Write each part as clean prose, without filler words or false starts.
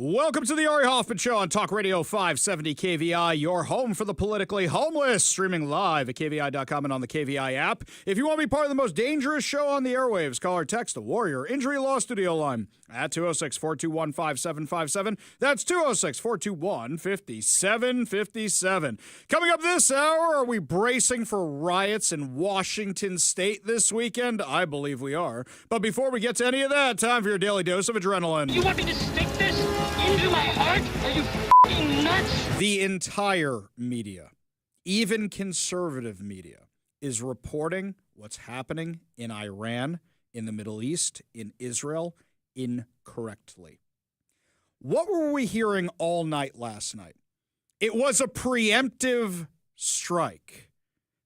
Welcome to the Ari Hoffman Show on Talk Radio 570 KVI, your home for the politically homeless, streaming live at KVI.com and on the KVI app. If you want to be part of the most dangerous show on the airwaves, call or text the Warrior Injury Law Studio line at 206-421-5757. That's 206-421-5757. Coming up this hour, are we bracing for riots in Washington State this weekend? I believe we are. But before we get to any of that, time for your daily dose of adrenaline. You want me to stick this into my heart? Are you f***ing nuts? The entire media, even conservative media, is reporting what's happening in Iran, in the Middle East, in Israel, incorrectly. What were we hearing all night last night? It was a preemptive strike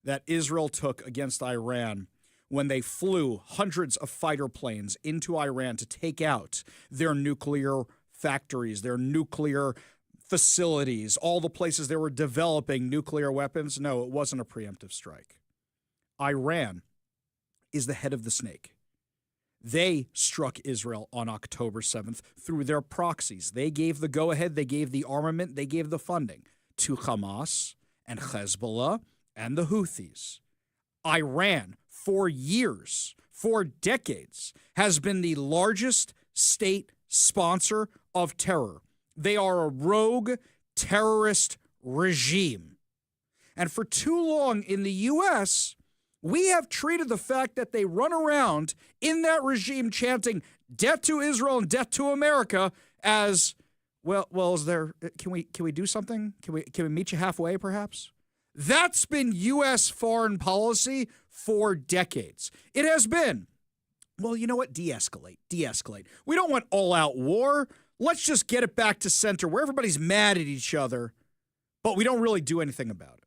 that Israel took against Iran when they flew hundreds of fighter planes into Iran to take out their nuclear factories, their nuclear facilities, all the places they were developing nuclear weapons. No, it wasn't a preemptive strike. Iran is the head of the snake. They struck Israel on October 7th through their proxies. They gave the go-ahead, they gave the armament, they gave the funding to Hamas and Hezbollah and the Houthis. Iran, for years, for decades, has been the largest state sponsor of terror. They are a rogue terrorist regime. And for too long in the U.S., we have treated the fact that they run around in that regime chanting death to Israel and death to America as, well, is there, can we do something? Can we meet you halfway, perhaps? That's been U.S. foreign policy for decades. It has been, well, you know what? De-escalate. We don't want all-out war. Let's just get it back to center where everybody's mad at each other, but we don't really do anything about it.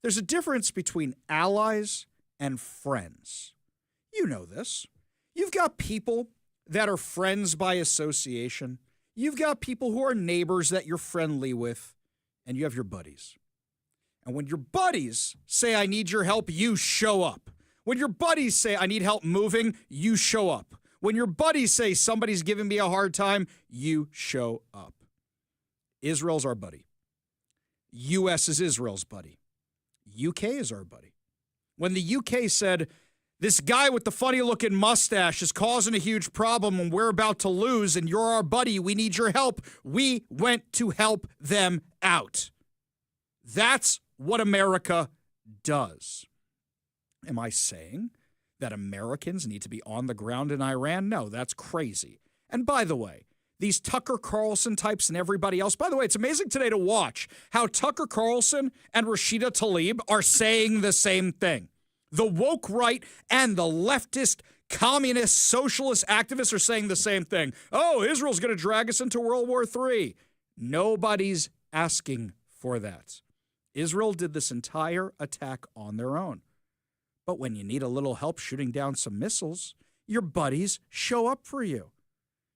There's a difference between allies and friends. You know this. You've got people that are friends by association. You've got people who are neighbors that you're friendly with, and you have your buddies. And when your buddies say, I need your help, you show up. When your buddies say, I need help moving, you show up. When your buddies say, somebody's giving me a hard time, you show up. Israel's our buddy. U.S. is Israel's buddy. UK is our buddy. When the UK said, this guy with the funny-looking mustache is causing a huge problem and we're about to lose and you're our buddy, we need your help, we went to help them out. That's what America does. Am I saying that Americans need to be on the ground in Iran? No, that's crazy. And by the way, these Tucker Carlson types and everybody else, by the way, it's amazing today to watch how Tucker Carlson and Rashida Tlaib are saying the same thing. The woke right and the leftist, communist, socialist activists are saying the same thing. Oh, Israel's going to drag us into World War III. Nobody's asking for that. Israel did this entire attack on their own. But when you need a little help shooting down some missiles, your buddies show up for you.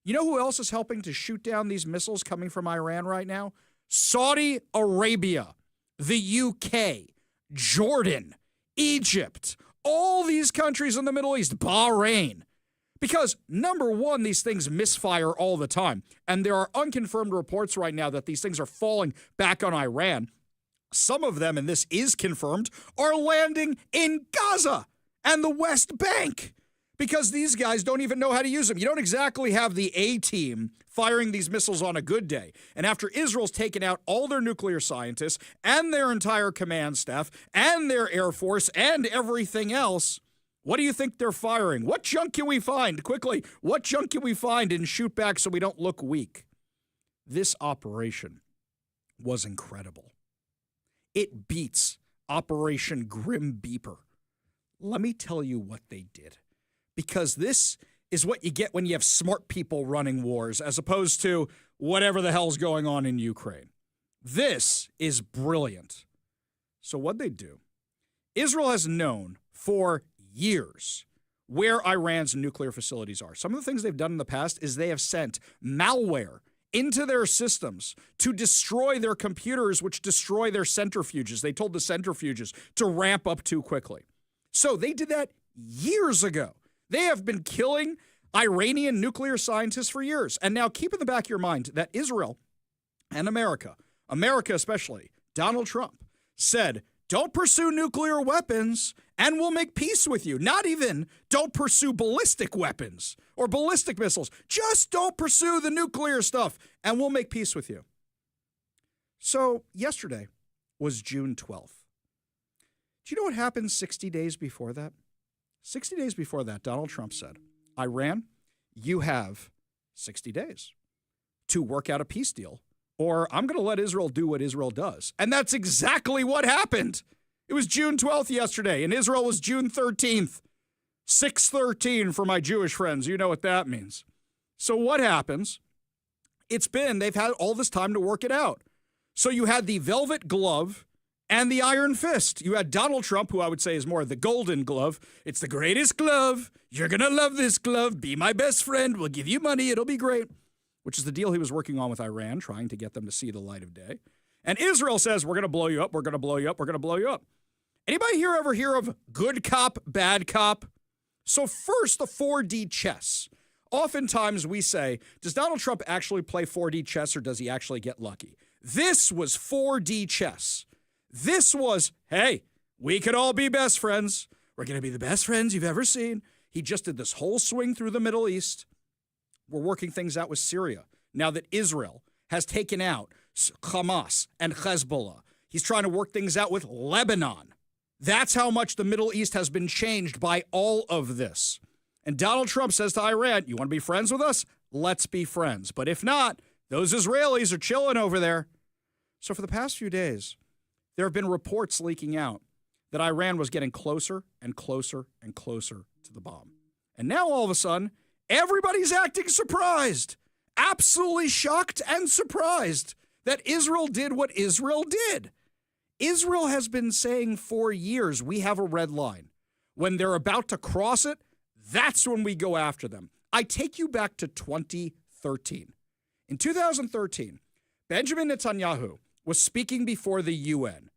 You know who else is helping to shoot down these missiles coming from Iran right now? Saudi Arabia, the UK, Jordan, Egypt, all these countries in the Middle East, Bahrain. Because, number one, these things misfire all the time. And there are unconfirmed reports right now that these things are falling back on Iran. Some of them, and this is confirmed, are landing in Gaza and the West Bank because these guys don't even know how to use them. You don't exactly have the A-team firing these missiles on a good day. And after Israel's taken out all their nuclear scientists and their entire command staff and their Air Force and everything else, what do you think they're firing? What junk can we find? Quickly, what junk can we find and shoot back so we don't look weak? This operation was incredible. It beats Operation Grim Beeper. Let me tell you what they did. Because this is what you get when you have smart people running wars, as opposed to whatever the hell's going on in Ukraine. This is brilliant. So what'd they do? Israel has known for years where Iran's nuclear facilities are. Some of the things they've done in the past is they have sent malware into their systems to destroy their computers, which destroy their centrifuges. They told the centrifuges to ramp up too quickly. So they did that years ago. They have been killing Iranian nuclear scientists for years. And now keep in the back of your mind that Israel and America especially, Donald Trump, said, don't pursue nuclear weapons and we'll make peace with you. Not even don't pursue ballistic weapons or ballistic missiles. Just don't pursue the nuclear stuff and we'll make peace with you. So yesterday was June 12th. Do you know what happened 60 days before that? 60 days before that, Donald Trump said, Iran, you have 60 days to work out a peace deal, or I'm going to let Israel do what Israel does. And that's exactly what happened. It was June 12th yesterday, and Israel was June 13th. 6/13 for my Jewish friends. You know what that means. So what happens? They've had all this time to work it out. So you had the velvet glove and the iron fist. You had Donald Trump, who I would say is more the golden glove. It's the greatest glove. You're going to love this glove. Be my best friend. We'll give you money. It'll be great. Which is the deal he was working on with Iran, trying to get them to see the light of day. And Israel says, we're going to blow you up. We're going to blow you up. We're going to blow you up. Anybody here ever hear of good cop, bad cop? So first, the 4D chess. Oftentimes we say, does Donald Trump actually play 4D chess or does he actually get lucky? This was 4D chess. This was, hey, we could all be best friends. We're going to be the best friends you've ever seen. He just did this whole swing through the Middle East. We're working things out with Syria. Now that Israel has taken out Hamas and Hezbollah, he's trying to work things out with Lebanon. That's how much the Middle East has been changed by all of this. And Donald Trump says to Iran, you want to be friends with us? Let's be friends. But if not, those Israelis are chilling over there. So for the past few days, there have been reports leaking out that Iran was getting closer and closer and closer to the bomb. And now all of a sudden, everybody's acting surprised, absolutely shocked and surprised that Israel did what Israel did. Israel has been saying for years, we have a red line. When they're about to cross it, that's when we go after them. I take you back to 2013. In 2013, Benjamin Netanyahu was speaking before the UN,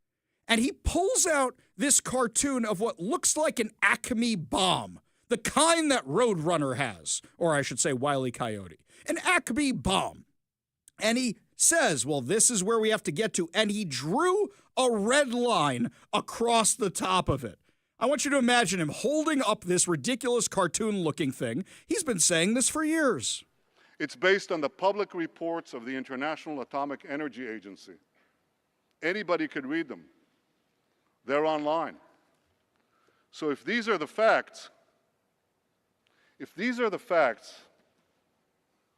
and he pulls out this cartoon of what looks like an Acme bomb. The kind that Roadrunner has, or I should say Wile E. Coyote, an Acme bomb. And he says, well, this is where we have to get to. And he drew a red line across the top of it. I want you to imagine him holding up this ridiculous cartoon-looking thing. He's been saying this for years. It's based on the public reports of the International Atomic Energy Agency. Anybody could read them. They're online. So if these are the facts,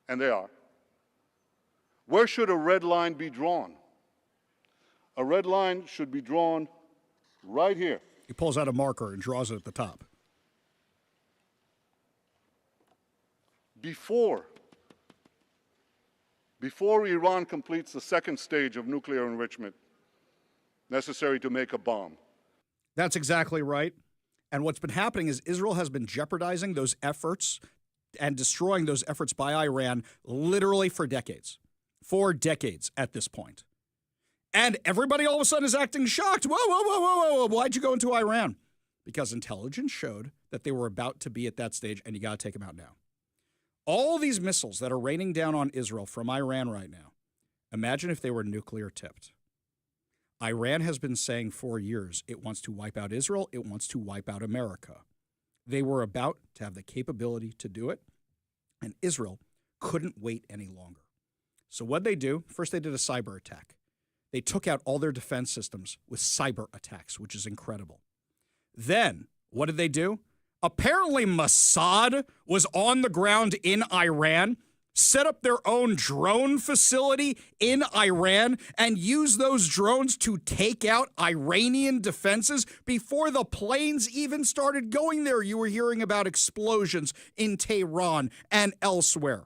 and they are, where should a red line be drawn? A red line should be drawn right here. He pulls out a marker and draws it at the top. Before Iran completes the second stage of nuclear enrichment necessary to make a bomb. That's exactly right. And what's been happening is Israel has been jeopardizing those efforts and destroying those efforts by Iran literally for decades. For decades at this point. And everybody all of a sudden is acting shocked. Whoa, whoa, whoa, whoa, whoa. Why'd you go into Iran? Because intelligence showed that they were about to be at that stage, and you got to take them out now. All these missiles that are raining down on Israel from Iran right now, imagine if they were nuclear tipped. Iran has been saying for years it wants to wipe out Israel, it wants to wipe out America. They were about to have the capability to do it, and Israel couldn't wait any longer. So what'd they do? First, they did a cyber attack. They took out all their defense systems with cyber attacks, which is incredible. Then, what did they do? Apparently, Mossad was on the ground in Iran, set up their own drone facility in Iran, and used those drones to take out Iranian defenses before the planes even started going there. You were hearing about explosions in Tehran and elsewhere.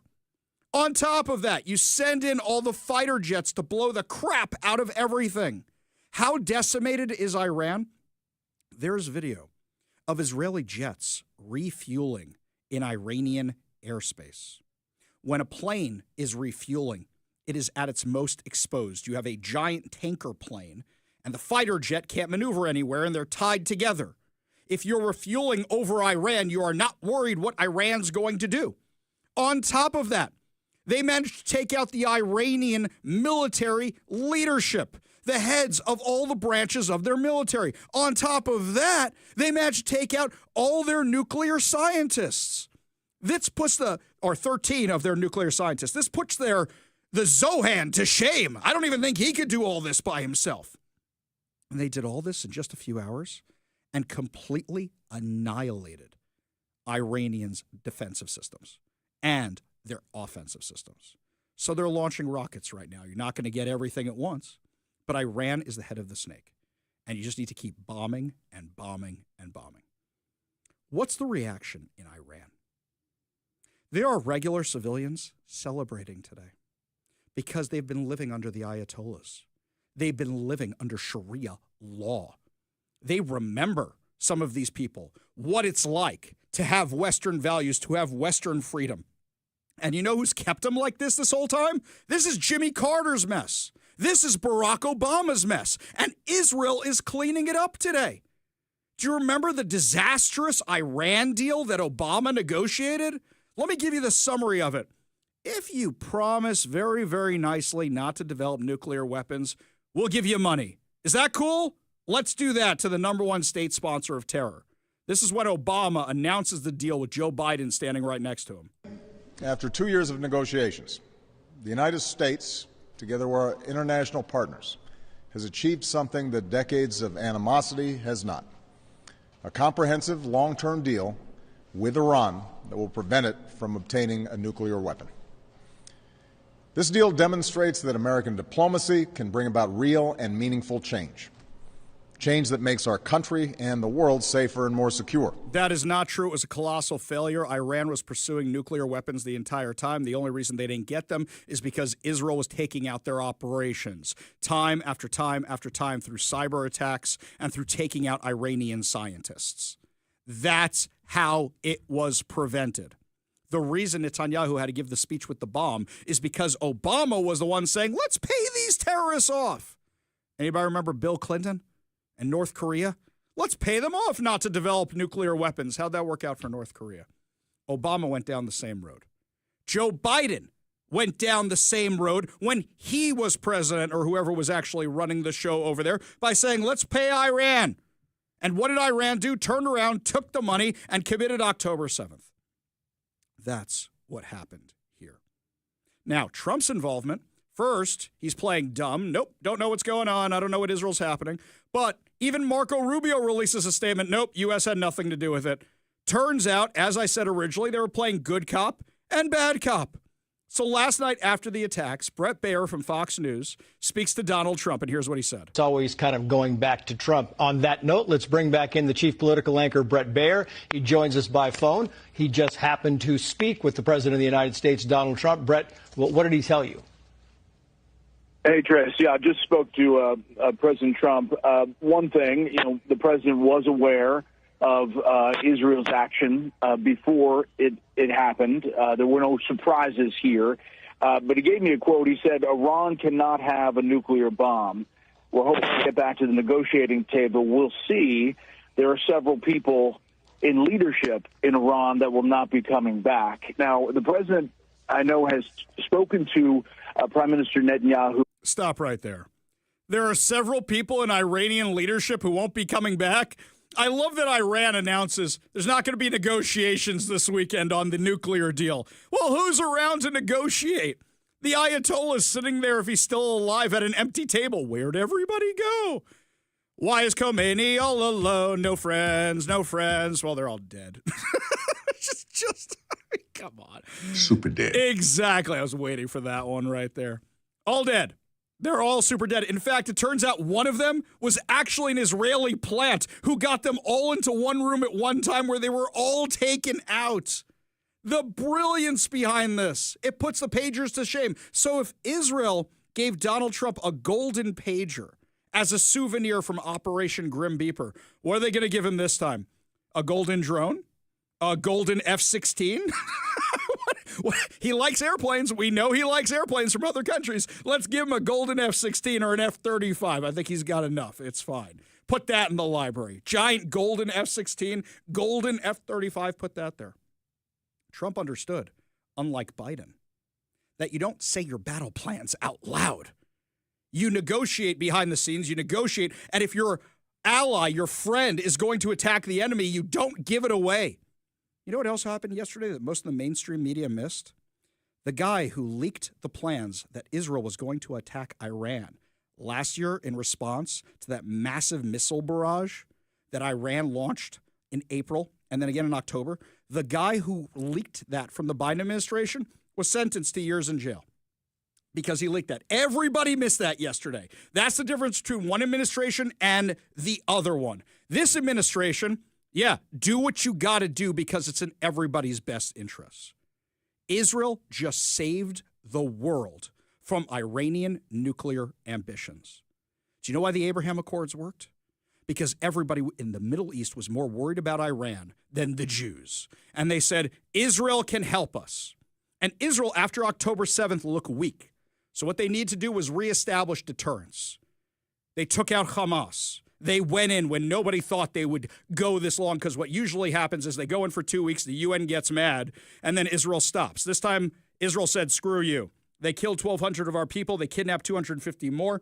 On top of that, you send in all the fighter jets to blow the crap out of everything. How decimated is Iran? There's video of Israeli jets refueling in Iranian airspace. When a plane is refueling, it is at its most exposed. You have a giant tanker plane, and the fighter jet can't maneuver anywhere, and they're tied together. If you're refueling over Iran, you are not worried what Iran's going to do. On top of that, they managed to take out the Iranian military leadership, the heads of all the branches of their military. On top of that, they managed to take out all their nuclear scientists. This puts 13 of their nuclear scientists. This puts the Zohan to shame. I don't even think he could do all this by himself. And they did all this in just a few hours and completely annihilated Iranians' defensive systems and their offensive systems. So they're launching rockets right now. You're not going to get everything at once, but Iran is the head of the snake, and you just need to keep bombing and bombing and bombing. What's the reaction in Iran? There are regular civilians celebrating today because they've been living under the Ayatollahs. They've been living under Sharia law. They remember, some of these people, what it's like to have Western values, to have Western freedom. And you know who's kept them like this whole time? This is Jimmy Carter's mess. This is Barack Obama's mess. And Israel is cleaning it up today. Do you remember the disastrous Iran deal that Obama negotiated? Let me give you the summary of it. If you promise very, very nicely not to develop nuclear weapons, we'll give you money. Is that cool? Let's do that to the number one state sponsor of terror. This is when Obama announces the deal with Joe Biden standing right next to him. After 2 years of negotiations, the United States, together with our international partners, has achieved something that decades of animosity has not. A comprehensive long-term deal with Iran that will prevent it from obtaining a nuclear weapon. This deal demonstrates that American diplomacy can bring about real and meaningful change. Change that makes our country and the world safer and more secure. That is not true. It was a colossal failure. Iran was pursuing nuclear weapons the entire time. The only reason they didn't get them is because Israel was taking out their operations time after time after time through cyber attacks and through taking out Iranian scientists. That's how it was prevented. The reason Netanyahu had to give the speech with the bomb is because Obama was the one saying, let's pay these terrorists off. Anybody remember Bill Clinton and North Korea? Let's pay them off not to develop nuclear weapons. How'd that work out for North Korea? Obama went down the same road. Joe Biden went down the same road when he was president, or whoever was actually running the show over there, by saying, let's pay Iran. And what did Iran do? Turned around, took the money, and committed October 7th. That's what happened here. Now, Trump's involvement, first, he's playing dumb. Nope, don't know what's going on. I don't know what Israel's happening. But even Marco Rubio releases a statement. Nope, U.S. had nothing to do with it. Turns out, as I said originally, they were playing good cop and bad cop. So last night after the attacks, Brett Baier from Fox News speaks to Donald Trump, and here's what he said. It's always kind of going back to Trump. On that note, let's bring back in the chief political anchor, Brett Baier. He joins us by phone. He just happened to speak with the President of the United States, Donald Trump. Brett, what did he tell you? Hey, Trace. Yeah, I just spoke to President Trump. One thing, the president was aware of Israel's action before it happened. There were no surprises here. But he gave me a quote. He said, Iran cannot have a nuclear bomb. We're hoping to get back to the negotiating table. We'll see. There are several people in leadership in Iran that will not be coming back. Now, the president, I know, has spoken to Prime Minister Netanyahu. Stop right there. There are several people in Iranian leadership who won't be coming back. I love that Iran announces there's not going to be negotiations this weekend on the nuclear deal. Well, who's around to negotiate? The Ayatollah is sitting there, if he's still alive, at an empty table. Where'd everybody go? Why is Khomeini all alone? No friends, no friends. Well, they're all dead. Come on. Super dead. Exactly. I was waiting for that one right there. All dead. They're all super dead. In fact, it turns out one of them was actually an Israeli plant who got them all into one room at one time where they were all taken out. The brilliance behind this. It puts the pagers to shame. So if Israel gave Donald Trump a golden pager as a souvenir from Operation Grim Beeper, what are they going to give him this time? A golden drone? A golden F-16? He likes airplanes. We know he likes airplanes from other countries. Let's give him a golden F-16 or an F-35. I think he's got enough. It's fine. Put that in the library. Giant golden F-16, golden F-35, put that there. Trump understood. unlike Biden, that you don't say your battle plans out loud. You negotiate behind the scenes, you negotiate, and if your ally, your friend, is going to attack the enemy, you don't give it away. You know what else happened yesterday that most of the mainstream media missed? The guy who leaked the plans that Israel was going to attack Iran last year in response to that massive missile barrage that Iran launched in April and then again in October, the guy who leaked that from the Biden administration was sentenced to years in jail because he leaked that. Everybody missed that yesterday. That's the difference between one administration and the other one. This administration, yeah, do what you got to do because it's in everybody's best interests. Israel just saved the world from Iranian nuclear ambitions. Do you know why the Abraham Accords worked? Because everybody in the Middle East was more worried about Iran than the Jews. And they said, Israel can help us. And Israel, after October 7th, looked weak. So what they need to do was reestablish deterrence. They took out Hamas. They went in when nobody thought they would go this long, because what usually happens is they go in for 2 weeks, the UN gets mad, and then Israel stops. This time, Israel said, screw you. They killed 1,200 of our people. They kidnapped 250 more.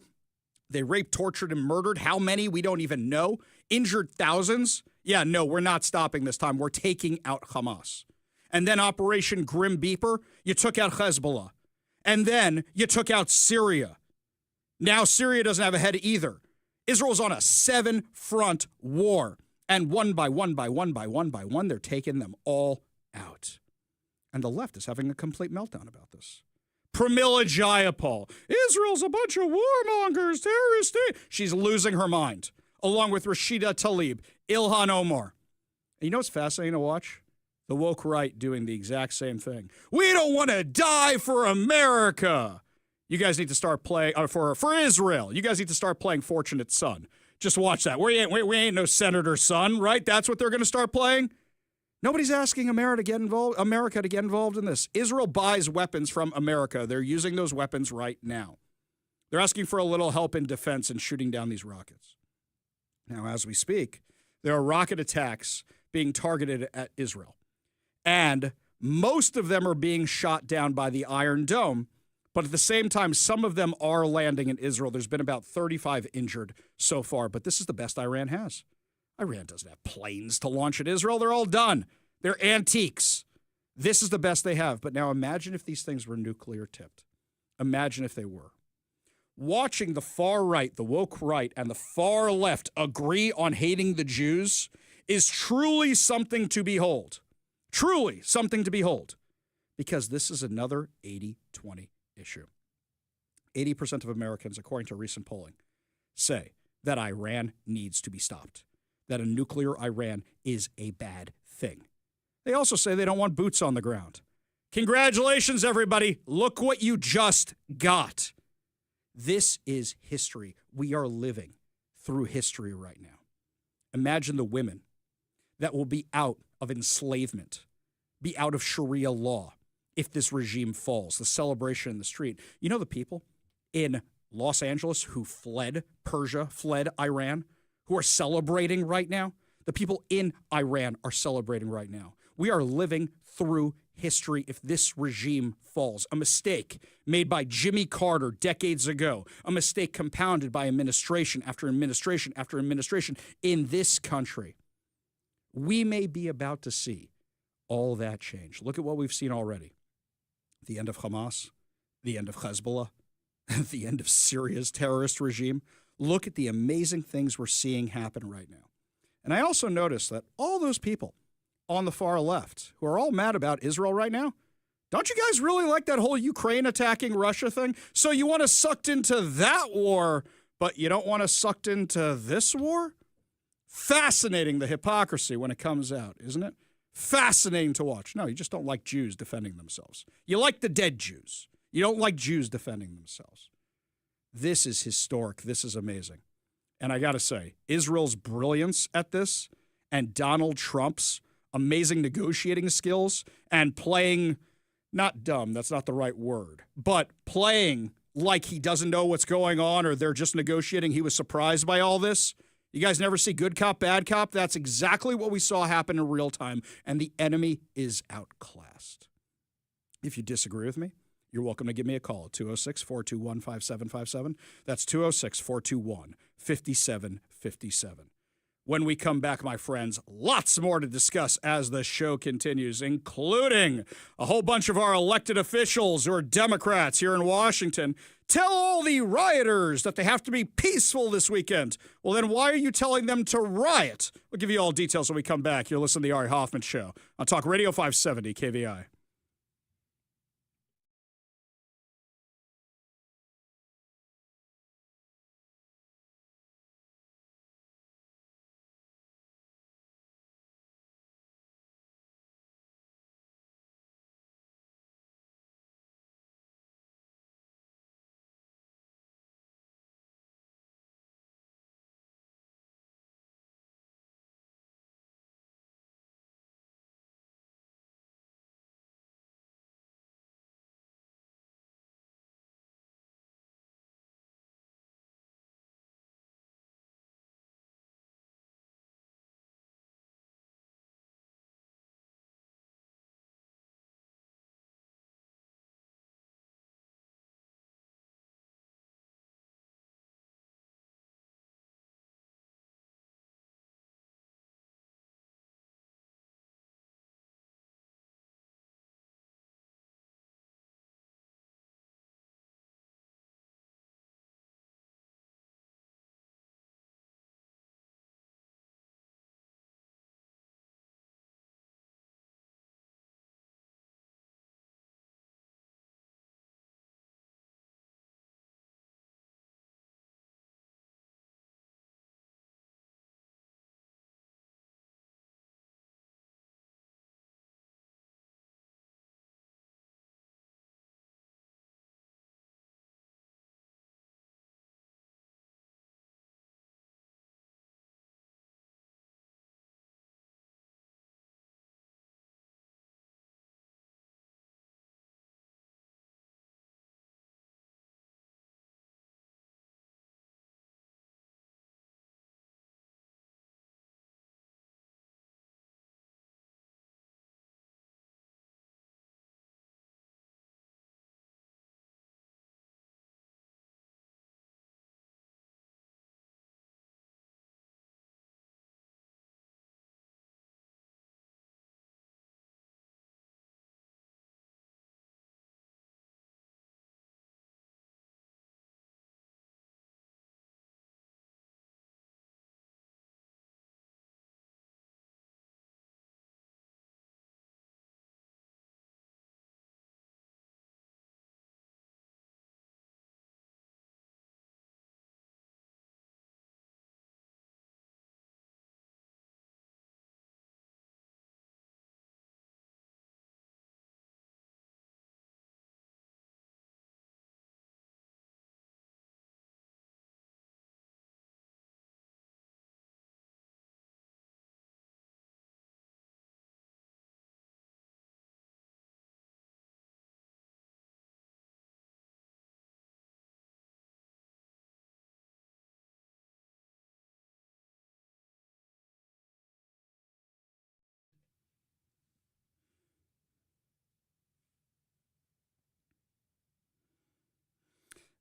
They raped, tortured, and murdered. How many? We don't even know. Injured thousands. Yeah, no, we're not stopping this time. We're taking out Hamas. And then Operation Grim Beeper, you took out Hezbollah. And then you took out Syria. Now Syria doesn't have a head either. Israel's on a 7-front war. And one by one, they're taking them all out. And the left is having a complete meltdown about this. Pramila Jayapal. Israel's a bunch of warmongers, terrorists. She's losing her mind, along with Rashida Tlaib, Ilhan Omar. And you know what's fascinating to watch? The woke right doing the exact same thing. We don't want to die for America. You guys need to start playing for Israel. You guys need to start playing Fortunate Son. Just watch that. We ain't no senator's son, right? That's what they're going to start playing. Nobody's asking America to get involved in this. Israel buys weapons from America. They're using those weapons right now. They're asking for a little help in defense and shooting down these rockets. Now, as we speak, there are rocket attacks being targeted at Israel. And most of them are being shot down by the Iron Dome. But at the same time, some of them are landing in Israel. There's been about 35 injured so far, but this is the best Iran has. Iran doesn't have planes to launch at Israel. They're all done. They're antiques. This is the best they have. But now imagine if these things were nuclear tipped. Imagine if they were. Watching the far right, the woke right, and the far left agree on hating the Jews is truly something to behold. Truly something to behold. Because this is another 80-20 issue. 80% of Americans, according to recent polling, say that Iran needs to be stopped, that a nuclear Iran is a bad thing. They also say they don't want boots on the ground. Congratulations, everybody. Look what you just got. This is history. We are living through history right now. Imagine the women that will be out of enslavement, be out of Sharia law, if this regime falls, the celebration in the street. You know the people in Los Angeles who fled Persia, fled Iran, who are celebrating right now? The people in Iran are celebrating right now. We are living through history if this regime falls. A mistake made by Jimmy Carter decades ago. A mistake compounded by administration after administration after administration in this country. We may be about to see all that change. Look at what we've seen already. The end of Hamas, the end of Hezbollah, the end of Syria's terrorist regime. Look at the amazing things we're seeing happen right now. And I also noticed that all those people on the far left who are all mad about Israel right now, don't you guys really like that whole Ukraine attacking Russia thing? So you want us sucked into that war, but you don't want us sucked into this war? Fascinating, the hypocrisy when it comes out, isn't it? Fascinating to watch. No, you just don't like Jews defending themselves. You like the dead Jews. You don't like Jews defending themselves. This is historic. This is amazing. And I got to say, Israel's brilliance at this and Donald Trump's amazing negotiating skills and playing, not dumb, that's not the right word, but playing like he doesn't know what's going on or they're just negotiating. He was surprised by all this. You guys never see good cop, bad cop? That's exactly what we saw happen in real time, and the enemy is outclassed. If you disagree with me, you're welcome to give me a call at 206-421-5757. That's 206-421-5757. When we come back, my friends, lots more to discuss as the show continues, including a whole bunch of our elected officials who are Democrats here in Washington tell all the rioters that they have to be peaceful this weekend. Well, then why are you telling them to riot? We'll give you all details when we come back. You're listening to the Ari Hoffman Show on Talk Radio 570 KVI.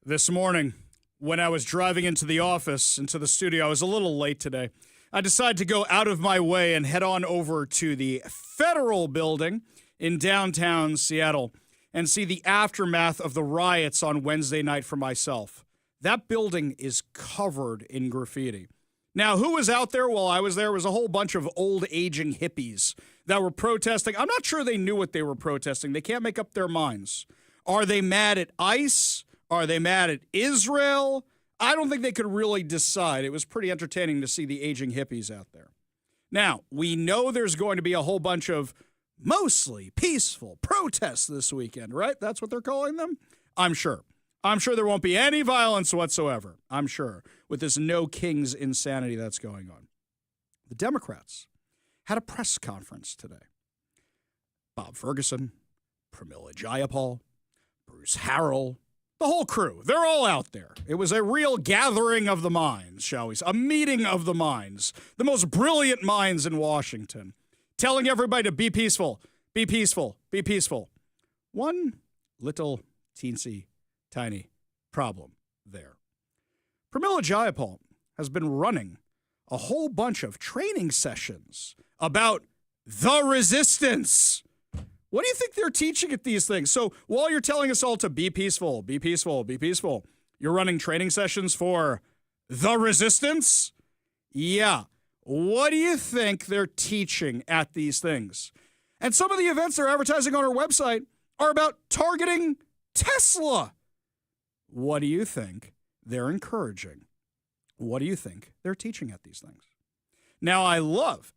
This morning, when I was driving into the office, into the studio, I was a little late today. I decided to go out of my way and head on over to the Federal Building in downtown Seattle and see the aftermath of the riots on Wednesday night for myself. That building is covered in graffiti. Now, who was out there while I was there? It was a whole bunch of old aging hippies that were protesting. I'm not sure they knew what they were protesting. They can't make up their minds. Are they mad at ICE? Are they mad at Israel? I don't think they could really decide. It was pretty entertaining to see the aging hippies out there. Now, we know there's going to be a whole bunch of mostly peaceful protests this weekend, right? That's what they're calling them? I'm sure. I'm sure there won't be any violence whatsoever. I'm sure, with this no kings insanity that's going on. The Democrats had a press conference today. Bob Ferguson, Pramila Jayapal, Bruce Harrell, the whole crew, they're all out there. It was a real gathering of the minds, shall we say, a meeting of the minds, the most brilliant minds in Washington, telling everybody to be peaceful, be peaceful, be peaceful. one little teensy tiny problem there. Pramila Jayapal has been running a whole bunch of training sessions about the resistance. What do you think they're teaching at these things? So while you're telling us all to be peaceful, be peaceful, be peaceful, you're running training sessions for the resistance? Yeah. What do you think they're teaching at these things? And some of the events they're advertising on our website are about targeting Tesla. What do you think they're encouraging? What do you think they're teaching at these things? Now, I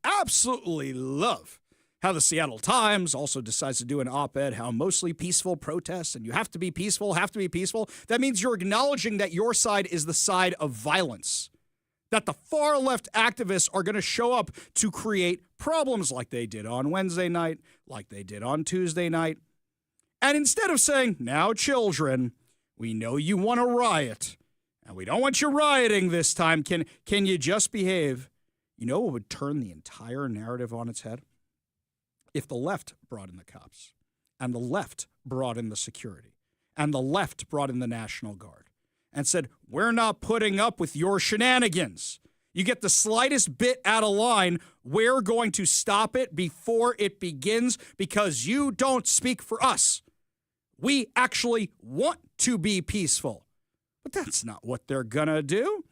absolutely love, how the Seattle Times also decides to do an op-ed, how mostly peaceful protests, and you have to be peaceful. That means you're acknowledging that your side is the side of violence, that the far left activists are going to show up to create problems like they did on Wednesday night, like they did on Tuesday night. And instead of saying, now, children, we know you want to riot, and we don't want you rioting this time. Can you just behave? You know what would turn the entire narrative on its head? If the left brought in the cops, and the left brought in the security, and the left brought in the National Guard, and said, we're not putting up with your shenanigans. You get the slightest bit out of line, we're going to stop it before it begins because you don't speak for us. We actually want to be peaceful. But that's not what they're going to do.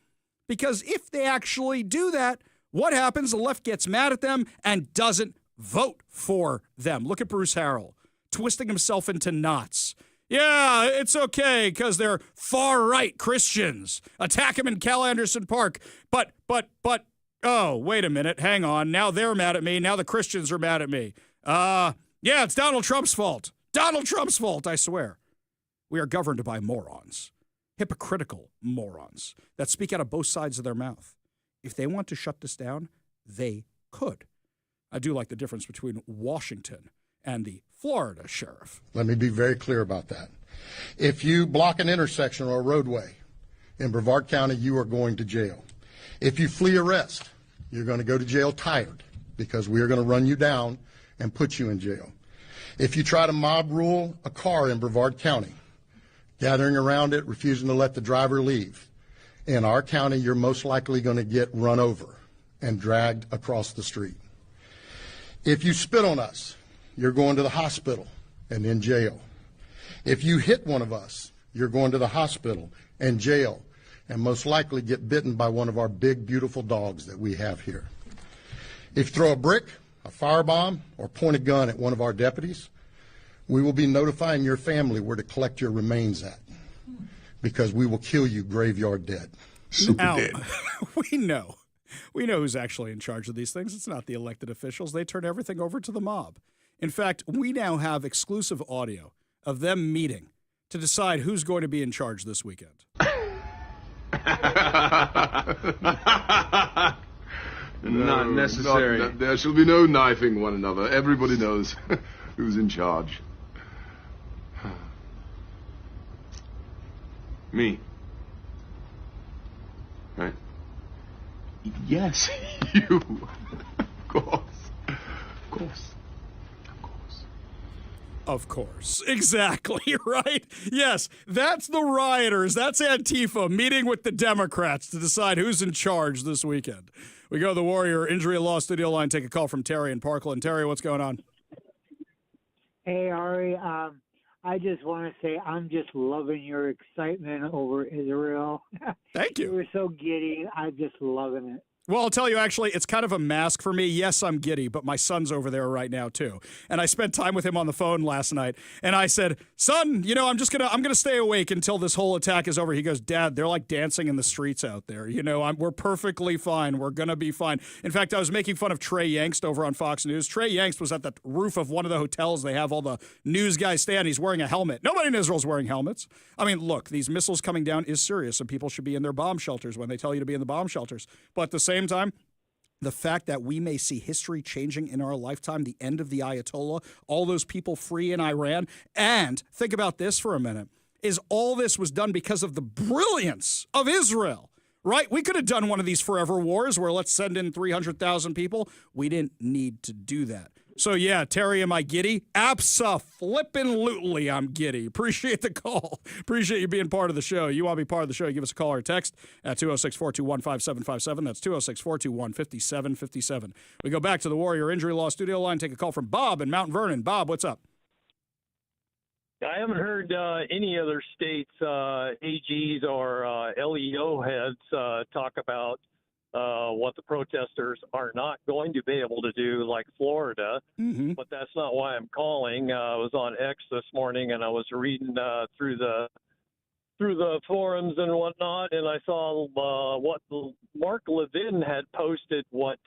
Because if they actually do that, what happens? The left gets mad at them and doesn't vote for them. Look at Bruce Harrell, twisting himself into knots. Yeah, it's okay because they're far-right Christians. Attack them in Cal Anderson Park. But, oh, wait a minute. Hang on. Now they're mad at me. Now the Christians are mad at me. Yeah, it's Donald Trump's fault. Donald Trump's fault, I swear. We are governed by morons, hypocritical morons that speak out of both sides of their mouth. If they want to shut this down, they could. I do like the difference between Washington and the Florida sheriff. Let me be very clear about that. If you block an intersection or a roadway in Brevard County, you are going to jail. If you flee arrest, you're going to go to jail tired because we are going to run you down and put you in jail. If you try to mob rule a car in Brevard County, gathering around it, refusing to let the driver leave, in our county, you're most likely going to get run over and dragged across the street. If you spit on us, you're going to the hospital and in jail. If you hit one of us, you're going to the hospital and jail and most likely get bitten by one of our big, beautiful dogs that we have here. If you throw a brick, a firebomb, or point a gun at one of our deputies, we will be notifying your family where to collect your remains at because we will kill you graveyard dead. Super dead. We know who's actually in charge of these things. It's not the elected officials. They turn everything over to the mob. In fact, we now have exclusive audio of them meeting to decide who's going to be in charge this weekend. Not necessary. There shall be no knifing one another. Everybody knows who's in charge. Me. Right? Yes, you. Of course. Of course. Of course. Exactly, right? Yes, that's the rioters. That's Antifa meeting with the Democrats to decide who's in charge this weekend. We go to the Warrior Injury Law Studio line, take a call from Terry in Parkland. Terry, what's going on? Hey, Ari. I just want to say I'm just loving your excitement over Israel. Thank you. You were so giddy. I'm just loving it. Well, I'll tell you, actually, it's kind of a mask for me. Yes, I'm giddy, but my son's over there right now, too. And I spent time with him on the phone last night, and I said, son, I'm gonna stay awake until this whole attack is over. He goes, Dad, they're like dancing in the streets out there. We're perfectly fine. We're gonna be fine. In fact, I was making fun of Trey Yangst over on Fox News. Trey Yangst was at the roof of one of the hotels. They have all the news guys stand. He's wearing a helmet. Nobody in Israel's wearing helmets. I mean, look, these missiles coming down is serious, and people should be in their bomb shelters when they tell you to be in the bomb shelters. But at the same time, the fact that we may see history changing in our lifetime, the end of the Ayatollah, all those people free in Iran, and think about this for a minute, is all this was done because of the brilliance of Israel, right? We could have done one of these forever wars where let's send in 300,000 people. We didn't need to do that. So, yeah, Terry, am I giddy? Abso-flippin'-lutely I'm giddy. Appreciate the call. Appreciate you being part of the show. You want to be part of the show, give us a call or a text at 206-421-5757. That's 206-421-5757. We go back to the Warrior Injury Law studio line, take a call from Bob in Mount Vernon. Bob, what's up? I haven't heard any other states' AGs or LEO heads talk about what the protesters are not going to be able to do, like Florida. Mm-hmm. But that's not why I'm calling. I was on X this morning and I was reading through the forums and whatnot, and I saw what Mark Levin had posted, what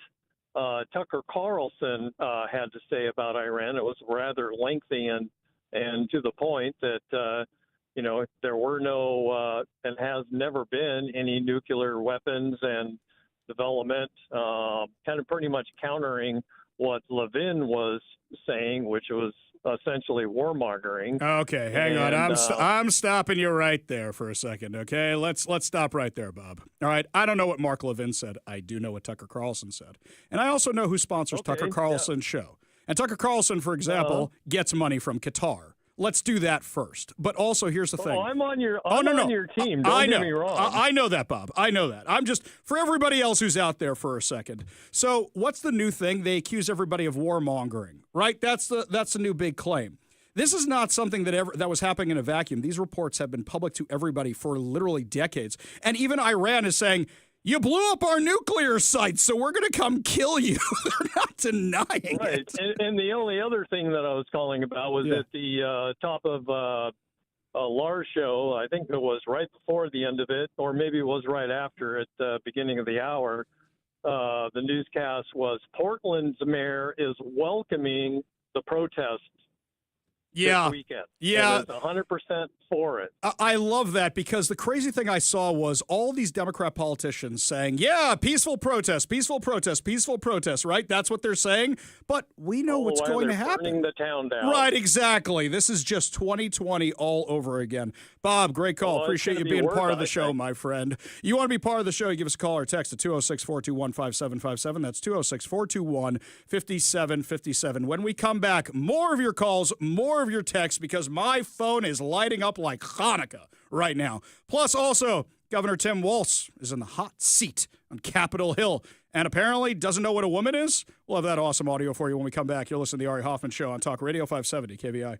Tucker Carlson had to say about Iran. It was rather lengthy and to the point that there were no and has never been any nuclear weapons and development, kind of pretty much countering what Levin was saying, which was essentially warmongering. Okay, hang on. I'm stopping you right there for a second, okay? Let's stop right there, Bob. All right, I don't know what Mark Levin said. I do know what Tucker Carlson said. And I also know who sponsors Tucker Carlson's show. And Tucker Carlson, for example, gets money from Qatar. Let's do that first. But also, here's the thing. I'm on your on your team. Don't get me wrong. I know that, Bob. I know that. I'm just, for everybody else who's out there for a second. So what's the new thing? They accuse everybody of warmongering, right? That's the new big claim. This is not something that was happening in a vacuum. These reports have been public to everybody for literally decades. And even Iran is saying, you blew up our nuclear sites, so we're going to come kill you. They're not denying it. And the only other thing that I was calling about was at the top of Lars' show, I think it was right before the end of it, or maybe it was right after at the beginning of the hour, the newscast was Portland's mayor is welcoming the protests this weekend. Yeah. And is 100% for it. I love that, because the crazy thing I saw was all these Democrat politicians saying, yeah, peaceful protest, right? That's what they're saying. But we know what's going to happen. Burning the town down. Right, exactly. This is just 2020 all over again. Bob, great call. Appreciate you being part of the show, my friend. You want to be part of the show, you give us a call or text at 206-421-5757. That's 206-421-5757. When we come back, more of your calls, more of your texts, because my phone is lighting up like Hanukkah right now. Plus, also, Governor Tim Walz is in the hot seat on Capitol Hill and apparently doesn't know what a woman is. We'll have that awesome audio for you when we come back. You'll listen to the Ari Hoffman Show on Talk Radio 570 KVI.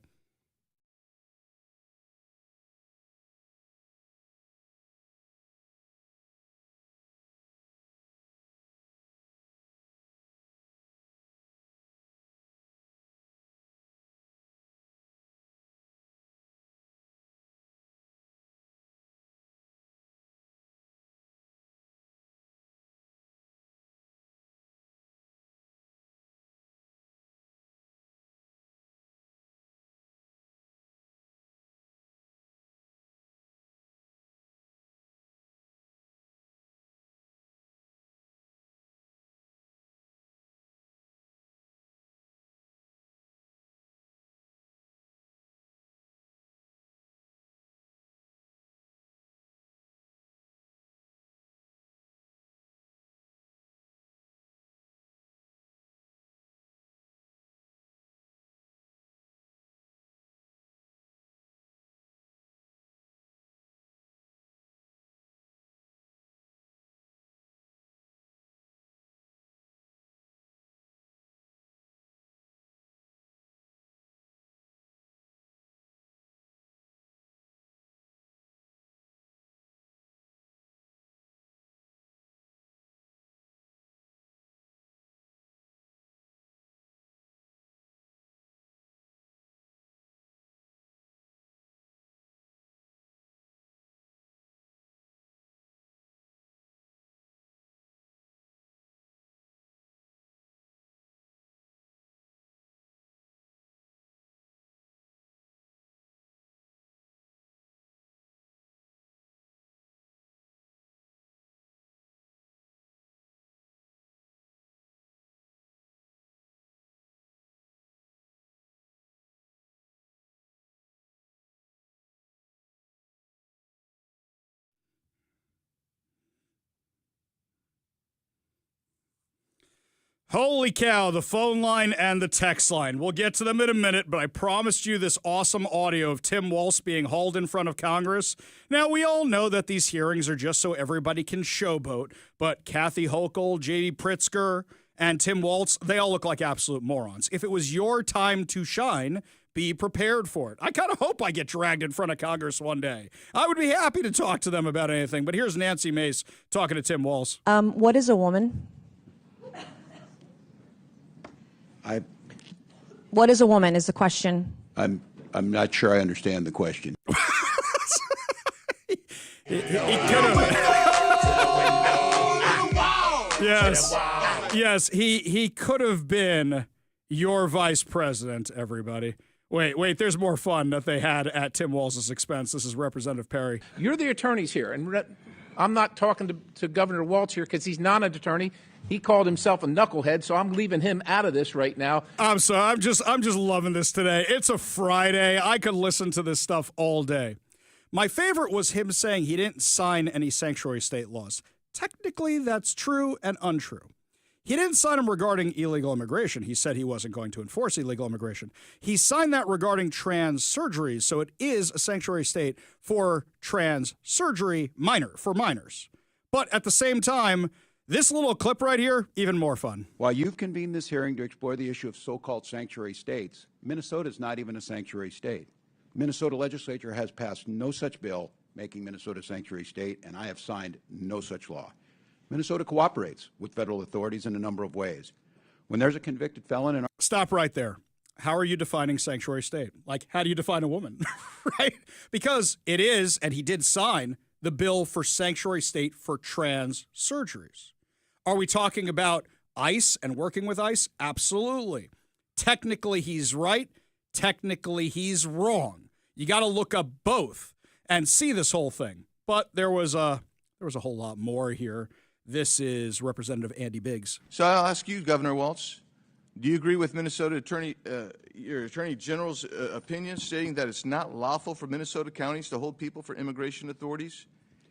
Holy cow, the phone line and the text line. We'll get to them in a minute, but I promised you this awesome audio of Tim Walz being hauled in front of Congress. Now, we all know that these hearings are just so everybody can showboat, but Kathy Hochul, J.D. Pritzker, and Tim Walz, they all look like absolute morons. If it was your time to shine, be prepared for it. I kind of hope I get dragged in front of Congress one day. I would be happy to talk to them about anything, but here's Nancy Mace talking to Tim Walz. What is a woman? What is a woman is the question. I'm not sure I understand the question. He could have. Yes, he could have been your vice president, everybody. Wait, there's more fun that they had at Tim Walz's expense. This is Representative Perry. You're the attorneys here, and I'm not talking to Governor Walz here because he's not an attorney. He called himself a knucklehead, so I'm leaving him out of this right now. I'm sorry. I'm just loving this today. It's a Friday. I could listen to this stuff all day. My favorite was him saying he didn't sign any sanctuary state laws. Technically, that's true and untrue. He didn't sign them regarding illegal immigration. He said he wasn't going to enforce illegal immigration. He signed that regarding trans surgeries, so it is a sanctuary state for trans surgery for minors. But at the same time, this little clip right here, even more fun. While you've convened this hearing to explore the issue of so-called sanctuary states, Minnesota is not even a sanctuary state. Minnesota legislature has passed no such bill making Minnesota a sanctuary state, and I have signed no such law. Minnesota cooperates with federal authorities in a number of ways. When there's a convicted felon in our— Stop right there. How are you defining sanctuary state? Like, how do you define a woman, right? Because it is, and he did sign the bill for sanctuary state for trans surgeries. Are we talking about ICE and working with ICE? Absolutely. Technically, he's right. Technically, he's wrong. You got to look up both and see this whole thing. But there was a whole lot more here. This is Representative Andy Biggs. So I'll ask you, Governor Walz, do you agree with Minnesota your Attorney General's opinion stating that it's not lawful for Minnesota counties to hold people for immigration authorities,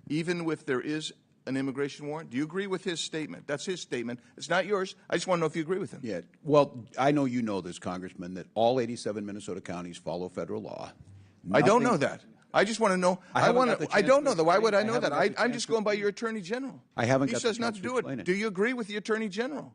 even if there is an immigration warrant? Do you agree with his statement? That's his statement. It's not yours. I just want to know if you agree with him. Yeah. Well, I know you know this, Congressman, that all 87 Minnesota counties follow federal law. I don't know that. I just want to know. I don't know that. Why would I know that? I'm just going by your Attorney General. He says not to do it. Do you agree with the Attorney General?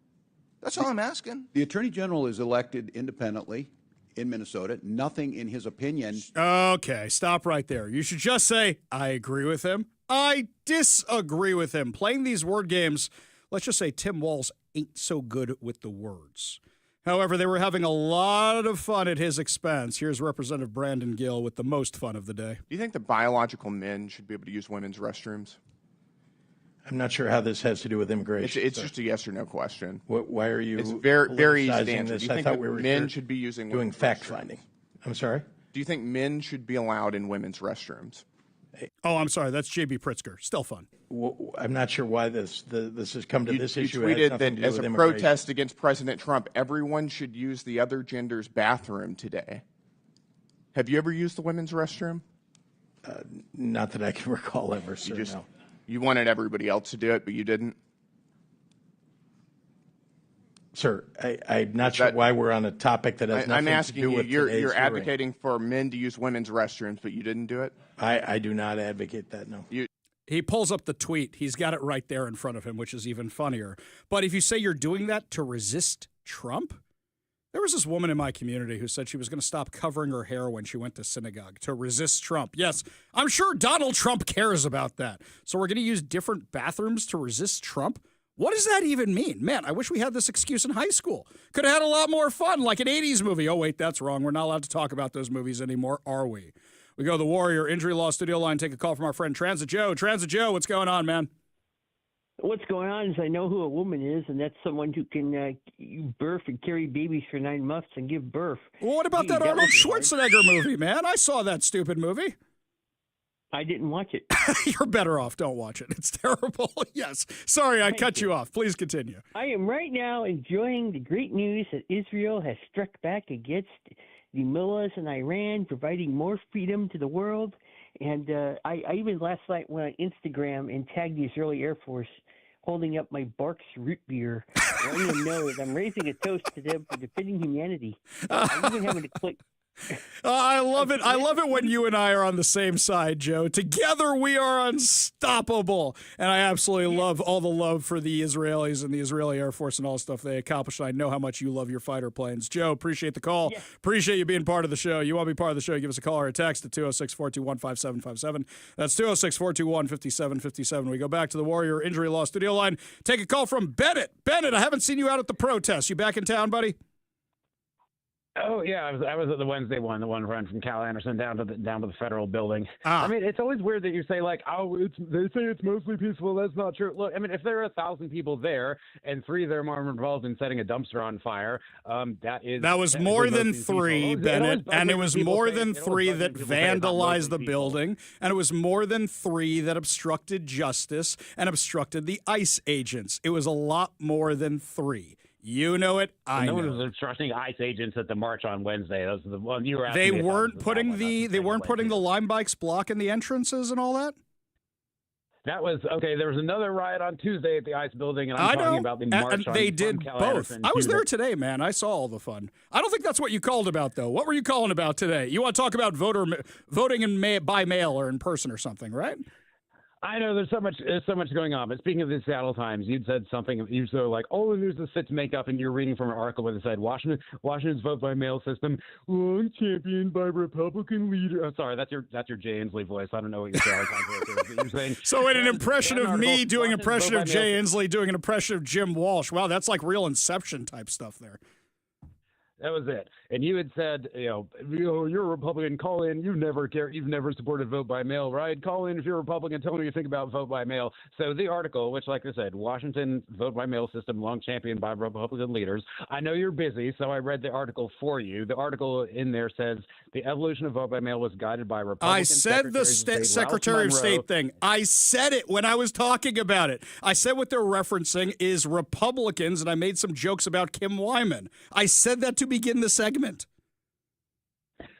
That's all I'm asking. The Attorney General is elected independently in Minnesota. Nothing in his opinion. Okay, stop right there. You should just say, I agree with him. I disagree with him. Playing these word games, let's just say Tim Walz ain't so good with the words. However, they were having a lot of fun at his expense. Here's Representative Brandon Gill with the most fun of the day. Do you think that biological men should be able to use women's restrooms? I'm not sure how this has to do with immigration. It's just a yes or no question. Why are you? It's very easy to answer. This? Do you think I thought we were men should be using doing fact finding? I'm sorry. Do you think men should be allowed in women's restrooms? Oh, I'm sorry. That's J.B. Pritzker. Still fun. I'm not sure why this has come to this issue. You tweeted that as a protest against President Trump, everyone should use the other gender's bathroom today. Have you ever used the women's restroom? Not that I can recall ever, sir. No. You wanted everybody else to do it, but you didn't? Sir, I'm not sure why we're on a topic that has nothing to do with you're advocating for men to use women's restrooms, but you didn't do it? I do not advocate that, no. He pulls up the tweet. He's got it right there in front of him, which is even funnier. But if you say you're doing that to resist Trump, there was this woman in my community who said she was going to stop covering her hair when she went to synagogue to resist Trump. Yes, I'm sure Donald Trump cares about that. So we're going to use different bathrooms to resist Trump? What does that even mean? Man, I wish we had this excuse in high school. Could have had a lot more fun, like an 80s movie. Oh, wait, that's wrong. We're not allowed to talk about those movies anymore, are we? We go to the Warrior Injury Law Studio line, take a call from our friend Transit Joe. Transit Joe, what's going on, man? What's going on is I know who a woman is, and that's someone who can birth and carry babies for 9 months and give birth. Well, what about that Arnold Schwarzenegger movie, man? I saw that stupid movie. I didn't watch it. You're better off. Don't watch it. It's terrible. Yes. Sorry, I cut you off. Please continue. I am right now enjoying the great news that Israel has struck back against the mullahs in Iran, providing more freedom to the world. And I even last night went on Instagram and tagged the Israeli Air Force holding up my Barks root beer, letting them know that I'm raising a toast to them for defending humanity. I'm even having to click. I love it. I love it when you and I are on the same side, Joe. Together we are unstoppable. And I absolutely love all the love for the Israelis and the Israeli Air Force and all the stuff they accomplished. I know how much you love your fighter planes. Joe, appreciate the call. Yeah. Appreciate you being part of the show. You want to be part of the show, give us a call or a text at 206-421-5757. That's 206-421-5757. We go back to the Warrior Injury Law studio line. Take a call from Bennett. Bennett, I haven't seen you out at the protest. You back in town, buddy? Oh yeah, I was at the Wednesday one, the one run from Cal Anderson down to the federal building. Ah. I mean, it's always weird that you say like, oh, they say it's mostly peaceful. That's not true. Look, I mean, if there are 1,000 people there and 3 of them are involved in setting a dumpster on fire, that was more than 3, Bennett, and it was more than 3 that vandalized the building, and it was more than 3 that obstructed justice and obstructed the ICE agents. It was a lot more than 3. You know it. I know. No one was obstructing ICE agents at the march on Wednesday. Those are the one you were. They weren't putting the Lime Bikes blocking the entrances and all that. That was okay. There was another riot on Tuesday at the ICE building, and I I'm talking know. about the march. And they did both. I was there today, man. I saw all the fun. I don't think that's what you called about, though. What were you calling about today? You want to talk about voting by mail or in person or something, right? I know there's so much going on. But speaking of the Seattle Times, you'd said something. You were like, "Oh, there's a fit to make up," and you're reading from an article where it said Washington's vote by mail system long championed by Republican leader. I'm sorry, that's your Jay Inslee voice. I don't know what your Seattle Times voice is. But you're saying so in an impression of me doing an impression of Jay Inslee doing an impression of Jim Walsh. Wow, that's like real Inception type stuff there. That was it. And you had said, you're a Republican, call in. You've never supported vote by mail, right? Call in if you're a Republican. Tell me what you think about vote by mail. So the article, which, like I said, Washington vote by mail system long championed by Republican leaders. I know you're busy, so I read the article for you. The article in there says the evolution of vote by mail was guided by Republican. I said the Secretary of State thing. I said it when I was talking about it. I said what they're referencing is Republicans, and I made some jokes about Kim Wyman. I said that to begin the segment.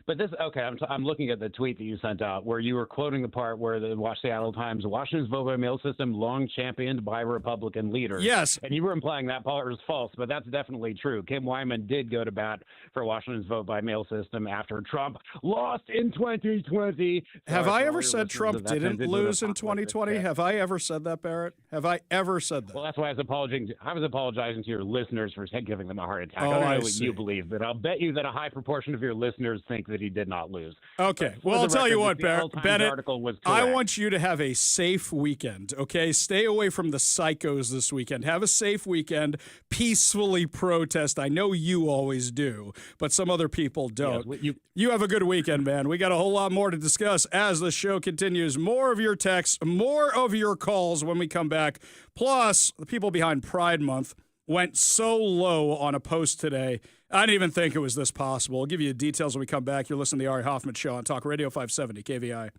But this, okay, I'm looking at the tweet that you sent out where you were quoting the part where the Seattle Times, Washington's vote by mail system long championed by Republican leaders. Yes. And you were implying that part was false, but that's definitely true. Kim Wyman did go to bat for Washington's vote by mail system after Trump lost in 2020. Have I ever said Trump didn't lose in 2020? Have I ever said that, Barrett? Have I ever said that? Well, that's why I was apologizing to your listeners for giving them a heart attack. Oh, I don't know I what see. you believe, but I'll bet you that a high proportion of your listeners think that he did not lose. Okay. Well, I'll tell you what, Bennett, was I want you to have a safe weekend, okay? Stay away from the psychos this weekend. Have a safe weekend. Peacefully protest. I know you always do, but some other people don't. Yes, you have a good weekend, man. We got a whole lot more to discuss as the show continues. More of your texts, more of your calls when we come back. Plus, the people behind Pride Month went so low on a post today. I didn't even think it was this possible. I'll give you details when we come back. You're listening to the Ari Hoffman Show on Talk Radio 570 KVI.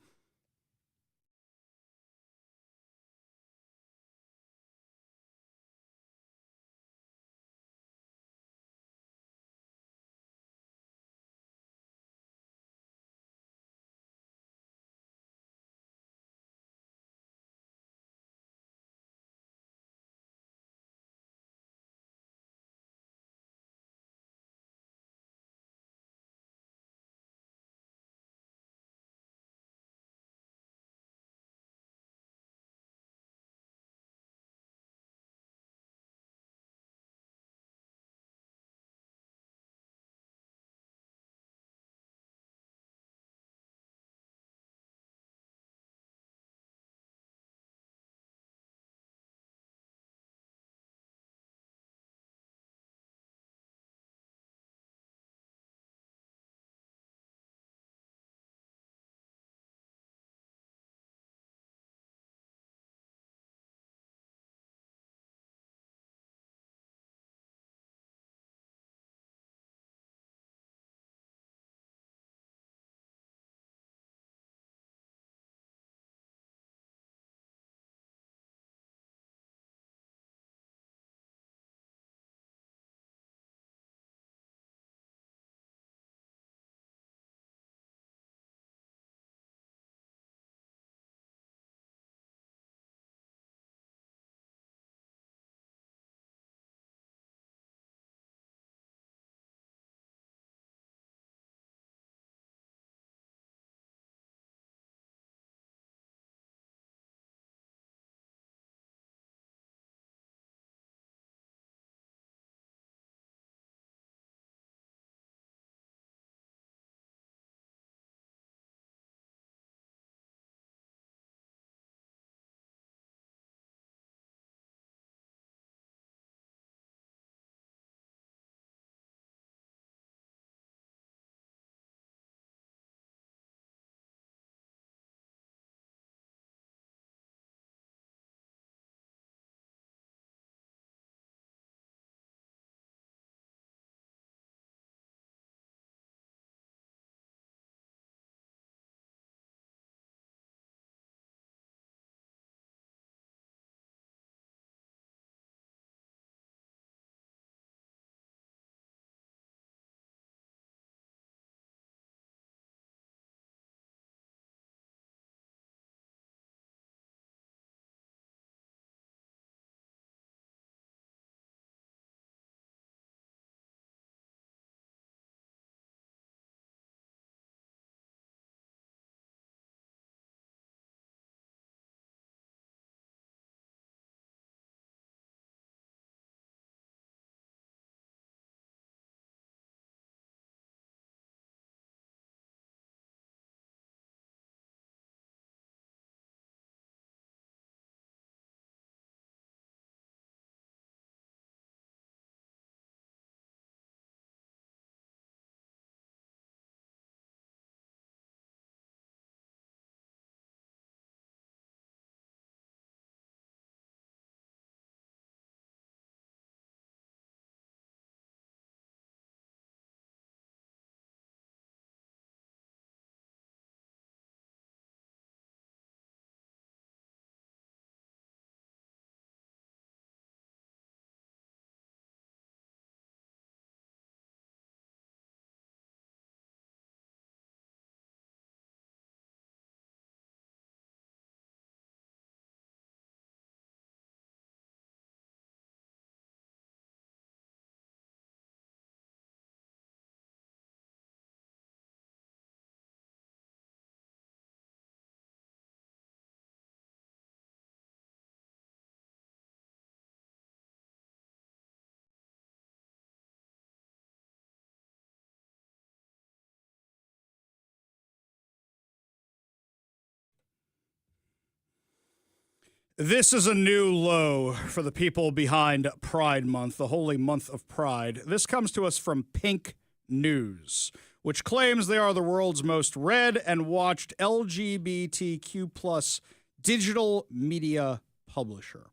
This is a new low for the people behind Pride Month, the holy month of Pride. This comes to us from Pink News, which claims they are the world's most read and watched LGBTQ plus digital media publisher.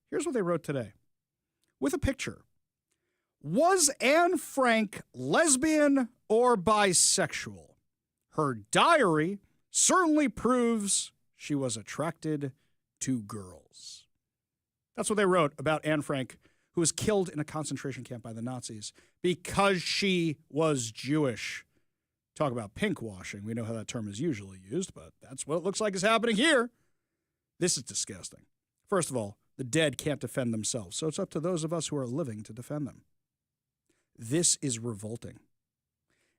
Here's what they wrote today, with a picture. Was Anne Frank lesbian or bisexual? Her diary certainly proves she was attracted to girls. That's what they wrote about Anne Frank, who was killed in a concentration camp by the Nazis because she was Jewish. Talk about pink washing. We know how that term is usually used, but that's what it looks like is happening here. This is disgusting. First of all, the dead can't defend themselves, so it's up to those of us who are living to defend them. This is revolting.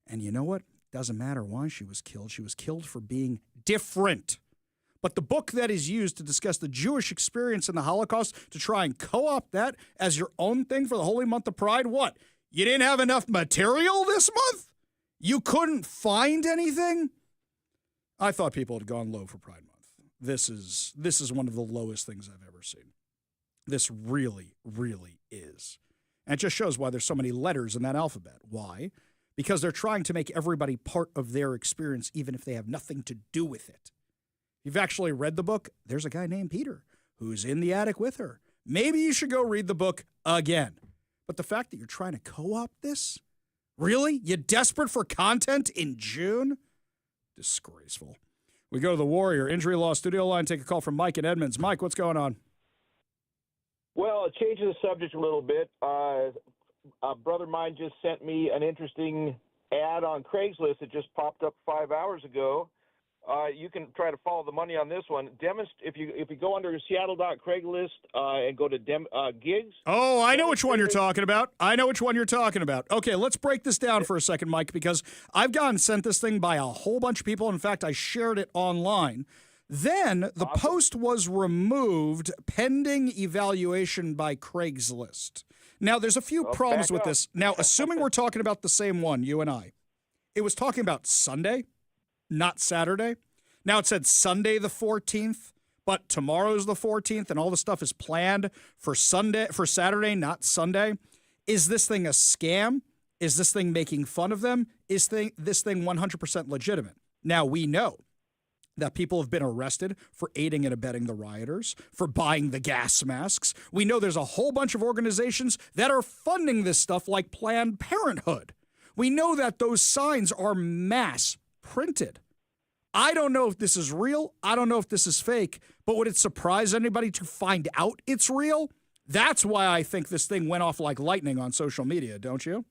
And you know what? Doesn't matter why she was killed. She was killed for being different. But the book that is used to discuss the Jewish experience in the Holocaust, to try and co-opt that as your own thing for the holy month of Pride, what? You didn't have enough material this month? You couldn't find anything? I thought people had gone low for Pride Month. This is one of the lowest things I've ever seen. This really, really is. And it just shows why there's so many letters in that alphabet. Why? Because they're trying to make everybody part of their experience, even if they have nothing to do with it. You've actually read the book. There's a guy named Peter who's in the attic with her. Maybe you should go read the book again. But the fact that you're trying to co-opt this? Really? You desperate for content in June? Disgraceful. We go to the Warrior Injury Law Studio Line, take a call from Mike in Edmonds. Mike, what's going on? Well, changing the subject a little bit, a brother of mine just sent me an interesting ad on Craigslist that just popped up 5 hours ago. You can try to follow the money on this one. If you go under Seattle.Craigslist and go to gigs. Oh, I know which one you're talking about. Okay, let's break this down for a second, Mike, because I've gotten sent this thing by a whole bunch of people. In fact, I shared it online. Then the post was removed pending evaluation by Craigslist. Now, there's a few problems with this. Now, assuming we're talking about the same one, you and I, it was talking about Sunday, not Saturday. Now, it said Sunday the 14th, but tomorrow's the 14th, and all the stuff is planned for Saturday, not Sunday. Is this thing a scam? Is this thing making fun of them? Is this thing 100% legitimate? Now, we know that people have been arrested for aiding and abetting the rioters, for buying the gas masks. We know there's a whole bunch of organizations that are funding this stuff, like Planned Parenthood. We know that those signs are mass printed. I don't know if this is real. I don't know if this is fake, but would it surprise anybody to find out it's real? That's why I think this thing went off like lightning on social media, don't you?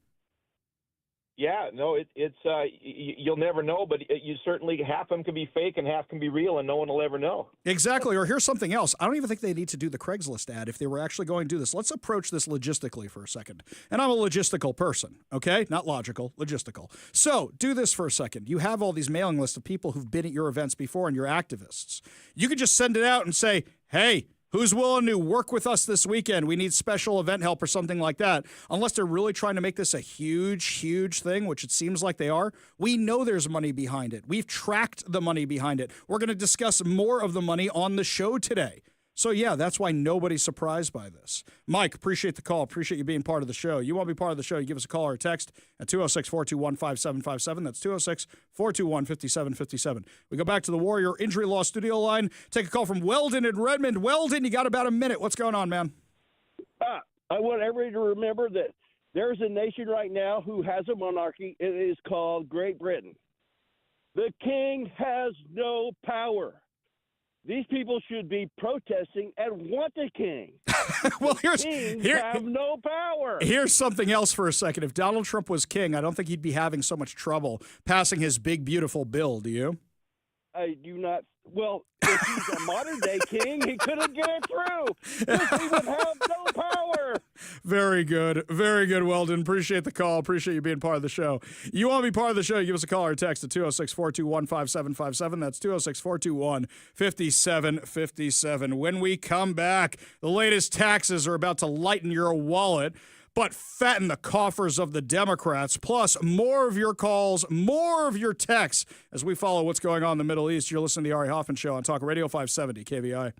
Yeah, no, it's you'll never know, but you certainly, half of them can be fake and half can be real, and no one will ever know. Exactly. Or here's something else. I don't even think they need to do the Craigslist ad if they were actually going to do this. Let's approach this logistically for a second. And I'm a logistical person, okay? Not logical, logistical. So do this for a second. You have all these mailing lists of people who've been at your events before and you're activists. You could just send it out and say, hey, who's willing to work with us this weekend? We need special event help or something like that. Unless they're really trying to make this a huge, huge thing, which it seems like they are. We know there's money behind it. We've tracked the money behind it. We're going to discuss more of the money on the show today. So, yeah, that's why nobody's surprised by this. Mike, appreciate the call. Appreciate you being part of the show. You want to be part of the show, you give us a call or a text at 206-421-5757. That's 206-421-5757. We go back to the Warrior Injury Law Studio Line. Take a call from Weldon in Redmond. Weldon, you got about a minute. What's going on, man? I want everybody to remember that there's a nation right now who has a monarchy. It is called Great Britain. The king has no power. These people should be protesting and want the king. Well, kings have no power. Here's something else for a second. If Donald Trump was king, I don't think he'd be having so much trouble passing his big, beautiful bill, do you? I do not. Well, if he's a modern-day king, he couldn't get it through. He would have no power. Very good, Weldon. Appreciate the call. Appreciate you being part of the show. You want to be part of the show, you give us a call or a text at 206-421-5757. That's 206-421-5757. When we come back, the latest taxes are about to lighten your wallet, but fatten the coffers of the Democrats. Plus, more of your calls, more of your texts as we follow what's going on in the Middle East. You're listening to the Ari Hoffman Show on Talk Radio 570 KVI.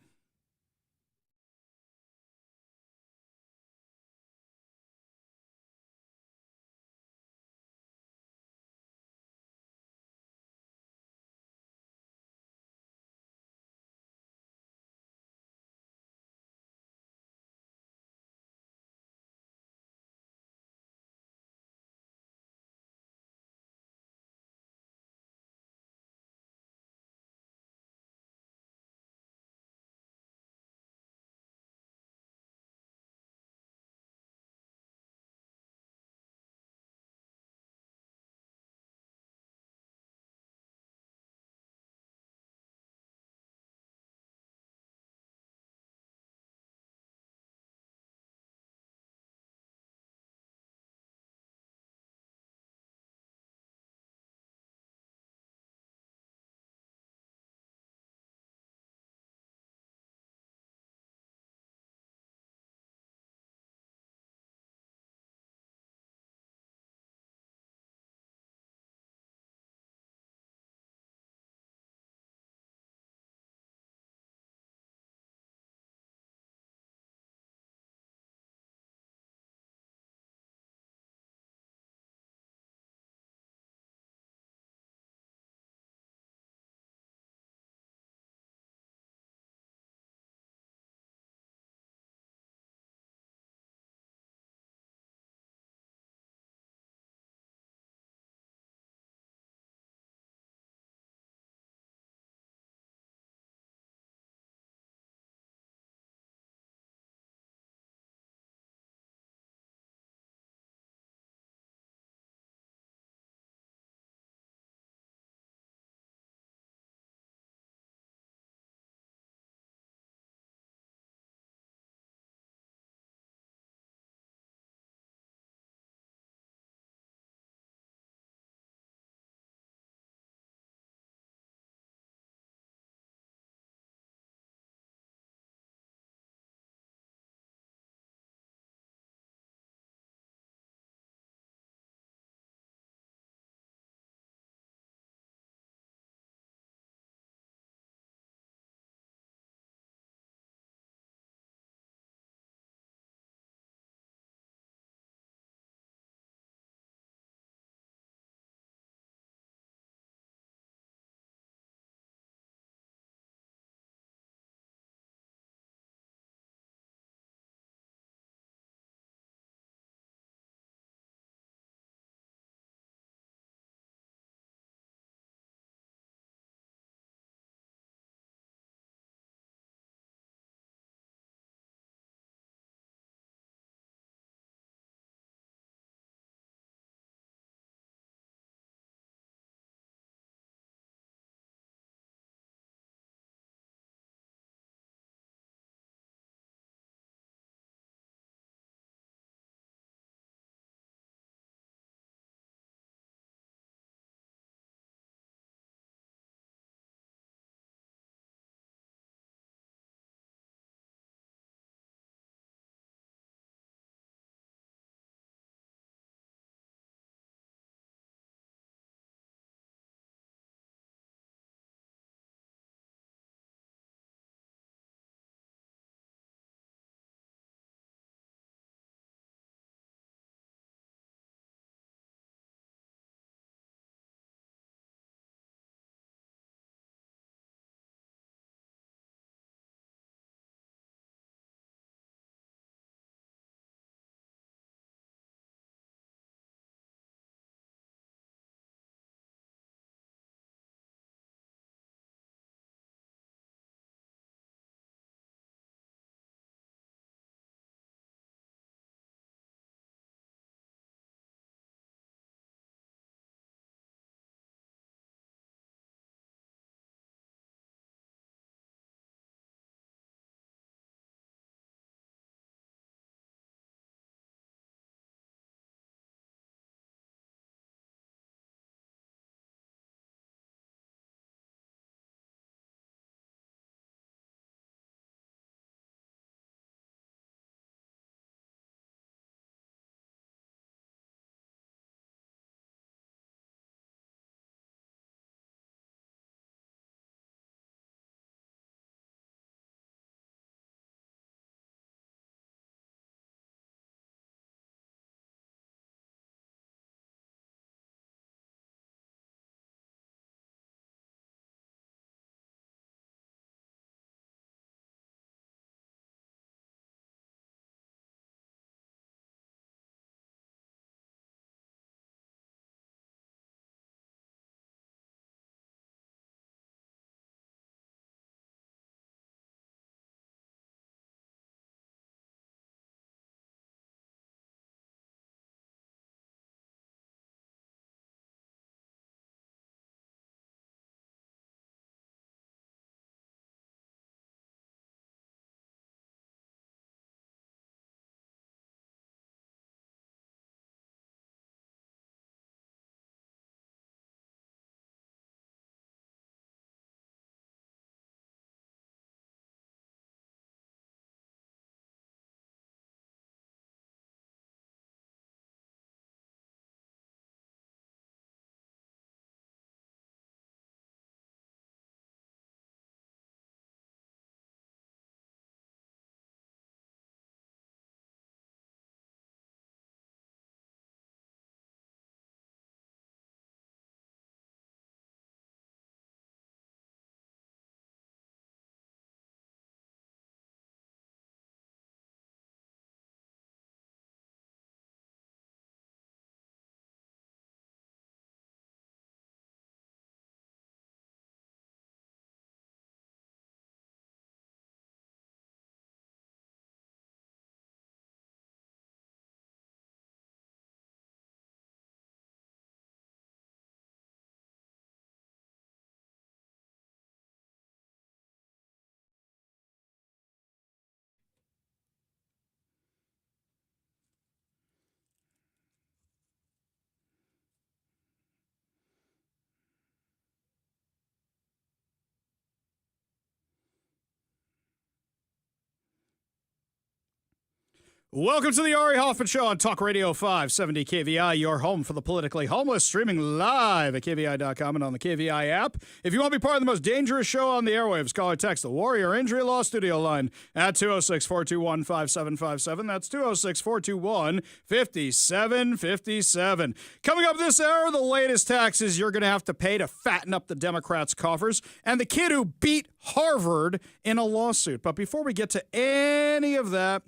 Welcome to the Ari Hoffman Show on Talk Radio 570 KVI, your home for the politically homeless, streaming live at KVI.com and on the KVI app. If you want to be part of the most dangerous show on the airwaves, call or text the Warrior Injury Law Studio line at 206-421-5757. That's 206-421-5757. Coming up this hour, the latest taxes you're going to have to pay to fatten up the Democrats' coffers, and the kid who beat Harvard in a lawsuit. But before we get to any of that,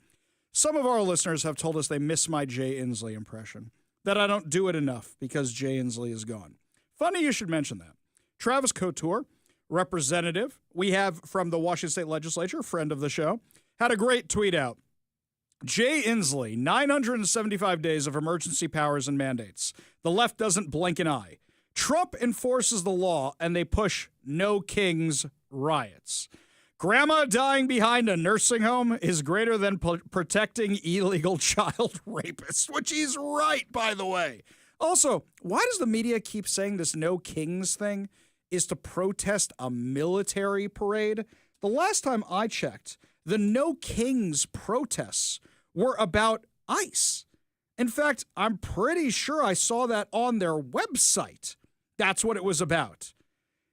some of our listeners have told us they miss my Jay Inslee impression, that I don't do it enough because Jay Inslee is gone. Funny you should mention that. Travis Couture, representative we have from the Washington State Legislature, friend of the show, had a great tweet out. Jay Inslee, 975 days of emergency powers and mandates. The left doesn't blink an eye. Trump enforces the law and they push no kings riots. Grandma dying behind a nursing home is greater than protecting illegal child rapists, which he's right, by the way. Also, why does the media keep saying this no kings thing is to protest a military parade? The last time I checked, the no kings protests were about ICE. In fact, I'm pretty sure I saw that on their website. That's what it was about.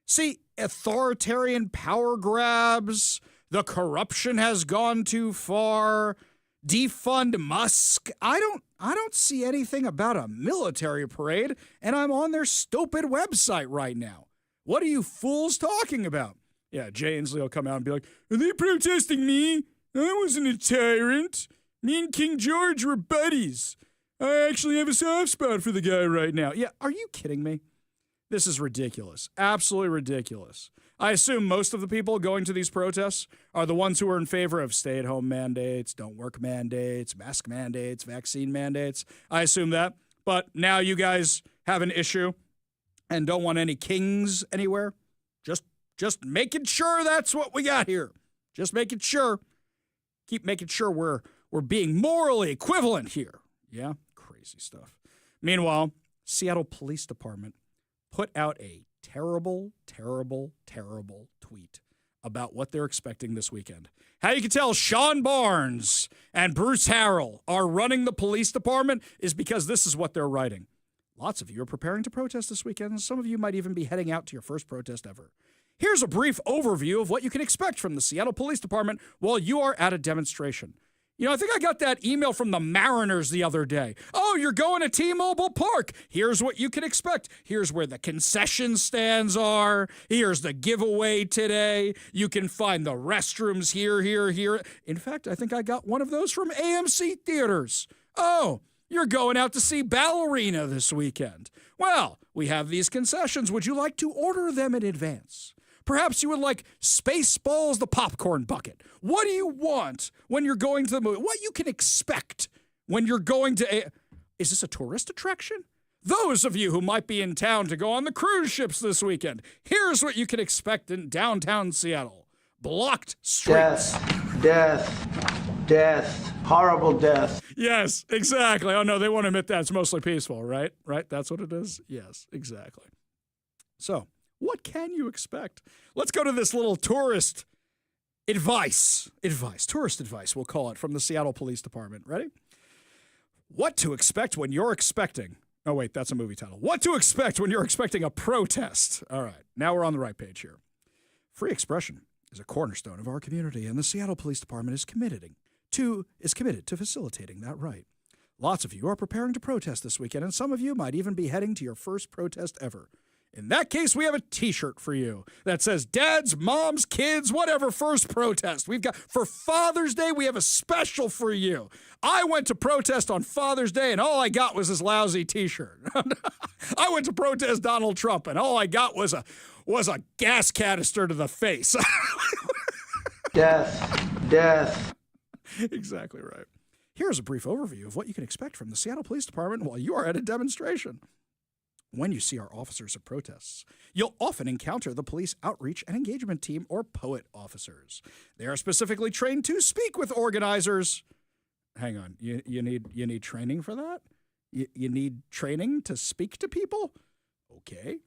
See, authoritarian power grabs, the corruption has gone too far, defund Musk. I don't see anything about a military parade, and I'm on their stupid website right now. What are you fools talking about? Yeah, Jay Inslee will come out and be like, are they protesting me? I wasn't a tyrant. Me and King George were buddies. I actually have a soft spot for the guy right now. Yeah, are you kidding me? This is ridiculous. Absolutely ridiculous. I assume most of the people going to these protests are the ones who are in favor of stay-at-home mandates, don't work mandates, mask mandates, vaccine mandates. I assume that. But now you guys have an issue and don't want any kings anywhere. Just making sure that's what we got here. Just making sure. Keep making sure we're being morally equivalent here. Yeah? Crazy stuff. Meanwhile, Seattle Police Department put out a terrible, terrible, terrible tweet about what they're expecting this weekend. How you can tell Sean Barnes and Bruce Harrell are running the police department is because this is what they're writing. Lots of you are preparing to protest this weekend, and some of you might even be heading out to your first protest ever. Here's a brief overview of what you can expect from the Seattle Police Department while you are at a demonstration. You know, I think I got that email from the Mariners the other day. Oh, you're going to T-Mobile Park. Here's what you can expect. Here's where the concession stands are. Here's the giveaway today. You can find the restrooms here. In fact, I think I got one of those from AMC Theaters. Oh, you're going out to see Ballerina this weekend. Well, we have these concessions. Would you like to order them in advance? Perhaps you would like Spaceballs, the popcorn bucket. What do you want when you're going to the movie? What you can expect when you're going to Is this a tourist attraction? Those of you who might be in town to go on the cruise ships this weekend, here's what you can expect in downtown Seattle. Blocked streets. Death, horrible death. Yes, exactly. Oh, no, they won't admit that. It's mostly peaceful, right? Right? That's what it is? Yes, exactly. So, what can you expect? Let's go to this little tourist advice, tourist advice, we'll call it, from the Seattle Police Department. Ready? What to expect when you're expecting. Oh, wait, that's a movie title. What to expect when you're expecting a protest. All right, now we're on the right page here. Free expression is a cornerstone of our community, and the Seattle Police Department is committed to facilitating that right. Lots of you are preparing to protest this weekend, and some of you might even be heading to your first protest ever. In that case, we have a t-shirt for you that says dads, moms, kids, whatever, first protest. We've got, for Father's Day, we have a special for you. I went to protest on Father's Day, and all I got was this lousy t-shirt. I went to protest Donald Trump, and all I got was a gas canister to the face. Death. Exactly right. Here's a brief overview of what you can expect from the Seattle Police Department while you are at a demonstration. When you see our officers at protests, you'll often encounter the police outreach and engagement team, or POET officers. They are specifically trained to speak with organizers. Hang on, you need training for that? You need training to speak to people? Okay.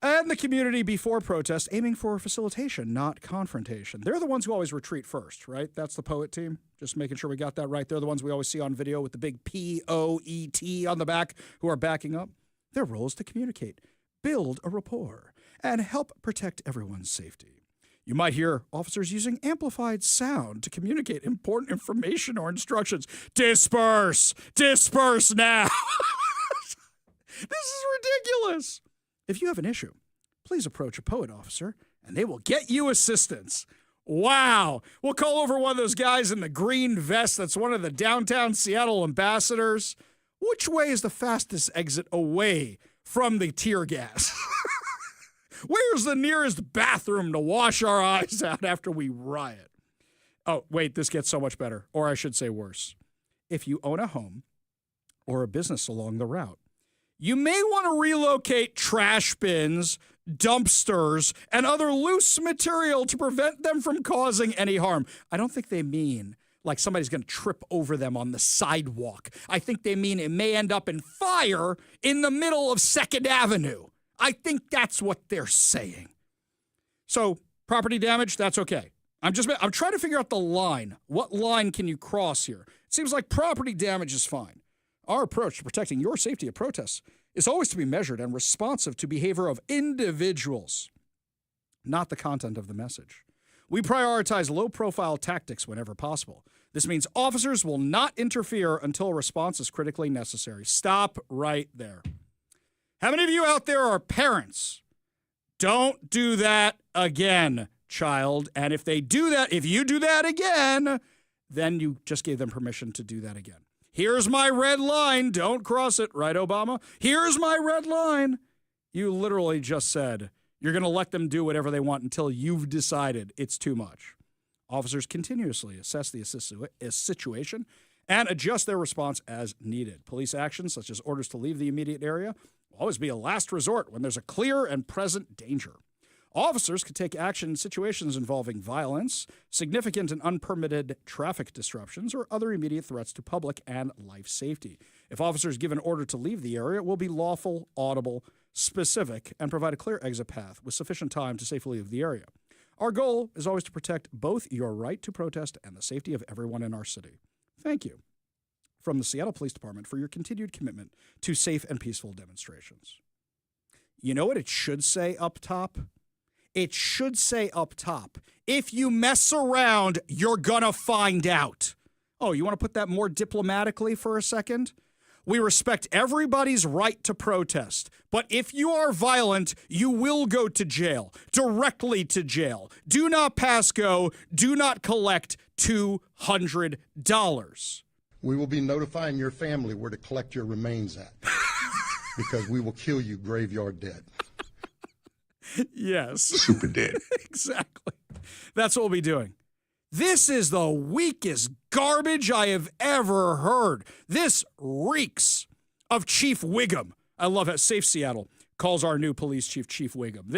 and the community before protest, aiming for facilitation, not confrontation. They're the ones who always retreat first, right? That's the poet team. Just making sure we got that right. They're the ones we always see on video with the big P-O-E-T on the back who are backing up. Their role is to communicate, build a rapport, and help protect everyone's safety. You might hear officers using amplified sound to communicate important information or instructions. Disperse! Disperse now! This is ridiculous. If you have an issue, please approach a poet officer, and they will get you assistance. Wow. We'll call over one of those guys in the green vest that's one of the downtown Seattle ambassadors. Which way is the fastest exit away from the tear gas? Where's the nearest bathroom to wash our eyes out after we riot? Oh, wait, this gets so much better. Or I should say worse. If you own a home or a business along the route, you may want to relocate trash bins, dumpsters, and other loose material to prevent them from causing any harm. I don't think they mean like somebody's going to trip over them on the sidewalk. I think they mean it may end up in fire in the middle of 2nd Avenue. I think that's what they're saying. So property damage, that's okay. I'm trying to figure out the line. What line can you cross here? It seems like property damage is fine. Our approach to protecting your safety at protests is always to be measured and responsive to behavior of individuals, not the content of the message. We prioritize low-profile tactics whenever possible. This means officers will not interfere until a response is critically necessary. Stop right there. How many of you out there are parents? Don't do that again, child. And if you do that again, then you just gave them permission to do that again. Here's my red line. Don't cross it, right, Obama? Here's my red line. You literally just said you're going to let them do whatever they want until you've decided it's too much. Officers continuously assess the situation and adjust their response as needed. Police actions, such as orders to leave the immediate area, will always be a last resort when there's a clear and present danger. Officers could take action in situations involving violence, significant and unpermitted traffic disruptions, or other immediate threats to public and life safety. If officers give an order to leave the area, it will be lawful, audible, specific, and provide a clear exit path with sufficient time to safely leave the area. Our goal is always to protect both your right to protest and the safety of everyone in our city. Thank you from the Seattle Police Department for your continued commitment to safe and peaceful demonstrations. You know what it should say up top? It should say up top, if you mess around, you're gonna find out. Oh, you want to put that more diplomatically for a second? We respect everybody's right to protest, but if you are violent, you will go to jail, directly to jail. Do not pass go, do not collect $200. We will be notifying your family where to collect your remains at because we will kill you graveyard dead. Yes. Super dead. Exactly. That's what we'll be doing. This is the weakest garbage I have ever heard. This reeks of Chief Wiggum. I love how Safe Seattle calls our new police chief Chief Wiggum.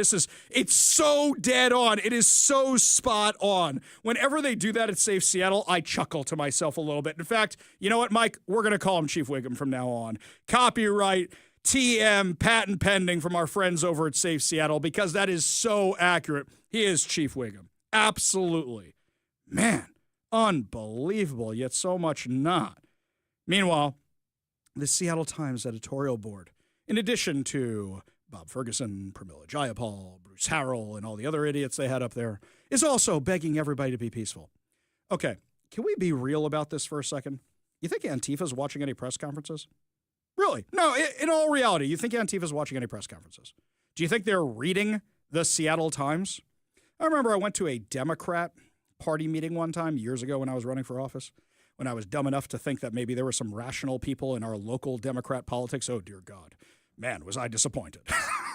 It's so dead on. It is so spot on. Whenever they do that at Safe Seattle, I chuckle to myself a little bit. In fact, you know what, Mike? We're going to call him Chief Wiggum from now on. Copyright, TM, patent pending from our friends over at Safe Seattle because that is so accurate. He is Chief Wiggum. Absolutely. Man, unbelievable, yet so much not. Meanwhile, the Seattle Times editorial board, in addition to Bob Ferguson, Pramila Jayapal, Bruce Harrell, and all the other idiots they had up there, is also begging everybody to be peaceful. Okay, can we be real about this for a second? You think Antifa's watching any press conferences? Really? No, in all reality, you think Antifa's watching any press conferences? Do you think they're reading the Seattle Times? I remember I went to a Democrat party meeting one time years ago when I was running for office, when I was dumb enough to think that maybe there were some rational people in our local Democrat politics. Oh, dear God. Man, was I disappointed.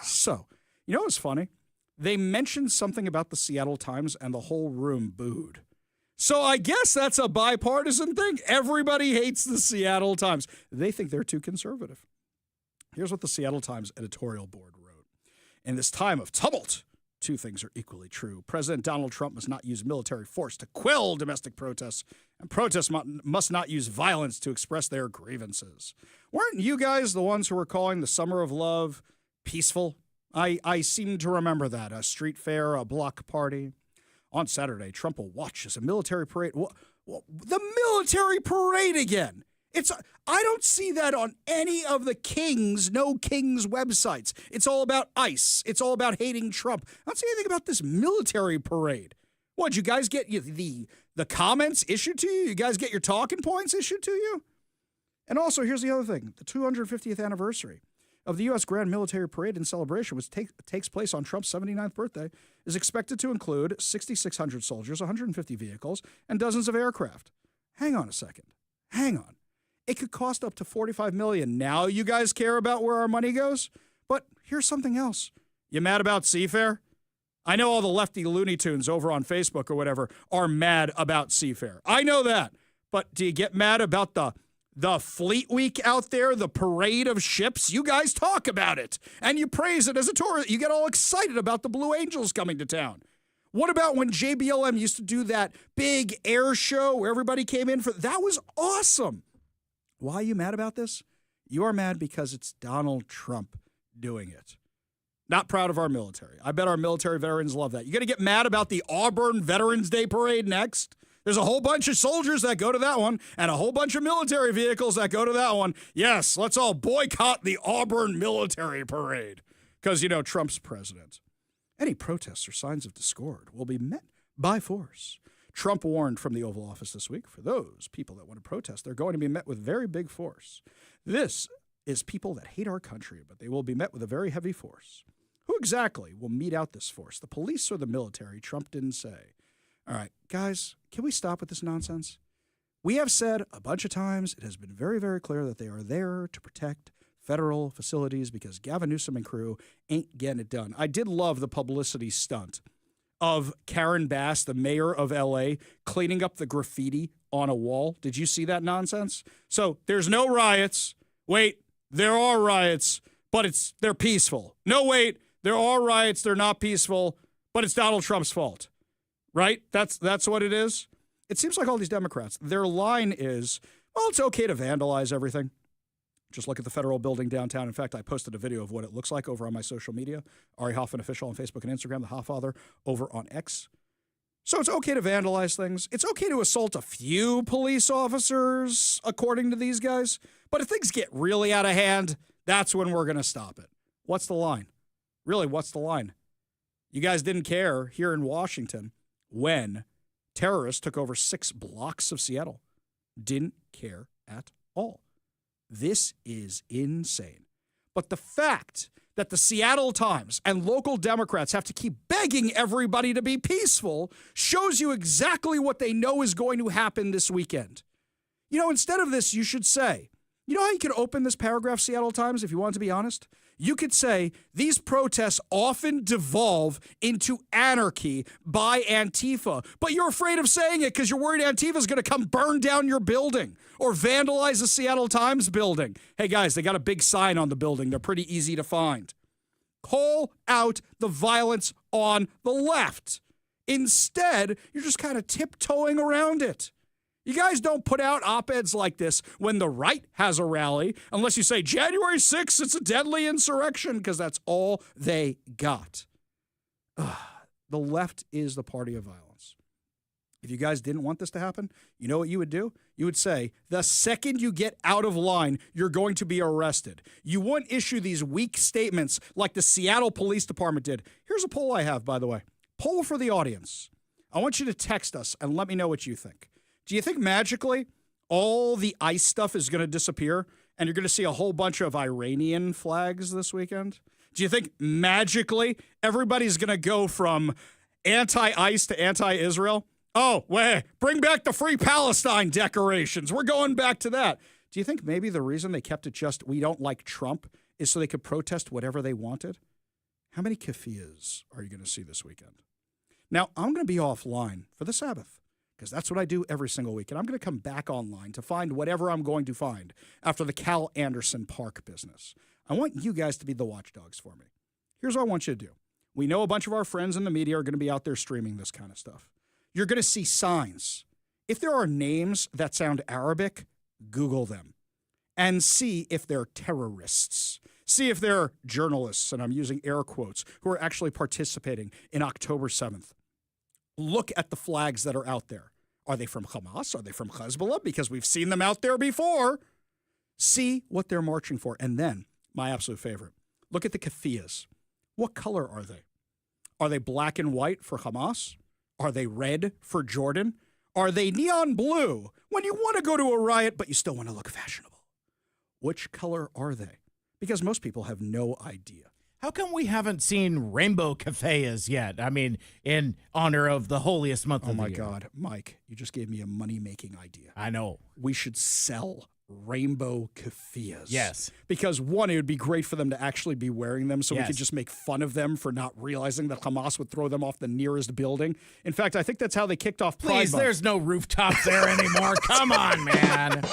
So, you know what's funny? They mentioned something about the Seattle Times and the whole room booed. So I guess that's a bipartisan thing. Everybody hates the Seattle Times. They think they're too conservative. Here's what the Seattle Times editorial board wrote. In this time of tumult, two things are equally true. President Donald Trump must not use military force to quell domestic protests, and protests must not use violence to express their grievances. Weren't you guys the ones who were calling the Summer of Love peaceful I seem to remember that. A street fair, a block party. On Saturday, Trump will watch as a military parade. The military parade again. I don't see that on any of the No Kings websites. It's all about ICE. It's all about hating Trump. I don't see anything about this military parade. What, you guys get the comments issued to you? You guys get your talking points issued to you? And also, here's the other thing. The 250th anniversary of the U.S. Grand Military Parade and Celebration, which takes place on Trump's 79th birthday, is expected to include 6,600 soldiers, 150 vehicles, and dozens of aircraft. Hang on a second. Hang on. It could cost up to $45 million. Now you guys care about where our money goes? But here's something else. You mad about Seafair? I know all the lefty Looney Tunes over on Facebook or whatever are mad about Seafair. I know that. But do you get mad about the Fleet Week out there, the parade of ships? You guys talk about it, and you praise it as a tourist. You get all excited about the Blue Angels coming to town. What about when JBLM used to do that big air show where everybody came in for? That was awesome. Why are you mad about this? You are mad because it's Donald Trump doing it. Not proud of our military. I bet our military veterans love that. You going to get mad about the Auburn Veterans Day Parade next? There's a whole bunch of soldiers that go to that one and a whole bunch of military vehicles that go to that one. Yes, let's all boycott the Auburn Military Parade because, Trump's president. Any protests or signs of discord will be met by force. Trump warned from the Oval Office this week, for those people that want to protest, they're going to be met with very big force. This is people that hate our country, but they will be met with a very heavy force. Who exactly will mete out this force? The police or the military? Trump didn't say. All right, guys, can we stop with this nonsense? We have said a bunch of times, it has been very, very clear that they are there to protect federal facilities because Gavin Newsom and crew ain't getting it done. I did love the publicity stunt of Karen Bass, the mayor of L.A., cleaning up the graffiti on a wall. Did you see that nonsense? So there's no riots. Wait, there are riots, but they're peaceful. No, wait, there are riots. They're not peaceful, but it's Donald Trump's fault. Right? That's what it is. It seems like all these Democrats, their line is, well, it's okay to vandalize everything. Just look at the federal building downtown. In fact, I posted a video of what it looks like over on my social media. Ari Hoffman Official on Facebook and Instagram, the Hofffather over on X. So it's okay to vandalize things. It's okay to assault a few police officers, according to these guys. But if things get really out of hand, that's when we're going to stop it. What's the line? Really, what's the line? You guys didn't care here in Washington when terrorists took over 6 blocks of Seattle. Didn't care at all. This is insane. But the fact that the Seattle Times and local Democrats have to keep begging everybody to be peaceful shows you exactly what they know is going to happen this weekend. Instead of this, you should say, how you could open this paragraph, Seattle Times, if you want to be honest? You could say, these protests often devolve into anarchy by Antifa, but you're afraid of saying it because you're worried Antifa is going to come burn down your building or vandalize the Seattle Times building. Hey, guys, they got a big sign on the building. They're pretty easy to find. Call out the violence on the left. Instead, you're just kind of tiptoeing around it. You guys don't put out op-eds like this when the right has a rally, unless you say January 6th, it's a deadly insurrection, because that's all they got. The left is the party of violence. If you guys didn't want this to happen, you know what you would do? You would say, the second you get out of line, you're going to be arrested. You wouldn't issue these weak statements like the Seattle Police Department did. Here's a poll I have, by the way. Poll for the audience. I want you to text us and let me know what you think. Do you think magically all the ICE stuff is going to disappear and you're going to see a whole bunch of Iranian flags this weekend? Do you think magically everybody's going to go from anti-ICE to anti-Israel? Oh, wait, bring back the Free Palestine decorations. We're going back to that. Do you think maybe the reason they kept it just we don't like Trump is so they could protest whatever they wanted? How many keffiyehs are you going to see this weekend? Now, I'm going to be offline for the Sabbath, because that's what I do every single week. And I'm going to come back online to find whatever I'm going to find after the Cal Anderson Park business. I want you guys to be the watchdogs for me. Here's what I want you to do. We know a bunch of our friends in the media are going to be out there streaming this kind of stuff. You're going to see signs. If there are names that sound Arabic, Google them and see if they're terrorists. See if there are journalists, and I'm using air quotes, who are actually participating in October 7th. Look at the flags that are out there. Are they from Hamas? Are they from Hezbollah? Because we've seen them out there before. See what they're marching for. And then, my absolute favorite, look at the keffiyehs. What color are they? Are they black and white for Hamas? Are they red for Jordan? Are they neon blue when you want to go to a riot but you still want to look fashionable? Which color are they? Because most people have no idea. How come we haven't seen rainbow keffiyehs yet? I mean, in honor of the holiest month of the year. Oh, my God. Mike, you just gave me a money-making idea. I know. We should sell rainbow keffiyehs. Yes. Because, one, it would be great for them to actually be wearing them so we Yes. could just make fun of them for not realizing that Hamas would throw them off the nearest building. In fact, I think that's how they kicked off Pride Please, Month. there's no rooftops there anymore. Come on, man.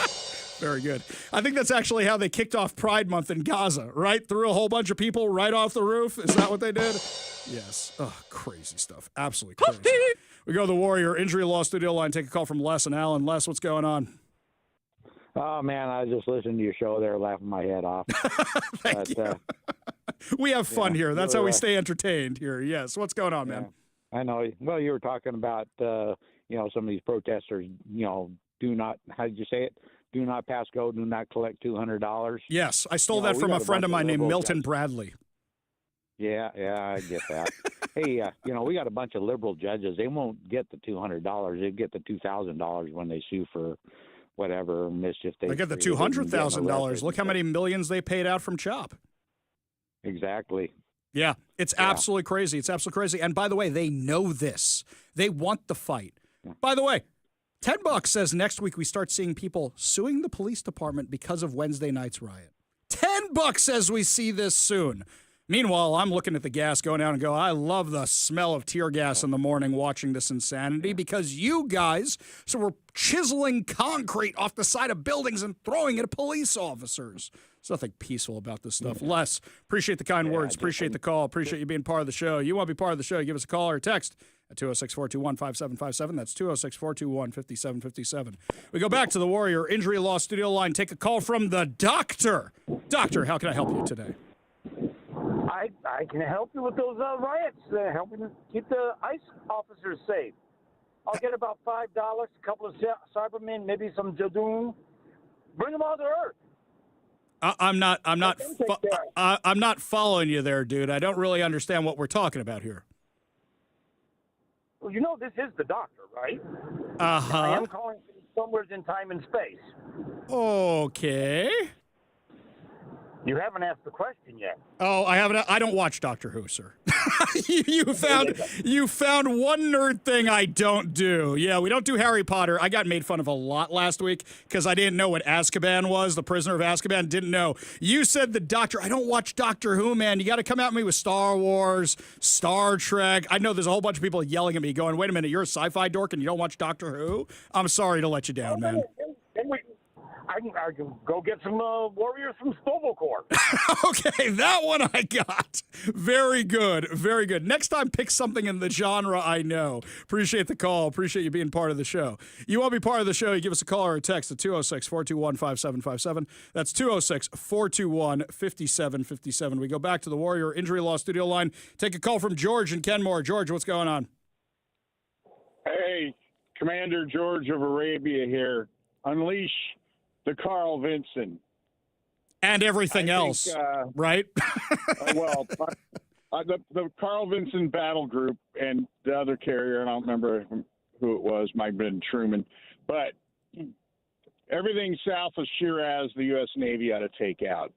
Very good. I think that's actually how they kicked off Pride Month in Gaza, right? Threw a whole bunch of people right off the roof. Is that what they did? Yes. Oh, crazy stuff. Absolutely crazy. We go to the Warrior Injury Law Studio line. Take a call from Les and Alan. Les, what's going on? Oh, man, I was just listening to your show there, laughing my head off. Thank you. We have fun here. That's how we stay entertained here. Yes. What's going on, man? I know. Well, you were talking about, some of these protesters, do not, how did you say it? Do not pass go, do not collect $200. Yes. I stole that from a friend of mine named Milton Bradley. Yeah, I get that. Hey, we got a bunch of liberal judges. They won't get the $200. They get the $2,000 when they sue for whatever mischief they get the $200,000. Look how many millions they paid out from CHOP. Exactly. Yeah, it's absolutely crazy. It's absolutely crazy. And by the way, they know this. They want the fight. By the way, $10 says next week we start seeing people suing the police department because of Wednesday night's riot. $10 says we see this soon. Meanwhile, I'm looking at the gas going down and go, I love the smell of tear gas in the morning watching this insanity because you guys were chiseling concrete off the side of buildings and throwing it at police officers. There's nothing peaceful about this stuff. Les, appreciate the kind words. Appreciate the call. Appreciate you being part of the show. You want to be part of the show, give us a call or a text at 206-421-5757. That's 206-421-5757. We go back to the Warrior Injury Law Studio line. Take a call from the doctor. Doctor, how can I help you today? I can help you with those riots, helping keep the ICE officers safe. I'll get about $5, a couple of Cybermen, maybe some Jadoon. Bring them all to Earth. I'm not following you there, dude. I don't really understand what we're talking about here. Well, this is the doctor, right? Uh-huh. I am calling somewhere in time and space. Okay. You haven't asked the question yet. Oh, I haven't. I don't watch Doctor Who, sir. you found one nerd thing I don't do. Yeah, we don't do Harry Potter. I got made fun of a lot last week because I didn't know what Azkaban was. The Prisoner of Azkaban, didn't know. You said the Doctor. I don't watch Doctor Who, man. You got to come at me with Star Wars, Star Trek. I know there's a whole bunch of people yelling at me going, wait a minute, you're a sci-fi dork and you don't watch Doctor Who? I'm sorry to let you down, man. I can go get some warriors from Stovall. Okay, that one I got. Very good. Very good. Next time, pick something in the genre I know. Appreciate the call. Appreciate you being part of the show. You want to be part of the show, you give us a call or a text at 206-421-5757. That's 206-421-5757. We go back to the Warrior Injury Law Studio line. Take a call from George in Kenmore. George, what's going on? Hey, Commander George of Arabia here. Unleash the Carl Vinson. And everything else, right? The Carl Vinson Battle Group and the other carrier, and I don't remember who it was, might have been Truman, but everything south of Shiraz, the U.S. Navy ought to take out,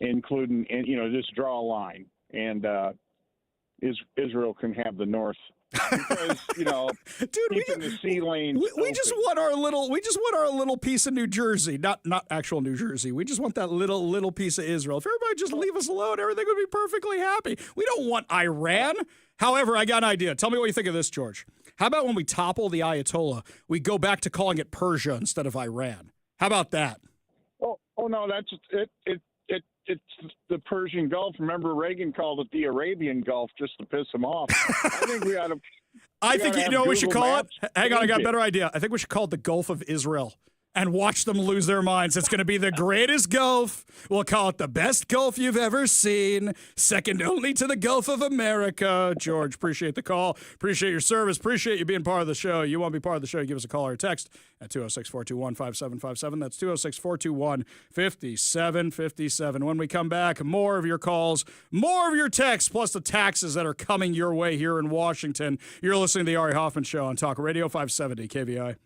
including, just draw a line, and Israel can have the north. Because dude, keeping the sea lanes we just want our little piece of New Jersey, not actual New Jersey. We just want that little piece of Israel. If everybody just leave us alone, everything would be perfectly happy. We don't want Iran. However, I got an idea. Tell me what you think of this, George. How about when we topple the Ayatollah, we go back to calling it Persia instead of Iran? How about that? Oh no, that's it. It's the Persian Gulf. Remember, Reagan called it the Arabian Gulf just to piss him off. I think we ought to. I think you know what we should call it? Hang on, I got a better idea. I think we should call it the Gulf of Israel and watch them lose their minds. It's going to be the greatest Gulf. We'll call it the best Gulf you've ever seen, second only to the Gulf of America. George, appreciate the call. Appreciate your service. Appreciate you being part of the show. You want to be part of the show, give us a call or a text at 206-421-5757. That's 206-421-5757. When we come back, more of your calls, more of your texts, plus the taxes that are coming your way here in Washington. You're listening to the Ari Hoffman Show on Talk Radio 570 KVI.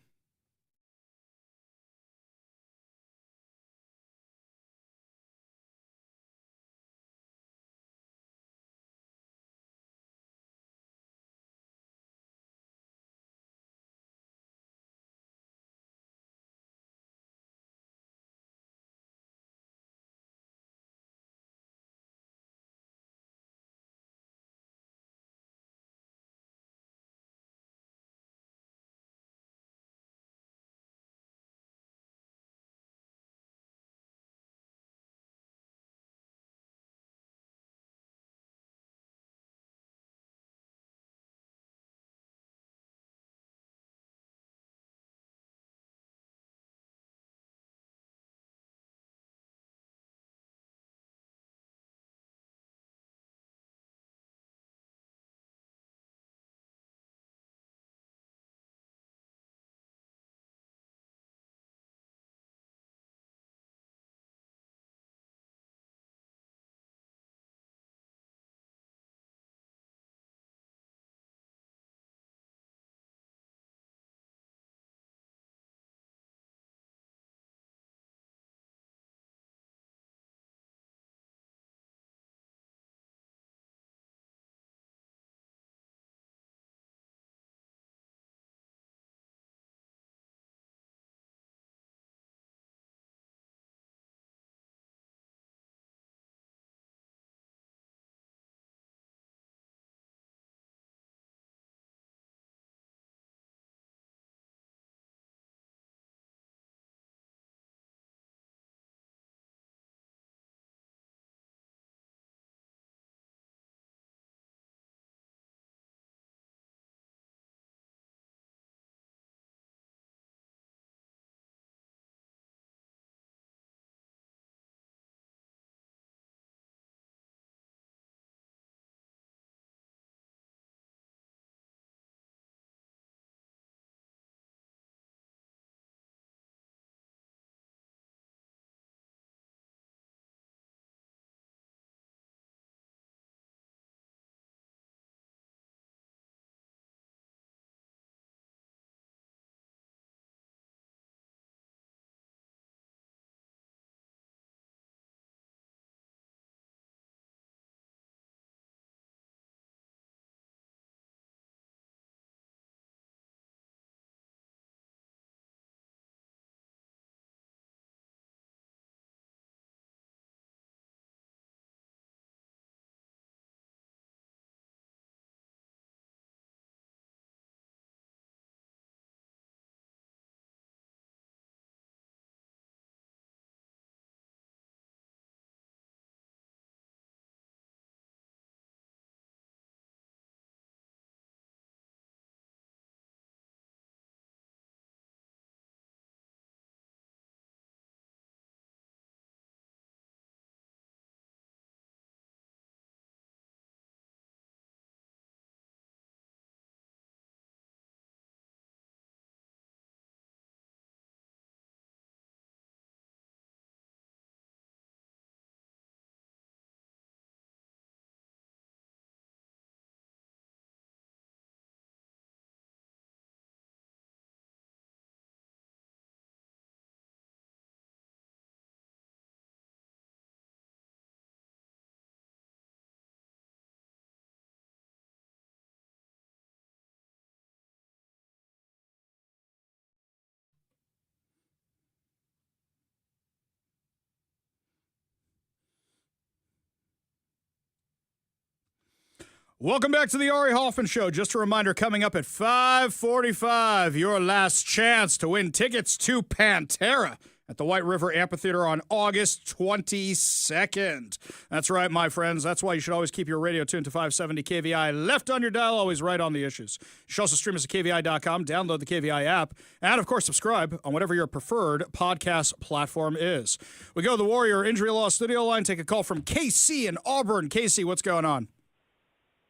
Welcome back to the Ari Hoffman Show. Just a reminder, coming up at 5:45, your last chance to win tickets to Pantera. at the White River Amphitheater on August 22nd. That's right, my friends. That's why you should always keep your radio tuned to 570 KVI. Left on your dial, always right on the issues. You should also stream us at KVI.com, download the KVI app, and, of course, subscribe on whatever your preferred podcast platform is. We go to the Warrior Injury Law studio line, take a call from KC in Auburn. KC, what's going on?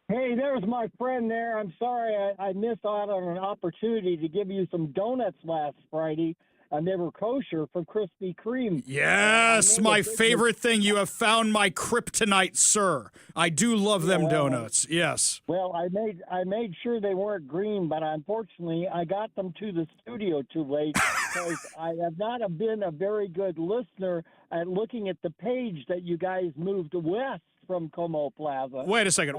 Hey, there's my friend there. I'm sorry I missed out on an opportunity to give you some donuts last Friday, and they were kosher from Krispy Kreme. Yes, my favorite thing. You have found my kryptonite, sir. I do love them donuts. Yes. Well, I made sure they weren't green, but unfortunately, I got them to the studio too late because I have not been a very good listener at looking at the page that you guys moved west from Como Plaza. Wait a second.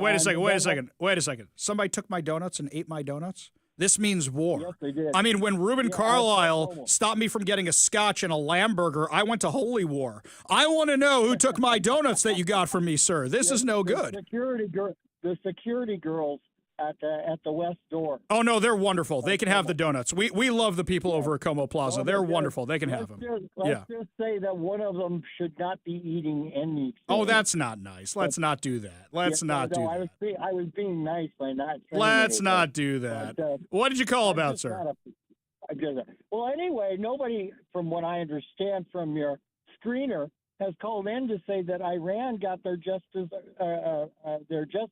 Somebody took my donuts and ate my donuts? This means war. Yes, they did. I mean, when Reuben Carlisle stopped me from getting a scotch and a lamb burger, I went to holy war. I want to know who took my donuts that you got from me, sir. This is no good. The security girls at the west door. Oh, no, they're wonderful. They can have the donuts. We love the people over at Como Plaza. They're wonderful. They can have them. Let's just say that one of them should not be eating anything. Oh, that's not nice. Let's not do that. Let's not do that. I was being nice by not saying Let's anything. not do that. What did you call about, sir? Well, anyway, nobody, from what I understand from your screener, has called in to say that Iran got their just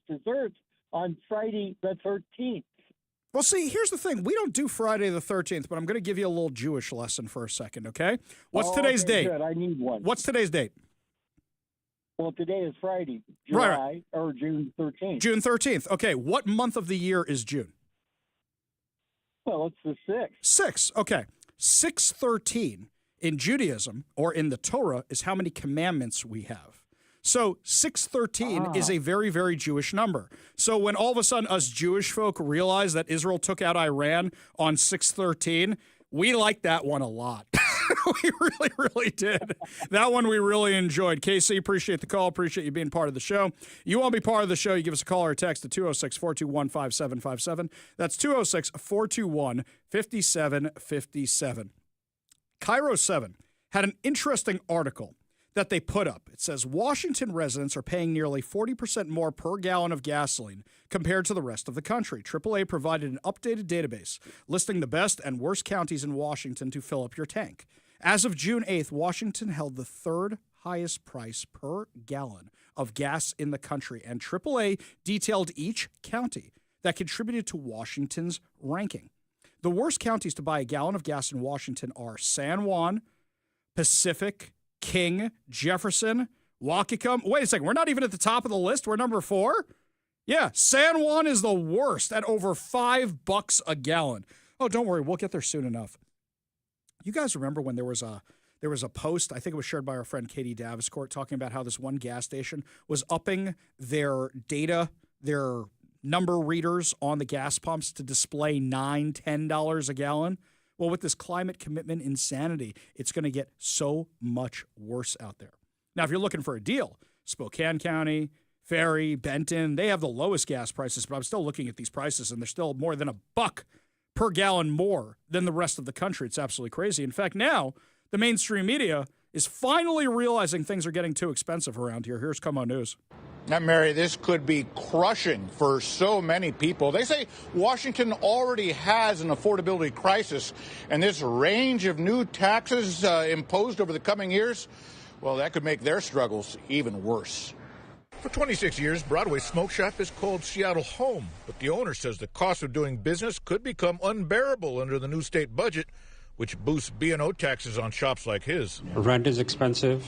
desserts on Friday the 13th. Well, see, here's the thing. We don't do Friday the 13th, but I'm going to give you a little Jewish lesson for a second, okay? What's today's date? Good. I need one. What's today's date? Well, today is Friday, or June 13th. June 13th. Okay, what month of the year is June? Well, it's the 6th. 6, okay. 613 in Judaism, or in the Torah, is how many commandments we have. So 613 is a very, very Jewish number. So when all of a sudden us Jewish folk realize that Israel took out Iran on 613, we liked that one a lot. We really, really did. That one we really enjoyed. KC, appreciate the call. Appreciate you being part of the show. You want to be part of the show, you give us a call or a text at 206-421-5757. That's 206-421-5757. Cairo 7 had an interesting article that they put up. It says Washington residents are paying nearly 40% more per gallon of gasoline compared to the rest of the country. AAA provided an updated database listing the best and worst counties in Washington to fill up your tank. As of June 8th, Washington held the third highest price per gallon of gas in the country, and AAA detailed each county that contributed to Washington's ranking. The worst counties to buy a gallon of gas in Washington are San Juan, Pacific, King, Jefferson, Waukegan. Wait a second. We're not even at the top of the list. We're number 4. Yeah, San Juan is the worst at over $5 a gallon. Oh, don't worry. We'll get there soon enough. You guys remember when there was a post, I think it was shared by our friend Katie Daviscourt, talking about how this one gas station was upping their data, their number readers on the gas pumps to display $9, $10 a gallon. Well, with this climate commitment insanity, it's going to get so much worse out there. Now, if you're looking for a deal, Spokane County, Ferry, Benton, they have the lowest gas prices, but I'm still looking at these prices, and they're still more than $1 per gallon more than the rest of the country. It's absolutely crazy. In fact, now the mainstream media is finally realizing things are getting too expensive around here. Here's Como News. Now, Mary, this could be crushing for so many people. They say Washington already has an affordability crisis, and this range of new taxes imposed over the coming years, well, that could make their struggles even worse. For 26 years, Broadway Smoke Shop has called Seattle home, but the owner says the cost of doing business could become unbearable under the new state budget, which boosts B&O taxes on shops like his. Rent is expensive,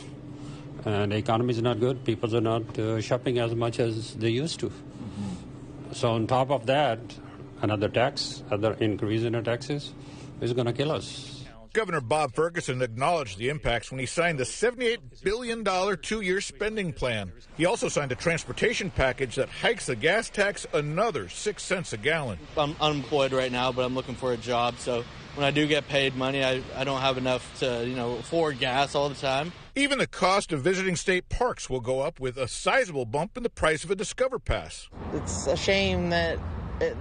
and the economy is not good. People are not shopping as much as they used to. So on top of that, another increase in the taxes is going to kill us. Governor Bob Ferguson acknowledged the impacts when he signed the $78 billion 2-year spending plan. He also signed a transportation package that hikes the gas tax another 6 cents a gallon. I'm unemployed right now, but I'm looking for a job. So when I do get paid money, I don't have enough to, afford gas all the time. Even the cost of visiting state parks will go up with a sizable bump in the price of a Discover Pass. It's a shame that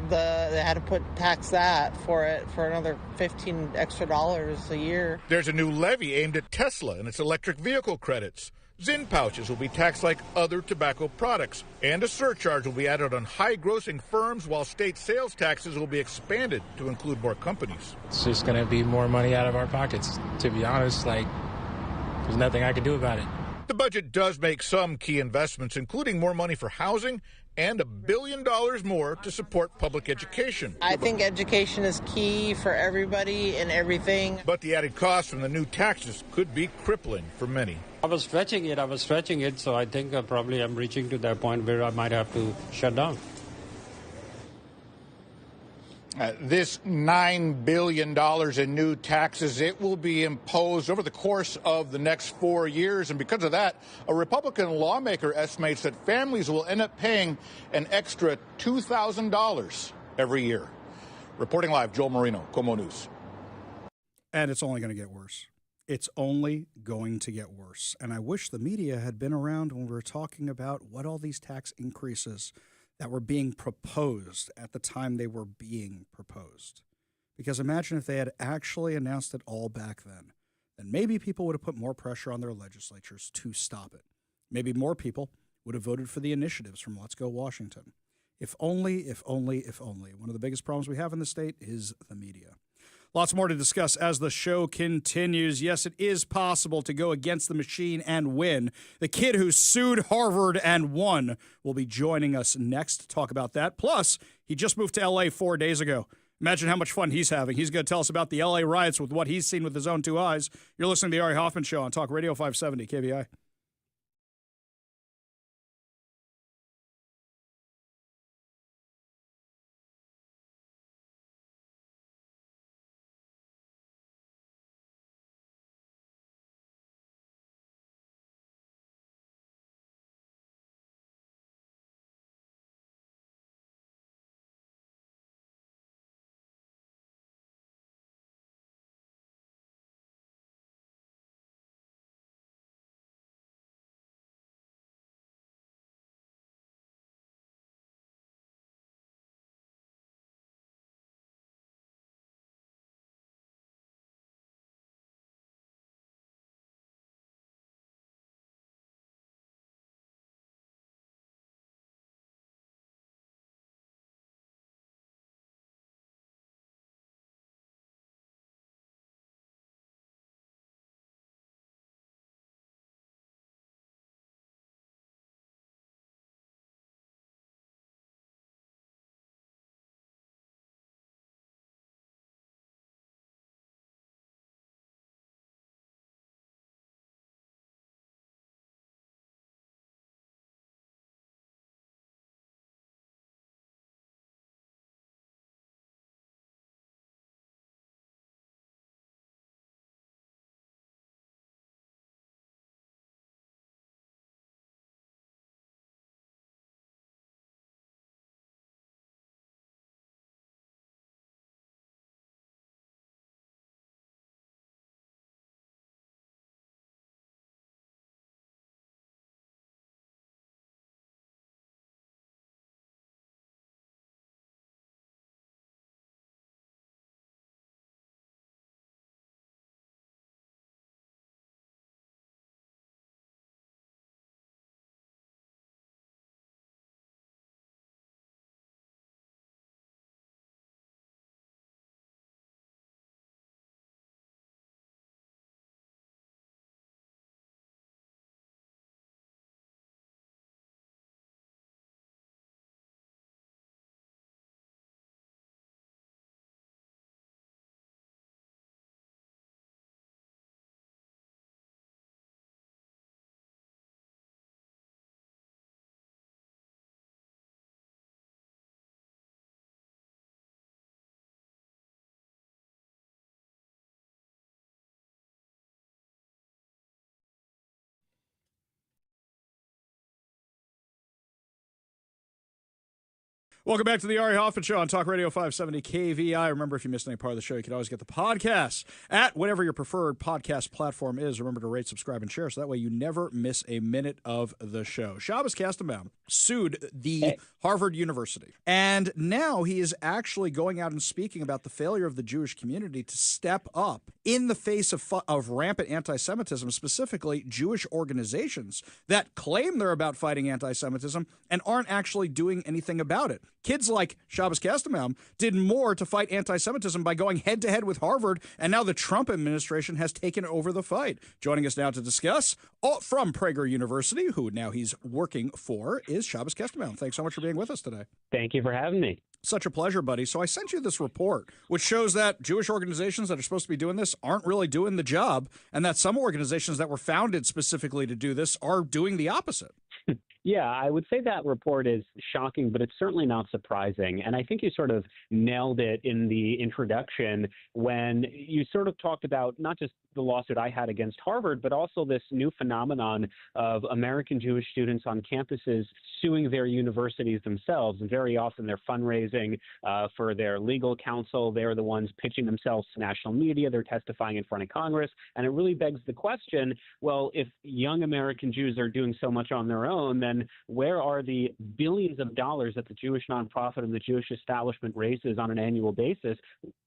they had to tax that for it for another $15 extra a year. There's a new levy aimed at Tesla and its electric vehicle credits. Zyn pouches will be taxed like other tobacco products, and a surcharge will be added on high-grossing firms, while state sales taxes will be expanded to include more companies. It's just going to be more money out of our pockets. To be honest, there's nothing I can do about it. The budget does make some key investments, including more money for housing and $1 billion more to support public education. I think education is key for everybody and everything. But the added cost from the new taxes could be crippling for many. I was stretching it, so I think probably I'm reaching to that point where I might have to shut down. This $9 billion in new taxes, it will be imposed over the course of the next 4 years. And because of that, a Republican lawmaker estimates that families will end up paying an extra $2,000 every year. Reporting live, Joel Marino, Como News. And it's only going to get worse. It's only going to get worse. And I wish the media had been around when we were talking about what all these tax increases that were being proposed at the time they were being proposed. Because imagine if they had actually announced it all back then maybe people would have put more pressure on their legislatures to stop it. Maybe more people would have voted for the initiatives from Let's Go Washington. If only, if only, if only. One of the biggest problems we have in the state is the media. Lots more to discuss as the show continues. Yes, it is possible to go against the machine and win. The kid who sued Harvard and won will be joining us next to talk about that. Plus, he just moved to L.A. 4 days ago. Imagine how much fun he's having. He's going to tell us about the L.A. riots with what he's seen with his own two eyes. You're listening to the Ari Hoffman Show on Talk Radio 570 KBI. Welcome back to the Ari Hoffman Show on Talk Radio 570 KVI. Remember, if you missed any part of the show, you can always get the podcast at whatever your preferred podcast platform is. Remember to rate, subscribe, and share so that way you never miss a minute of the show. Shabbos Kastenbaum sued the Harvard University, and now he is actually going out and speaking about the failure of the Jewish community to step up in the face of rampant anti-Semitism, specifically Jewish organizations that claim they're about fighting anti-Semitism and aren't actually doing anything about it. Kids like Shabbos Kastenbaum did more to fight anti-Semitism by going head-to-head with Harvard, and now the Trump administration has taken over the fight. Joining us now to discuss, from Prager University, who now he's working for, is Shabbos Kastenbaum. Thanks so much for being with us today. Thank you for having me. Such a pleasure, buddy. So I sent you this report, which shows that Jewish organizations that are supposed to be doing this aren't really doing the job, and that some organizations that were founded specifically to do this are doing the opposite. Yeah, I would say that report is shocking, but it's certainly not surprising. And I think you sort of nailed it in the introduction when you sort of talked about not just the lawsuit I had against Harvard, but also this new phenomenon of American Jewish students on campuses suing their universities themselves. And very often they're fundraising for their legal counsel. They're the ones pitching themselves to national media. They're testifying in front of Congress. And it really begs the question, well, if young American Jews are doing so much on their own, then where are the billions of dollars that the Jewish nonprofit and the Jewish establishment raises on an annual basis?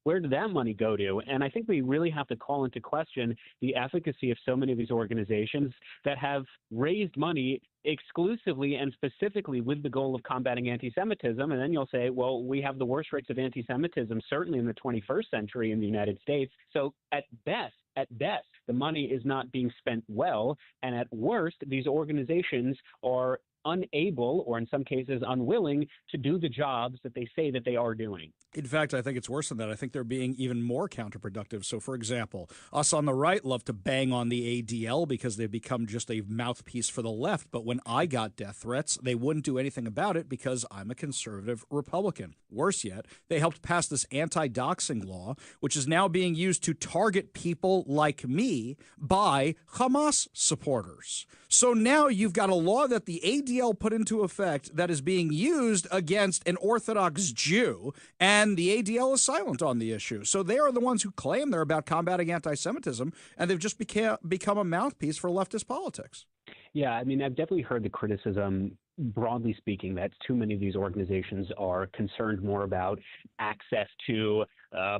Where did that money go to? And I think we really have to call into question the efficacy of so many of these organizations that have raised money exclusively and specifically with the goal of combating anti-Semitism. And then you'll say, well, we have the worst rates of anti-Semitism, certainly in the 21st century in the United States. So at best, the money is not being spent well. And at worst, these organizations are unable, or in some cases unwilling, to do the jobs that they say that they are doing. In fact, I think it's worse than that. I think they're being even more counterproductive. So, for example, us on the right love to bang on the ADL because they've become just a mouthpiece for the left. But when I got death threats, they wouldn't do anything about it because I'm a conservative Republican. Worse yet, they helped pass this anti-doxing law, which is now being used to target people like me by Hamas supporters. So now you've got a law that the ADL put into effect that is being used against an Orthodox Jew, and the ADL is silent on the issue. So they are the ones who claim they're about combating anti-Semitism, and they've just become a mouthpiece for leftist politics. Yeah, I mean, I've definitely heard the criticism, broadly speaking, that too many of these organizations are concerned more about access to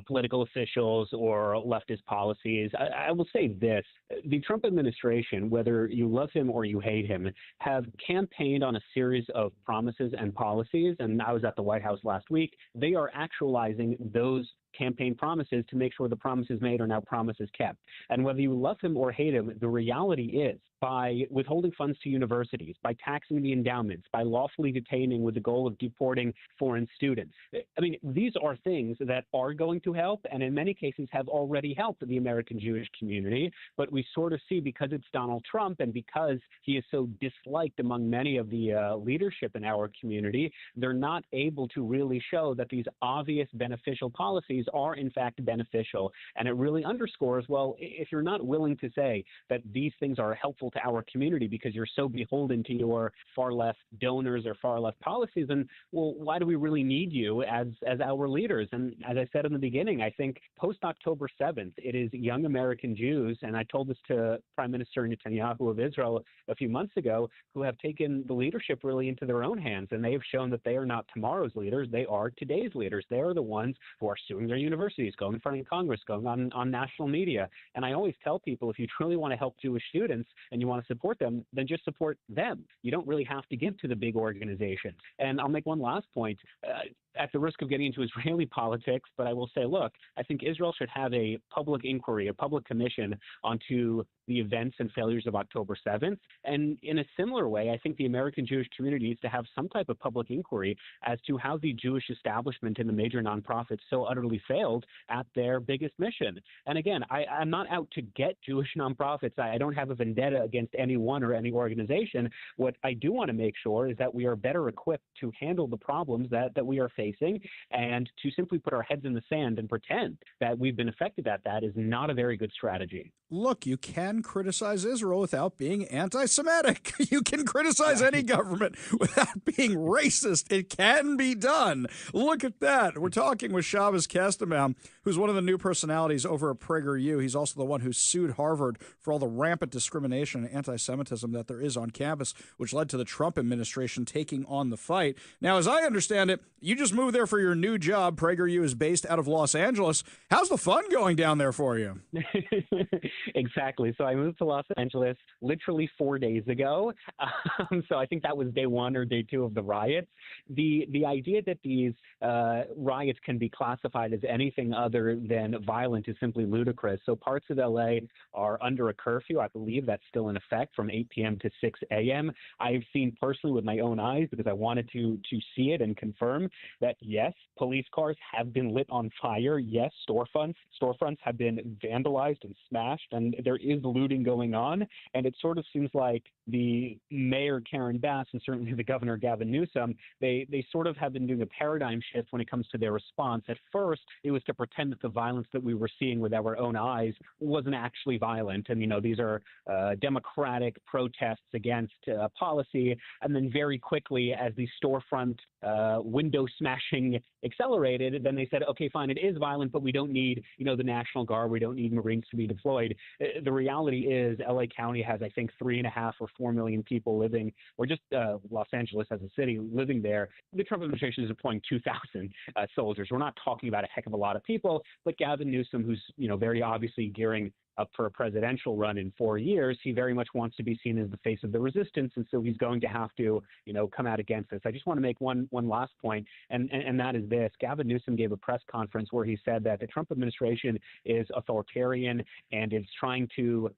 political officials or leftist policies. I will say this. The Trump administration, whether you love him or you hate him, have campaigned on a series of promises and policies, and I was at the White House last week. They are actualizing those campaign promises to make sure the promises made are now promises kept. And whether you love him or hate him, the reality is by withholding funds to universities, by taxing the endowments, by lawfully detaining with the goal of deporting foreign students. I mean, these are things that are going to help and in many cases have already helped the American Jewish community. But we sort of see, because it's Donald Trump and because he is so disliked among many of the leadership in our community, they're not able to really show that these obvious beneficial policies are in fact beneficial. And it really underscores, well, if you're not willing to say that these things are helpful to our community because you're so beholden to your far left donors or far left policies, then, well, why do we really need you as our leaders? And as I said in the beginning, I think post-October 7th, it is young American Jews, and I told this to Prime Minister Netanyahu of Israel a few months ago, who have taken the leadership really into their own hands. And they have shown that they are not tomorrow's leaders, they are today's leaders. They are the ones who are suing their universities, going in front of Congress, going on national media. And I always tell people, if you truly want to help Jewish students and you want to support them, then just support them. You don't really have to give to the big organizations. And I'll make one last point. At the risk of getting into Israeli politics, but I will say, look, I think Israel should have a public inquiry, a public commission onto the events and failures of October 7th. And in a similar way, I think the American Jewish community needs to have some type of public inquiry as to how the Jewish establishment and the major nonprofits so utterly failed at their biggest mission. And again, I'm not out to get Jewish nonprofits. I don't have a vendetta against anyone or any organization. What I do want to make sure is that we are better equipped to handle the problems that we are facing, and to simply put our heads in the sand and pretend that we've been affected at that is not a very good strategy. Look, you can criticize Israel without being anti-Semitic. You can criticize any government without being racist. It can be done. Look at that. We're talking with Shabbos Kestenbaum, who's one of the new personalities over at PragerU. He's also the one who sued Harvard for all the rampant discrimination and anti-Semitism that there is on campus, which led to the Trump administration taking on the fight. Now, as I understand it, you just moved there for your new job. PragerU is based out of Los Angeles. How's the fun going down there for you? Exactly. So I moved to Los Angeles literally 4 days ago. So I think that was day one or day two of the riots. The idea that these riots can be classified as anything other than violent is simply ludicrous. So parts of LA are under a curfew. I believe that's still in effect from 8 p.m. to 6 a.m. I've seen personally with my own eyes, because I wanted to see it and confirm that, yes, police cars have been lit on fire. Yes, storefronts have been vandalized and smashed, and there is looting going on. And it sort of seems like the mayor, Karen Bass, and certainly the governor, Gavin Newsom, they sort of have been doing a paradigm shift when it comes to their response. At first, it was to pretend that the violence that we were seeing with our own eyes wasn't actually violent. And, these are democratic protests against policy. And then very quickly, as the storefront window smashing accelerated, then they said, okay, fine, it is violent, but we don't need, the National Guard. We don't need Marines to be deployed. The reality is LA County has, I think, 3.5 or 4 million people living, or just Los Angeles as a city living there. The Trump administration is deploying 2,000 soldiers. We're not talking about a heck of a lot of people, but Gavin Newsom, who's, very obviously gearing up for a presidential run in 4 years, he very much wants to be seen as the face of the resistance, and so he's going to have to, come out against this. I just want to make one last point, and that is this. Gavin Newsom gave a press conference where he said that the Trump administration is authoritarian and is trying to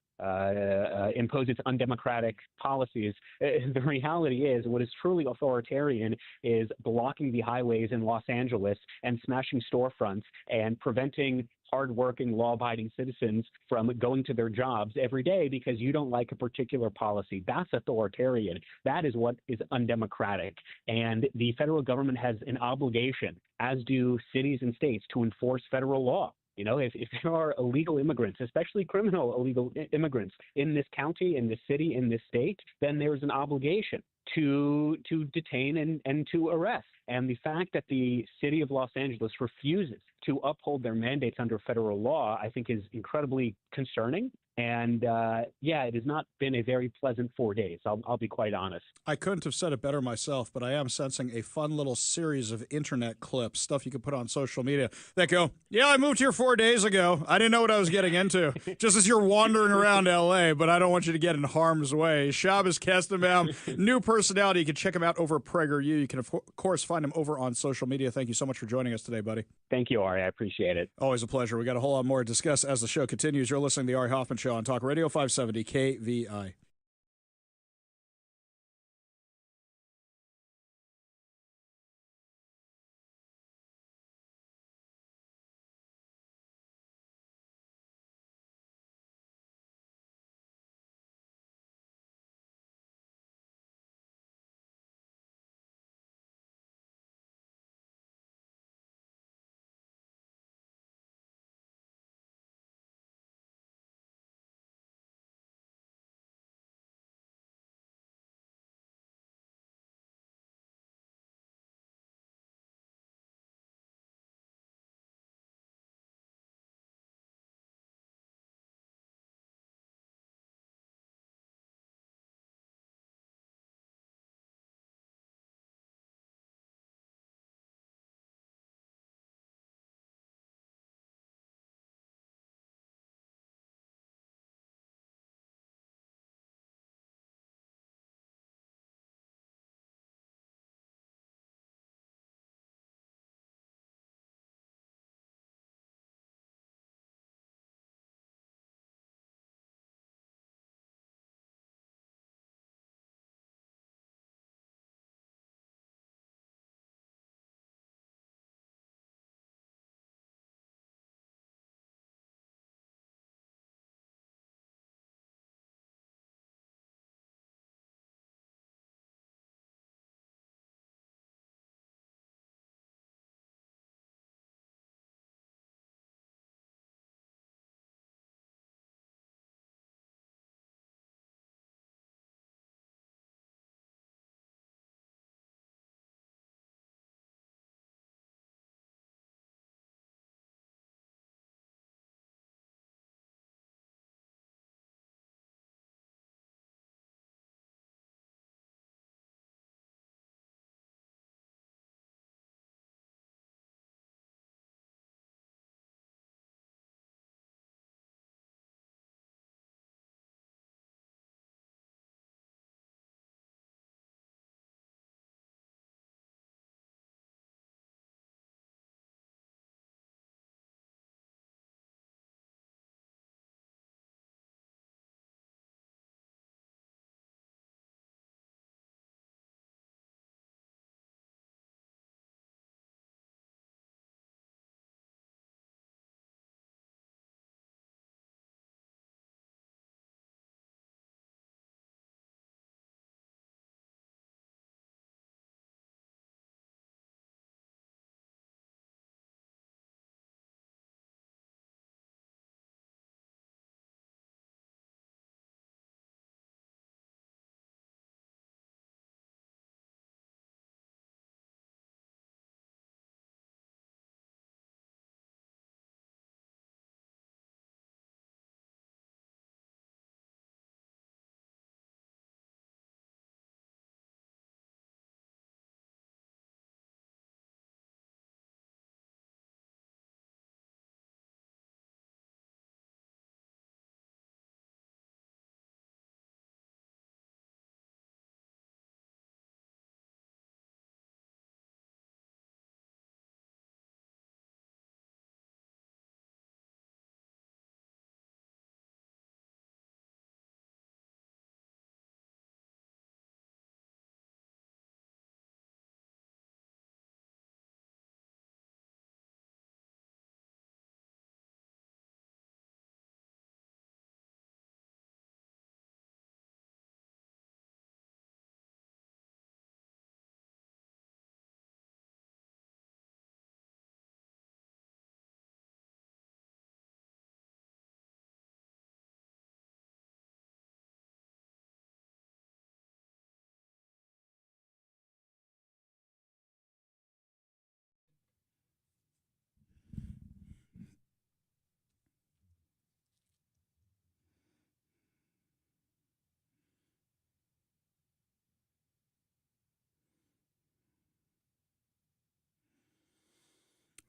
impose its undemocratic policies. The reality is, what is truly authoritarian is blocking the highways in Los Angeles and smashing storefronts and preventing hardworking, law-abiding citizens from going to their jobs every day because you don't like a particular policy. That's authoritarian. That is what is undemocratic. And the federal government has an obligation, as do cities and states, to enforce federal law. If there are illegal immigrants, especially criminal illegal immigrants in this county, in this city, in this state, then there's an obligation to detain and to arrest. And the fact that the city of Los Angeles refuses to uphold their mandates under federal law, I think is incredibly concerning. And it has not been a very pleasant 4 days. I'll be quite honest. I couldn't have said it better myself, but I am sensing a fun little series of internet clips, stuff you could put on social media that go, yeah, I moved here 4 days ago. I didn't know what I was getting into. Just as you're wandering around LA, but I don't want you to get in harm's way. Shabbos Kestenbaum, new personality. You can check him out over at PragerU. You can, of course, find him over on social media. Thank you so much for joining us today, buddy. Thank you, Ari. I appreciate it. Always a pleasure. We got a whole lot more to discuss as the show continues. You're listening to the Ari Hoffman Show on Talk Radio 570 KVI.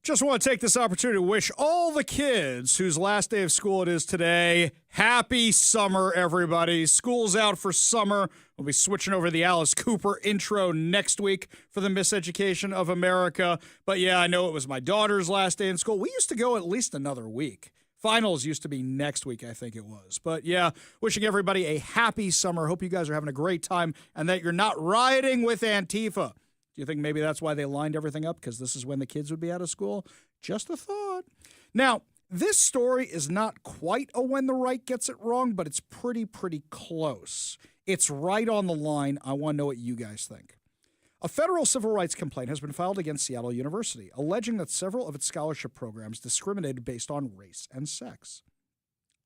Just want to take this opportunity to wish all the kids whose last day of school it is today, happy summer, everybody. School's out for summer. We'll be switching over to the Alice Cooper intro next week for the Miseducation of America. But yeah, I know it was my daughter's last day in school. We used to go at least another week. Finals used to be next week, I think it was. But yeah, wishing everybody a happy summer. Hope you guys are having a great time and that you're not rioting with Antifa. Do you think maybe that's why they lined everything up? Because this is when the kids would be out of school? Just a thought. Now, this story is not quite a when the right gets it wrong, but it's pretty close. It's right on the line. I want to know what you guys think. A federal civil rights complaint has been filed against Seattle University, alleging that several of its scholarship programs discriminated based on race and sex.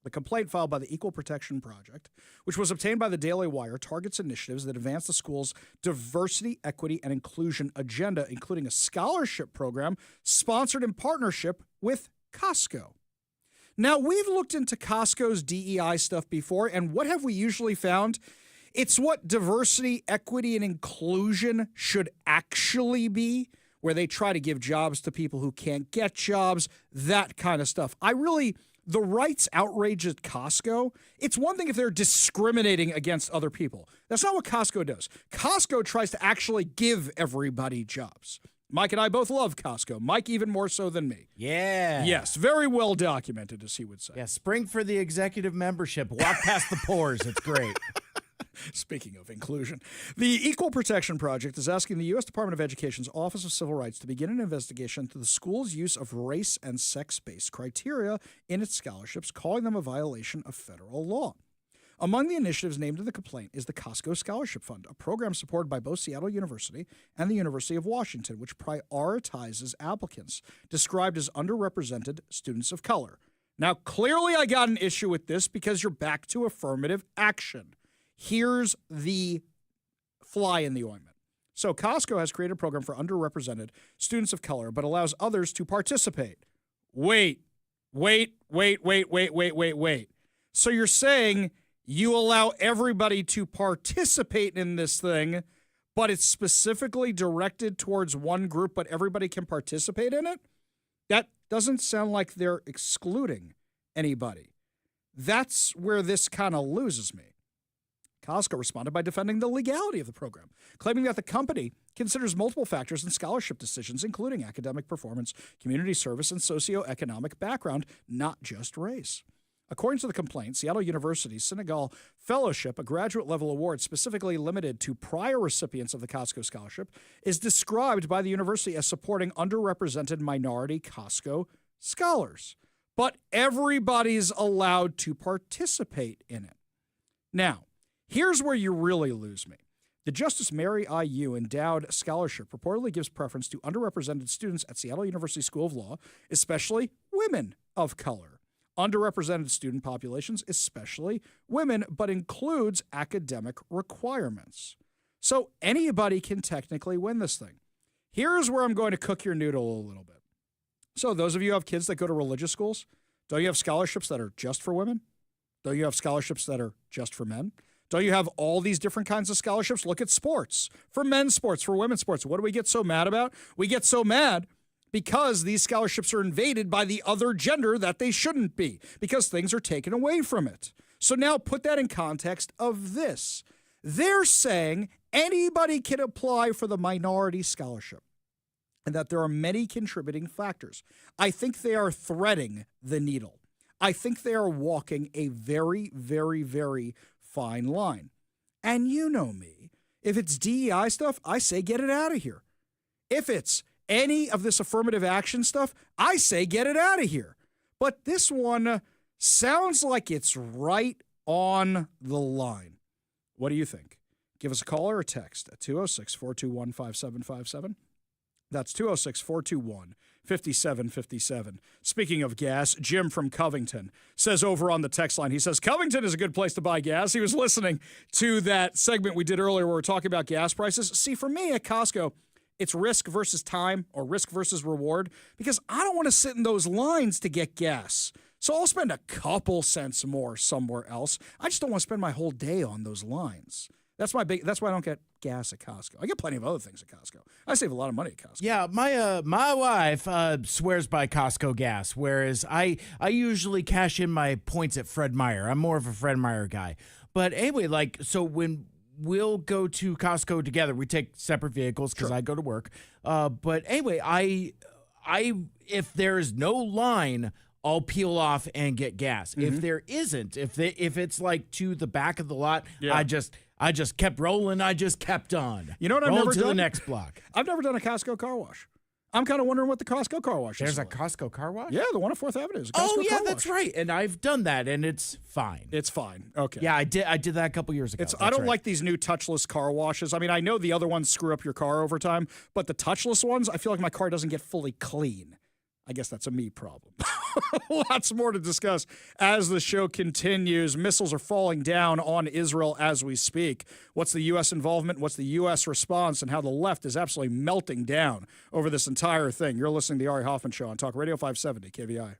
The complaint filed by the Equal Protection Project, which was obtained by the Daily Wire, targets initiatives that advance the school's diversity, equity, and inclusion agenda, including a scholarship program sponsored in partnership with Costco. Now, we've looked into Costco's DEI stuff before, and what have we usually found? It's what diversity, equity, and inclusion should actually be, where they try to give jobs to people who can't get jobs, that kind of stuff. The rights outrage at Costco, it's one thing if they're discriminating against other people. That's not what Costco does. Costco tries to actually give everybody jobs. Mike and I both love Costco. Mike even more so than me. Yeah. Yes, very well documented, as he would say. Yeah, spring for the executive membership. Walk past the pores. It's great. Speaking of inclusion, the Equal Protection Project is asking the U.S. Department of Education's Office of Civil Rights to begin an investigation into the school's use of race and sex-based criteria in its scholarships, calling them a violation of federal law. Among the initiatives named in the complaint is the Costco Scholarship Fund, a program supported by both Seattle University and the University of Washington, which prioritizes applicants described as underrepresented students of color. Now, clearly I got an issue with this because you're back to affirmative action. Here's the fly in the ointment. So Costco has created a program for underrepresented students of color, but allows others to participate. Wait. So you're saying you allow everybody to participate in this thing, but it's specifically directed towards one group, but everybody can participate in it? That doesn't sound like they're excluding anybody. That's where this kind of loses me. Costco responded by defending the legality of the program, claiming that the company considers multiple factors in scholarship decisions, including academic performance, community service, and socioeconomic background, not just race. According to the complaint, Seattle University's Senegal Fellowship, a graduate-level award specifically limited to prior recipients of the Costco Scholarship, is described by the university as supporting underrepresented minority Costco scholars. But everybody's allowed to participate in it. Now, here's where you really lose me. The Justice Mary I. Yu Endowed Scholarship reportedly gives preference to underrepresented students at Seattle University School of Law, especially women of color. Underrepresented student populations, especially women, but includes academic requirements. So anybody can technically win this thing. Here's where I'm going to cook your noodle a little bit. So those of you who have kids that go to religious schools, don't you have scholarships that are just for women? Don't you have scholarships that are just for men? Don't you have all these different kinds of scholarships? Look at sports. For men's sports, for women's sports. What do we get so mad about? We get so mad because these scholarships are invaded by the other gender that they shouldn't be, because things are taken away from it. So now put that in context of this. They're saying anybody can apply for the minority scholarship and that there are many contributing factors. I think they are threading the needle. I think they are walking a very, very, very fine line. And you know me. If it's DEI stuff, I say get it out of here. If it's any of this affirmative action stuff, I say get it out of here. But this one sounds like it's right on the line. What do you think? Give us a call or a text at 206-421-5757. That's 206-421-5757. Speaking of gas, Jim from Covington says over on the text line, he says, Covington is a good place to buy gas. He was listening to that segment we did earlier where we're talking about gas prices. See, for me at Costco, it's risk versus time or risk versus reward because I don't want to sit in those lines to get gas. So I'll spend a couple cents more somewhere else. I just don't want to spend my whole day on those lines. That's why I don't get gas at Costco. I get plenty of other things at Costco. I save a lot of money at Costco. Yeah, my wife swears by Costco gas, whereas I usually cash in my points at Fred Meyer. I'm more of a Fred Meyer guy. But anyway, like, so when we'll go to Costco together, we take separate vehicles because I go to work. But anyway, I if there's no line, I'll peel off and get gas. If there isn't, if it's like to the back of the lot, I just kept rolling. I just kept on. You know what I've Rolling never to done? the next block. I've never done a Costco car wash. I'm kind of wondering what the Costco car wash is. There's a Costco car wash? Yeah, the one on 4th Avenue is a Costco Oh, yeah, car that's wash. right. And I've done that, and it's fine. It's fine. Okay. Yeah, I did that a couple years ago. I don't right. like these new touchless car washes. I mean, I know the other ones screw up your car over time, but the touchless ones, I feel like my car doesn't get fully clean. I guess that's a me problem. Lots more to discuss as the show continues. Missiles are falling down on Israel as we speak. What's the U.S. involvement? What's the U.S. response? And how the left is absolutely melting down over this entire thing. You're listening to the Ari Hoffman Show on Talk Radio 570 KVI.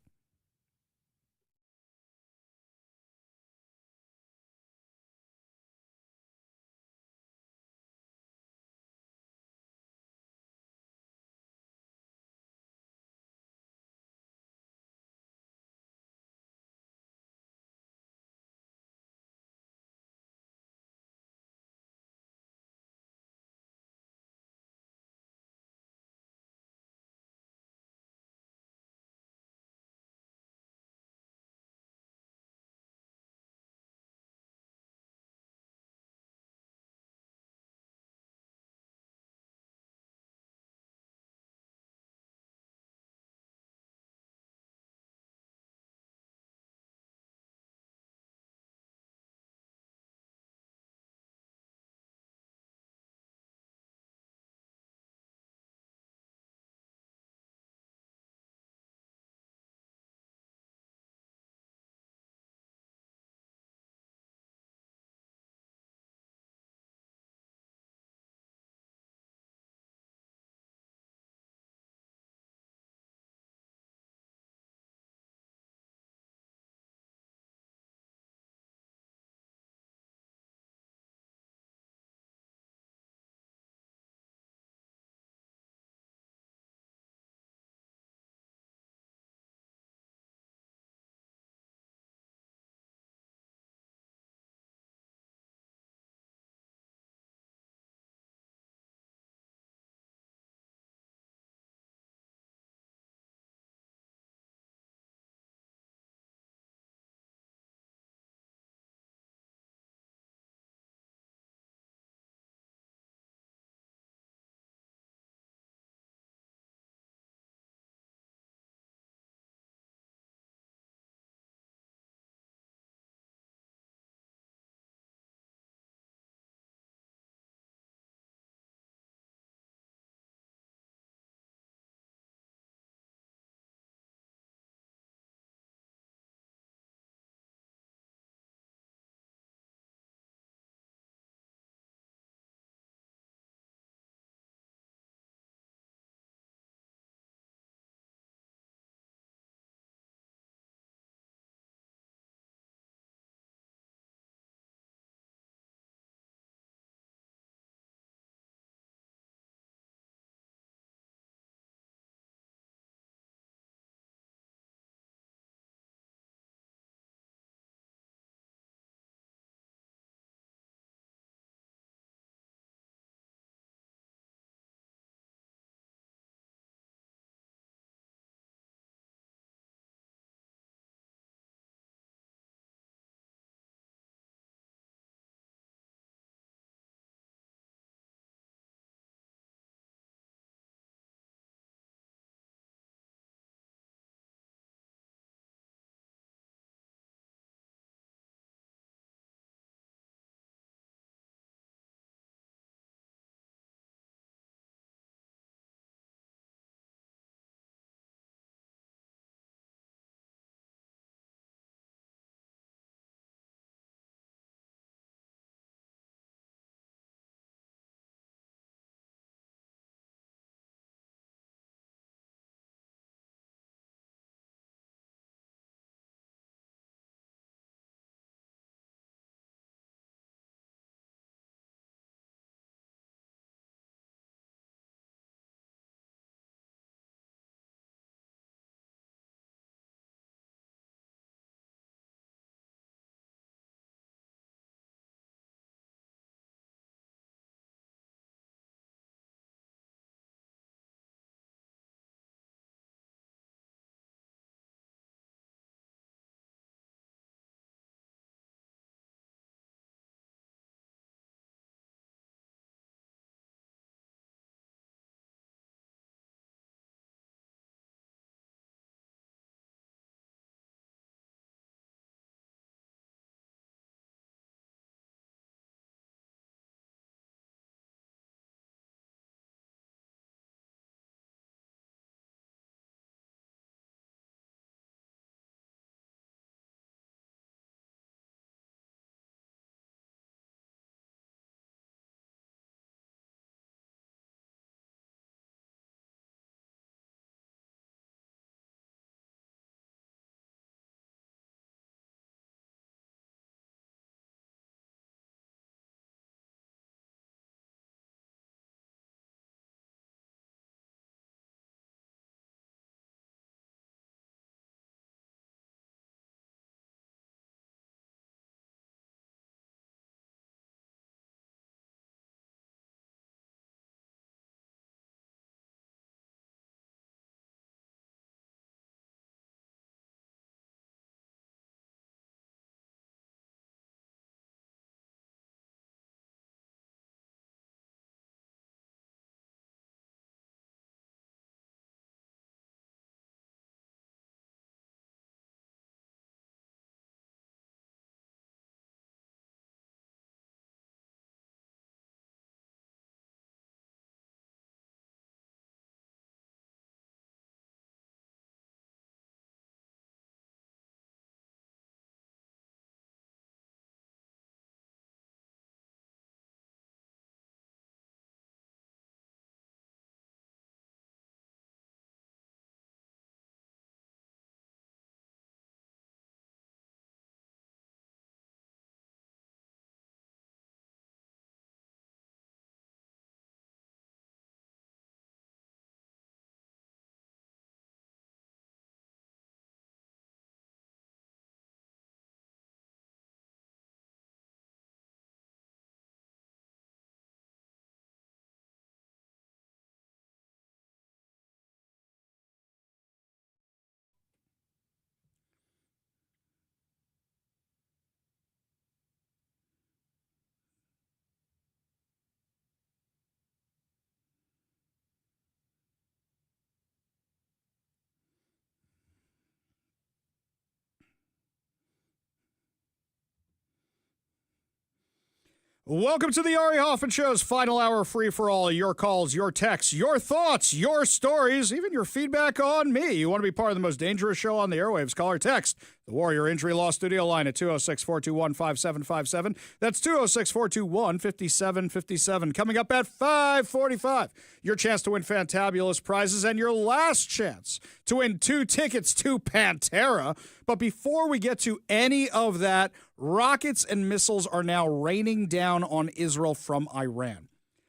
Welcome to the Ari Hoffman Show's final hour free for all. Your calls, your texts, your thoughts, your stories, even your feedback on me. You want to be part of the most dangerous show on the airwaves? Call or text the Warrior Injury Law Studio line at 206-421-5757. That's 206-421-5757. Coming up at 5:45, your chance to win fantabulous prizes and your last chance to win 2 tickets to Pantera. But before we get to any of that, rockets and missiles are now raining down on Israel from Iran.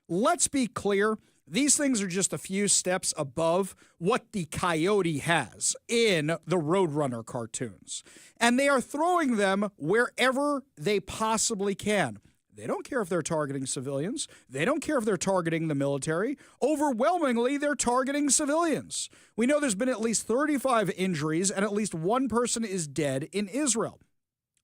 Let's be clear. These things are just a few steps above what the Coyote has in the Roadrunner cartoons. And they are throwing them wherever they possibly can. They don't care if they're targeting civilians. They don't care if they're targeting the military. Overwhelmingly, they're targeting civilians. We know there's been at least 35 injuries and at least one person is dead in Israel.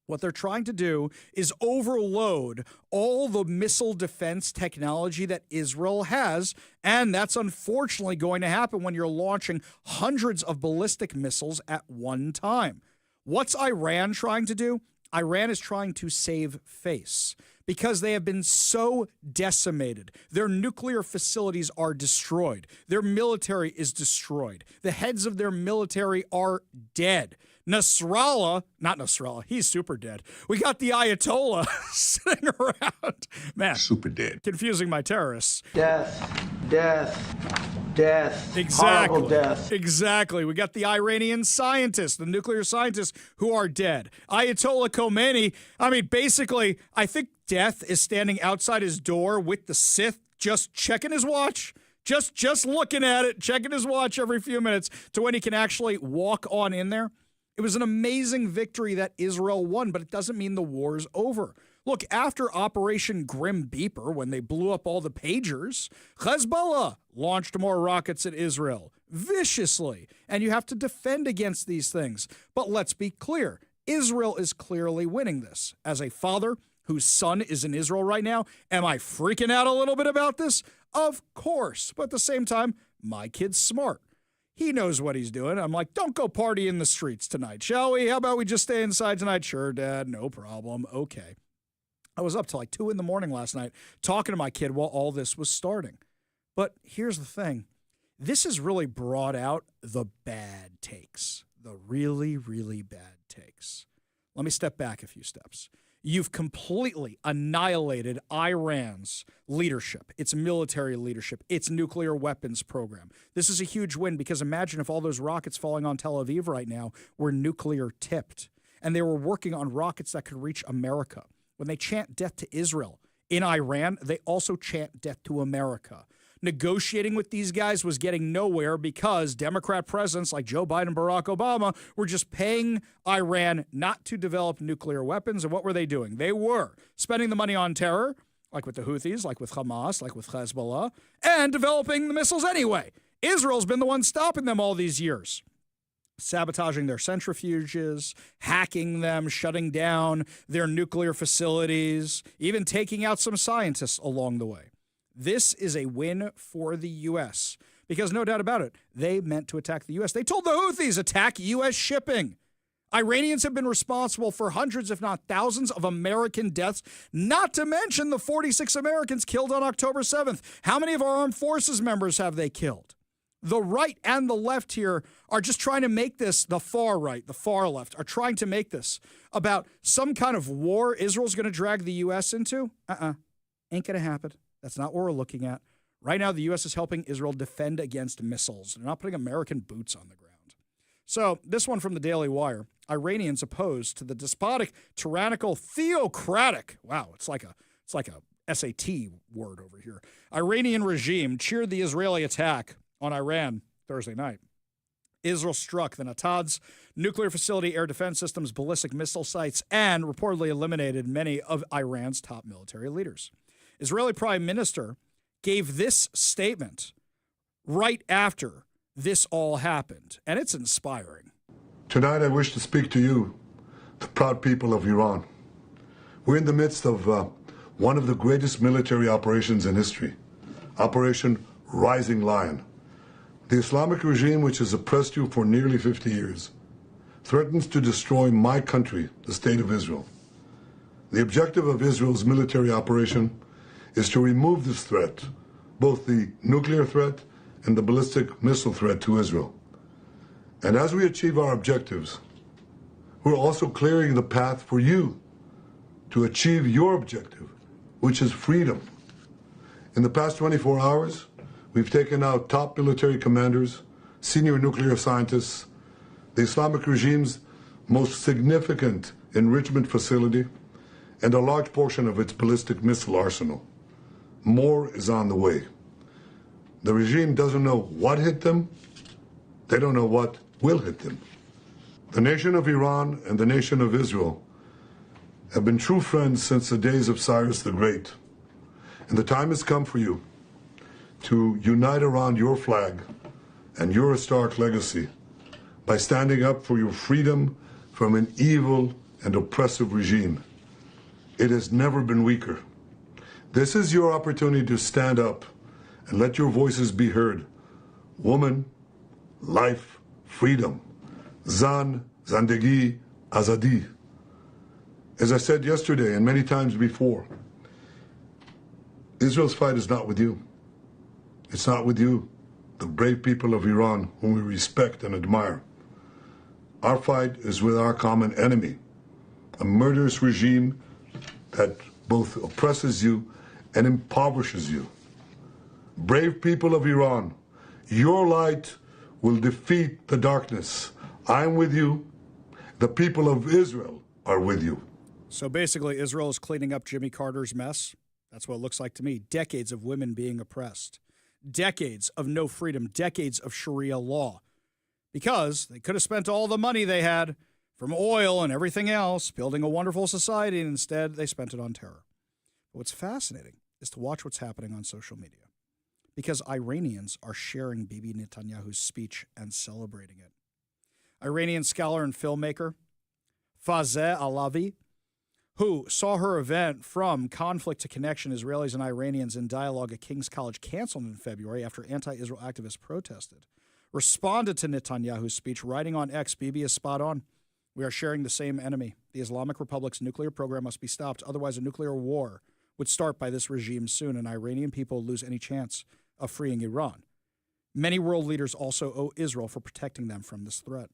What they're trying to do is overload all the missile defense technology that Israel has, and that's unfortunately going to happen when you're launching hundreds of ballistic missiles at one time. What's Iran trying to do? Iran is trying to save face because they have been so decimated. Their nuclear facilities are destroyed. Their military is destroyed. The heads of their military are dead. Not Nasrallah, he's super dead. We got the Ayatollah sitting around. Man, super dead. Confusing my terrorists. Death. Exactly. Horrible death. Exactly. We got the Iranian scientists, the nuclear scientists who are dead. Ayatollah Khomeini, basically, I think death is standing outside his door with the Sith, just checking his watch. Just looking at it, checking his watch every few minutes to when he can actually walk on in there. It was an amazing victory that Israel won, but it doesn't mean the war's over. Look, after Operation Grim Beeper, when they blew up all the pagers, Hezbollah launched more rockets at Israel viciously, and you have to defend against these things. But let's be clear, Israel is clearly winning this. As a father whose son is in Israel right now, am I freaking out a little bit about this? Of course, but at the same time, my kid's smart. He knows what he's doing. I'm like, don't go party in the streets tonight, shall we? How about we just stay inside tonight? Sure, Dad, no problem. Okay. I was up till like 2 a.m. last night talking to my kid while all this was starting. But here's the thing. This has really brought out the bad takes, the really, really bad takes. Let me step back a few steps. You've completely annihilated Iran's leadership, its military leadership, its nuclear weapons program. This is a huge win because imagine if all those rockets falling on Tel Aviv right now were nuclear tipped and they were working on rockets that could reach America. When they chant death to Israel in Iran, they also chant death to America. Negotiating with these guys was getting nowhere because Democrat presidents like Joe Biden and Barack Obama were just paying Iran not to develop nuclear weapons. And what were they doing? They were spending the money on terror, like with the Houthis, like with Hamas, like with Hezbollah, and developing the missiles anyway. Israel's been the one stopping them all these years. Sabotaging their centrifuges, hacking them, shutting down their nuclear facilities, even taking out some scientists along the way. This is a win for the U.S. because no doubt about it, they meant to attack the U.S. They told the Houthis, attack U.S. shipping. Iranians have been responsible for hundreds, if not thousands, of American deaths, not to mention the 46 Americans killed on October 7th. How many of our armed forces members have they killed? The right and the left here are just trying to make this, the far right, the far left, are trying to make this about some kind of war Israel's going to drag the U.S. into. Ain't going to happen. That's not what we're looking at. Right now, the U.S. is helping Israel defend against missiles. They're not putting American boots on the ground. So this one from the Daily Wire. Iranians opposed to the despotic, tyrannical, theocratic. Wow, it's like a SAT word over here. Iranian regime cheered the Israeli attack on Iran Thursday night. Israel struck the Natanz nuclear facility, air defense systems, ballistic missile sites, and reportedly eliminated many of Iran's top military leaders. Israeli Prime Minister gave this statement right after this all happened, and it's inspiring. Tonight I wish to speak to you, the proud people of Iran. We're in the midst of one of the greatest military operations in history, Operation Rising Lion. The Islamic regime, which has oppressed you for nearly 50 years, threatens to destroy my country, the State of Israel. The objective of Israel's military operation is to remove this threat, both the nuclear threat and the ballistic missile threat to Israel. And as we achieve our objectives, we're also clearing the path for you to achieve your objective, which is freedom. In the past 24 hours, we've taken out top military commanders, senior nuclear scientists, the Islamic regime's most significant enrichment facility, and a large portion of its ballistic missile arsenal. More is on the way. The regime doesn't know what hit them. They don't know what will hit them. The nation of Iran and the nation of Israel have been true friends since the days of Cyrus the Great. And the time has come for you to unite around your flag and your historic legacy by standing up for your freedom from an evil and oppressive regime. It has never been weaker. This is your opportunity to stand up and let your voices be heard. Woman, life, freedom. Zan, Zandegi, Azadi. As I said yesterday and many times before, Israel's fight is not with you. It's not with you, the brave people of Iran whom we respect and admire. Our fight is with our common enemy, a murderous regime that both oppresses you and impoverishes you. Brave people of Iran, your light will defeat the darkness. I'm with you. The people of Israel are with you. So basically, Israel is cleaning up Jimmy Carter's mess. That's what it looks like to me. Decades of women being oppressed. Decades of no freedom. Decades of Sharia law. Because they could have spent all the money they had from oil and everything else building a wonderful society, and instead they spent it on terror. But what's fascinating is to watch what's happening on social media. Because Iranians are sharing Bibi Netanyahu's speech and celebrating it. Iranian scholar and filmmaker Fazeh Alavi, who saw her event From Conflict to Connection, Israelis and Iranians in Dialogue at King's College canceled in February after anti-Israel activists protested, responded to Netanyahu's speech, writing on X, Bibi is spot on. We are sharing the same enemy. The Islamic Republic's nuclear program must be stopped. Otherwise, a nuclear war would start by this regime soon, and Iranian people lose any chance of freeing Iran. Many world leaders also owe Israel for protecting them from this threat.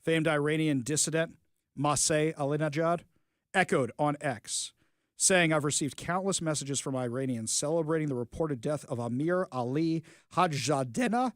Famed Iranian dissident Maseh Alinejad echoed on X, saying, I've received countless messages from Iranians celebrating the reported death of Amir Ali Hajjadena,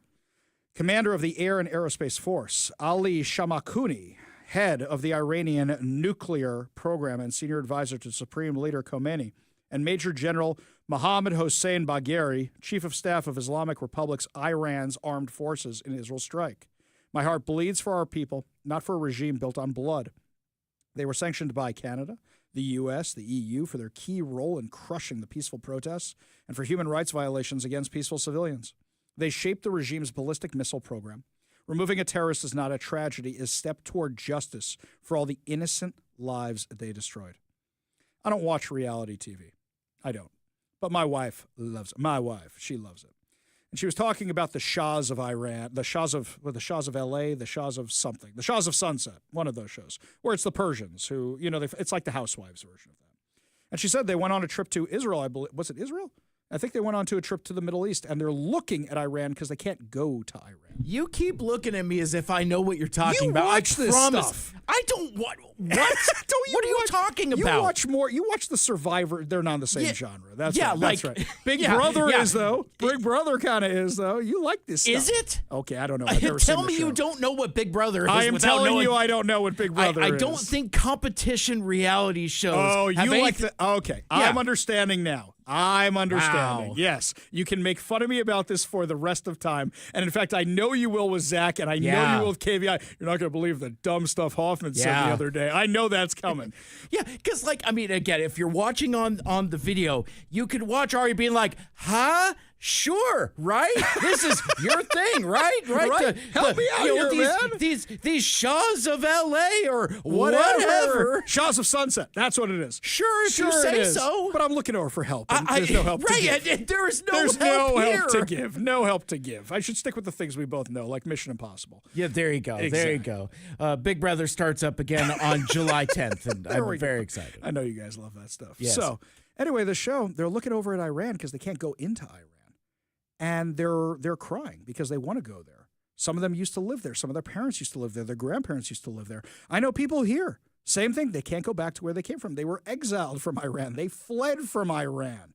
commander of the Air and Aerospace Force, Ali Shamakuni, head of the Iranian nuclear program and senior advisor to Supreme Leader Khomeini, and Major General Mohammad Hossein Bagheri, Chief of Staff of Islamic Republic's Iran's armed forces in Israel's strike. My heart bleeds for our people, not for a regime built on blood. They were sanctioned by Canada, the U.S., the EU for their key role in crushing the peaceful protests and for human rights violations against peaceful civilians. They shaped the regime's ballistic missile program. Removing a terrorist is not a tragedy, is a step toward justice for all the innocent lives they destroyed. I don't watch reality TV. I don't. But my wife loves it. My wife, she loves it. And she was talking about the Shahs of Iran, the Shahs of LA, the Shahs of something, the Shahs of Sunset, one of those shows, where it's the Persians who, it's like the Housewives version of that. And she said they went on a trip to Israel, I believe. Was it Israel? I think they went on to a trip to the Middle East, and they're looking at Iran because they can't go to Iran. You keep looking at me as if I know what you're talking about. Watch this promise. stuff. I don't what? What are you talking about? You watch more. You watch the Survivor. They're not in the same genre. That's right. Like, that's right. Big Brother is though. Big Brother kind of is though. You like this stuff. Is it? Okay, I don't know. I've never Tell seen the me show. you don't know what Big Brother is. I am telling you, I don't know what Big Brother is. I don't think competition reality shows. Oh, have you like the? Okay, Yeah. I'm understanding now. I'm understanding. Wow. Yes, you can make fun of me about this for the rest of time, and in fact, I know you will with Zach, and I know you will with KVI. You're not going to believe the dumb stuff Hoffman said the other day. I know that's coming. Yeah, because again, if you're watching on the video, you could watch Ari being like, huh? Sure, right? This is your thing, right? Right? Help me out here, man. These Shahs of L.A. or Whatever. Shahs of Sunset. That's what it is. Sure, if you it say is. so. But I'm looking over for help. And there's no help to give. There is There's help no here. help to give. No help to give. I should stick with the things we both know, like Mission Impossible. Yeah, there you go. Exactly. There you go. Big Brother starts up again on July 10th, and I'm very excited. I know you guys love that stuff. Yes. So, anyway, the show, they're looking over at Iran because they can't go into Iran. And they're crying because they want to go there. Some of them used to live there. Some of their parents used to live there. Their grandparents used to live there. I know people here. Same thing. They can't go back to where they came from. They were exiled from Iran. They fled from Iran.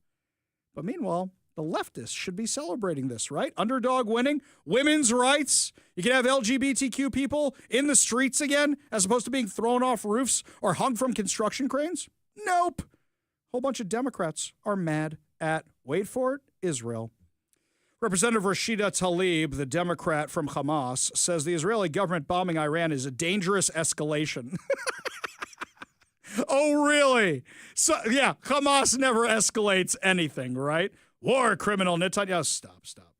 But meanwhile, the leftists should be celebrating this, right? Underdog winning, women's rights. You can have LGBTQ people in the streets again as opposed to being thrown off roofs or hung from construction cranes? Nope. A whole bunch of Democrats are mad at, wait for it, Israel. Representative Rashida Tlaib, the Democrat from Hamas, says the Israeli government bombing Iran is a dangerous escalation. Oh, really? So, yeah, Hamas never escalates anything, right? War criminal Netanyahu. Stop.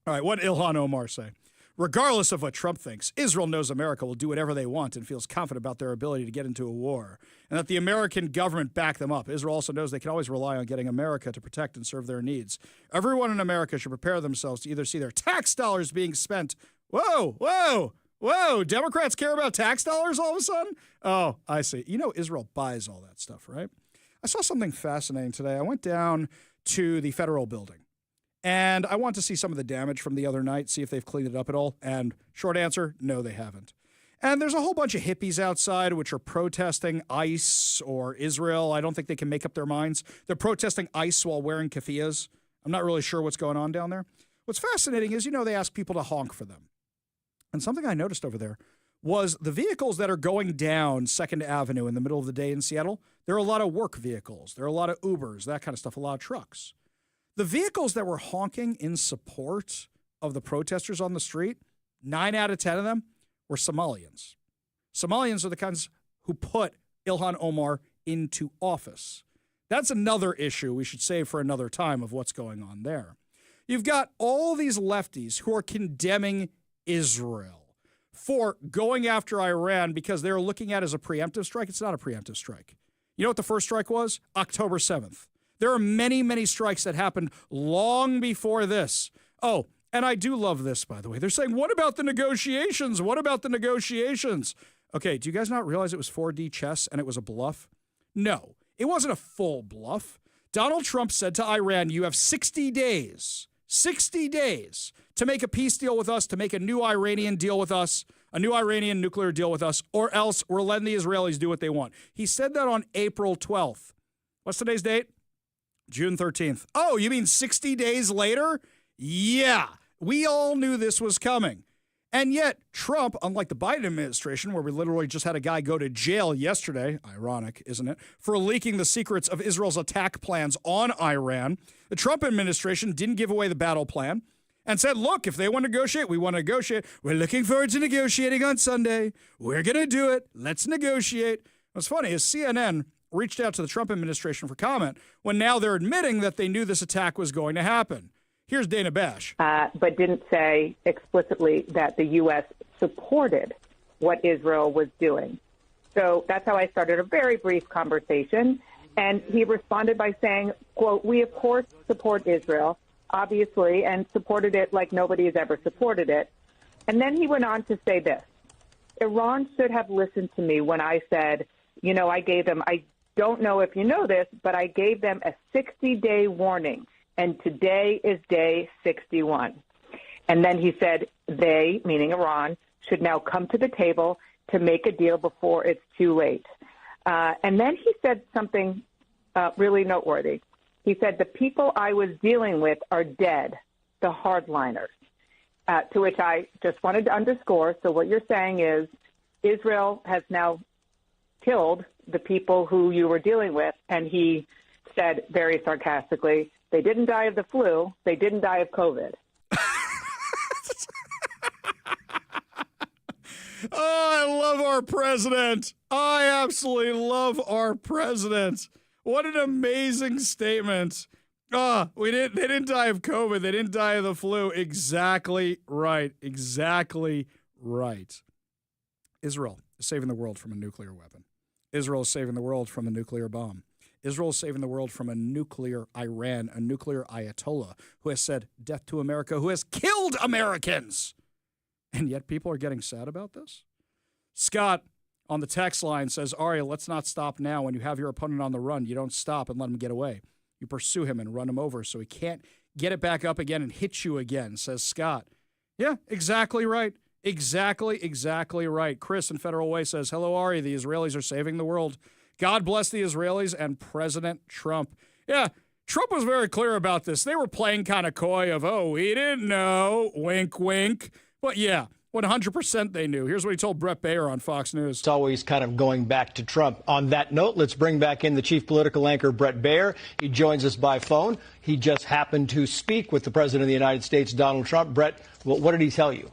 All right, what did Ilhan Omar say? Regardless of what Trump thinks, Israel knows America will do whatever they want and feels confident about their ability to get into a war, and that the American government backed them up. Israel also knows they can always rely on getting America to protect and serve their needs. Everyone in America should prepare themselves to either see their tax dollars being spent. Whoa! Democrats care about tax dollars all of a sudden? Oh, I see. You know, Israel buys all that stuff, right? I saw something fascinating today. I went down to the federal building. And I want to see some of the damage from the other night, see if they've cleaned it up at all. And short answer, no, they haven't. And there's a whole bunch of hippies outside which are protesting ICE or Israel. I don't think they can make up their minds. They're protesting ICE while wearing keffiyehs. I'm not really sure what's going on down there. What's fascinating is, they ask people to honk for them. And something I noticed over there was the vehicles that are going down 2nd Avenue in the middle of the day in Seattle, there are a lot of work vehicles. There are a lot of Ubers, that kind of stuff, a lot of trucks. The vehicles that were honking in support of the protesters on the street, 9 out of 10 of them were Somalians. Somalians are the kinds who put Ilhan Omar into office. That's another issue we should save for another time of what's going on there. You've got all these lefties who are condemning Israel for going after Iran because they're looking at it as a preemptive strike. It's not a preemptive strike. You know what the first strike was? October 7th. There are many, many strikes that happened long before this. Oh, and I do love this, by the way. They're saying, what about the negotiations? What about the negotiations? Okay, do you guys not realize it was 4D chess and it was a bluff? No, it wasn't a full bluff. Donald Trump said to Iran, you have 60 days to make a peace deal with us, to make a new Iranian deal with us, a new Iranian nuclear deal with us, or else we're letting the Israelis do what they want. He said that on April 12th. What's today's date? June 13th. Oh, you mean 60 days later? Yeah, we all knew this was coming. And yet, Trump, unlike the Biden administration, where we literally just had a guy go to jail yesterday, ironic, isn't it, for leaking the secrets of Israel's attack plans on Iran, the Trump administration didn't give away the battle plan and said, look, if they want to negotiate, we want to negotiate. We're looking forward to negotiating on Sunday. We're going to do it. Let's negotiate. What's funny is CNN reached out to the Trump administration for comment when now they're admitting that they knew this attack was going to happen. Here's Dana Bash. But didn't say explicitly that the U.S. supported what Israel was doing. So that's how I started a very brief conversation. And he responded by saying, quote, we, of course, support Israel, obviously, and supported it like nobody has ever supported it. And then he went on to say this. Iran should have listened to me when I said, I gave them, I don't know if you know this, but I gave them a 60-day warning. And today is day 61. And then he said they, meaning Iran, should now come to the table to make a deal before it's too late. And then he said something really noteworthy. He said, the people I was dealing with are dead, the hardliners, to which I just wanted to underscore. So what you're saying is Israel has now killed the people who you were dealing with. And he said very sarcastically, they didn't die of the flu. They didn't die of COVID. Oh, I love our president. I absolutely love our president. What an amazing statement. They didn't die of COVID. They didn't die of the flu. Exactly right. Exactly right. Israel is saving the world from a nuclear weapon. Israel is saving the world from a nuclear bomb. Israel is saving the world from a nuclear Iran, a nuclear Ayatollah who has said death to America, who has killed Americans. And yet people are getting sad about this. Scott on the text line says, Aria, let's not stop now. When you have your opponent on the run, you don't stop and let him get away. You pursue him and run him over so he can't get it back up again and hit you again, says Scott. Yeah, exactly right. Exactly right. Chris in Federal Way says, hello, Ari. The Israelis are saving the world. God bless the Israelis and President Trump. Yeah, Trump was very clear about this. They were playing kind of coy of, oh, we didn't know, wink, wink. But yeah, 100% they knew. Here's what he told Brett Baer on Fox News. It's always kind of going back to Trump. On that note, let's bring back in the chief political anchor, Brett Baer. He joins us by phone. He just happened to speak with the President of the United States, Donald Trump. Brett, what did he tell you?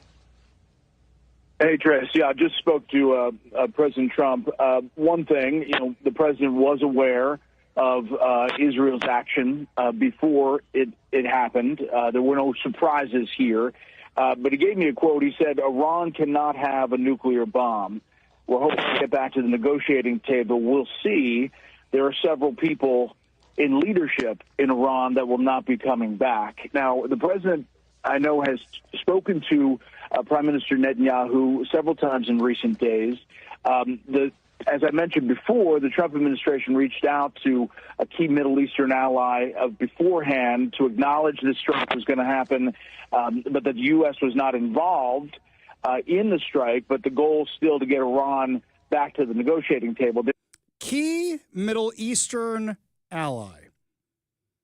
Hey, Trace. Yeah, I just spoke to President Trump. One thing, the president was aware of Israel's action before it happened. There were no surprises here. But he gave me a quote. He said, Iran cannot have a nuclear bomb. We're hoping to get back to the negotiating table. We'll see. There are several people in leadership in Iran that will not be coming back. Now, the president, I know, has spoken to Prime Minister Netanyahu several times in recent days. As I mentioned before, the Trump administration reached out to a key Middle Eastern ally beforehand to acknowledge this strike was going to happen, but that the U.S. was not involved in the strike, but the goal is still to get Iran back to the negotiating table. Key Middle Eastern ally.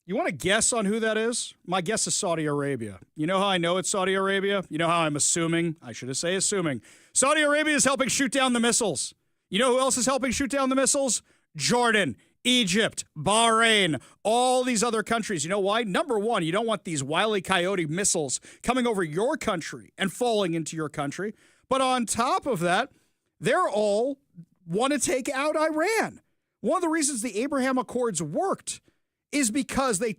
You want to guess on who that is? My guess is Saudi Arabia. You know how I know it's Saudi Arabia? You know how I'm assuming? I should have said assuming. Saudi Arabia is helping shoot down the missiles. You know who else is helping shoot down the missiles? Jordan, Egypt, Bahrain, all these other countries. You know why? Number one, you don't want these Wile E. Coyote missiles coming over your country and falling into your country. But on top of that, they're all want to take out Iran. One of the reasons the Abraham Accords worked is because they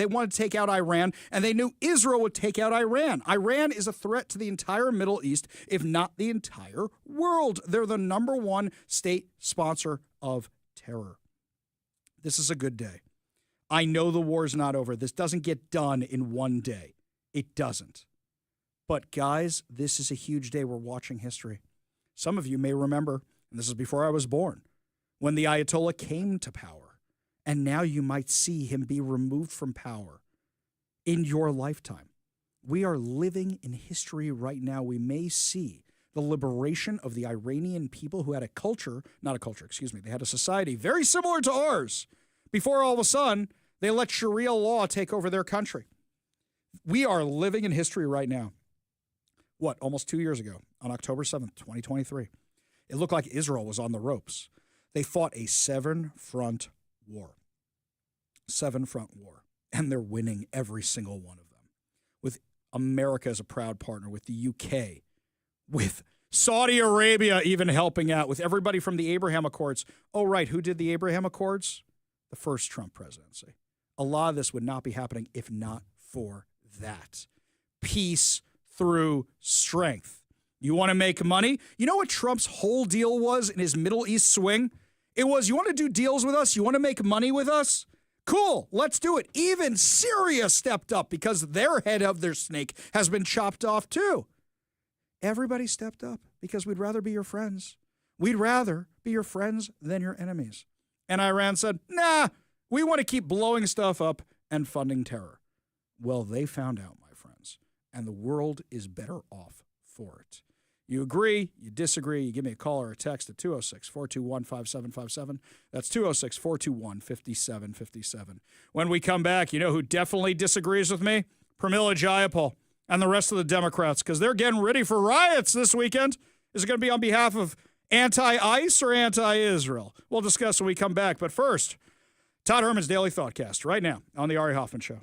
wanted to take out Iran, and they knew Israel would take out Iran. Iran is a threat to the entire Middle East, if not the entire world. They're the number one state sponsor of terror. This is a good day. I know the war's not over. This doesn't get done in one day. It doesn't. But guys, this is a huge day. We're watching history. Some of you may remember, and this is before I was born, when the Ayatollah came to power. And now you might see him be removed from power in your lifetime. We are living in history right now. We may see the liberation of the Iranian people who had they had a society very similar to ours before all of a sudden they let Sharia law take over their country. We are living in history right now. Almost 2 years ago, on October 7th, 2023, it looked like Israel was on the ropes. They fought a seven-front war. And they're winning every single one of them. With America as a proud partner, with the UK, with Saudi Arabia even helping out, with everybody from the Abraham Accords. Oh, right, who did the Abraham Accords? The first Trump presidency. A lot of this would not be happening if not for that. Peace through strength. You want to make money? You know what Trump's whole deal was in his Middle East swing? It was, you want to do deals with us? You want to make money with us? Cool, let's do it. Even Syria stepped up because their head of their snake has been chopped off too. Everybody stepped up because we'd rather be your friends. We'd rather be your friends than your enemies. And Iran said, nah, we want to keep blowing stuff up and funding terror. Well, they found out, my friends, and the world is better off for it. You agree, you disagree, you give me a call or a text at 206-421-5757. That's 206-421-5757. When we come back, you know who definitely disagrees with me? Pramila Jayapal and the rest of the Democrats, because they're getting ready for riots this weekend. Is it going to be on behalf of anti-ICE or anti-Israel? We'll discuss when we come back. But first, Todd Herman's Daily Thoughtcast right now on the Ari Hoffman Show.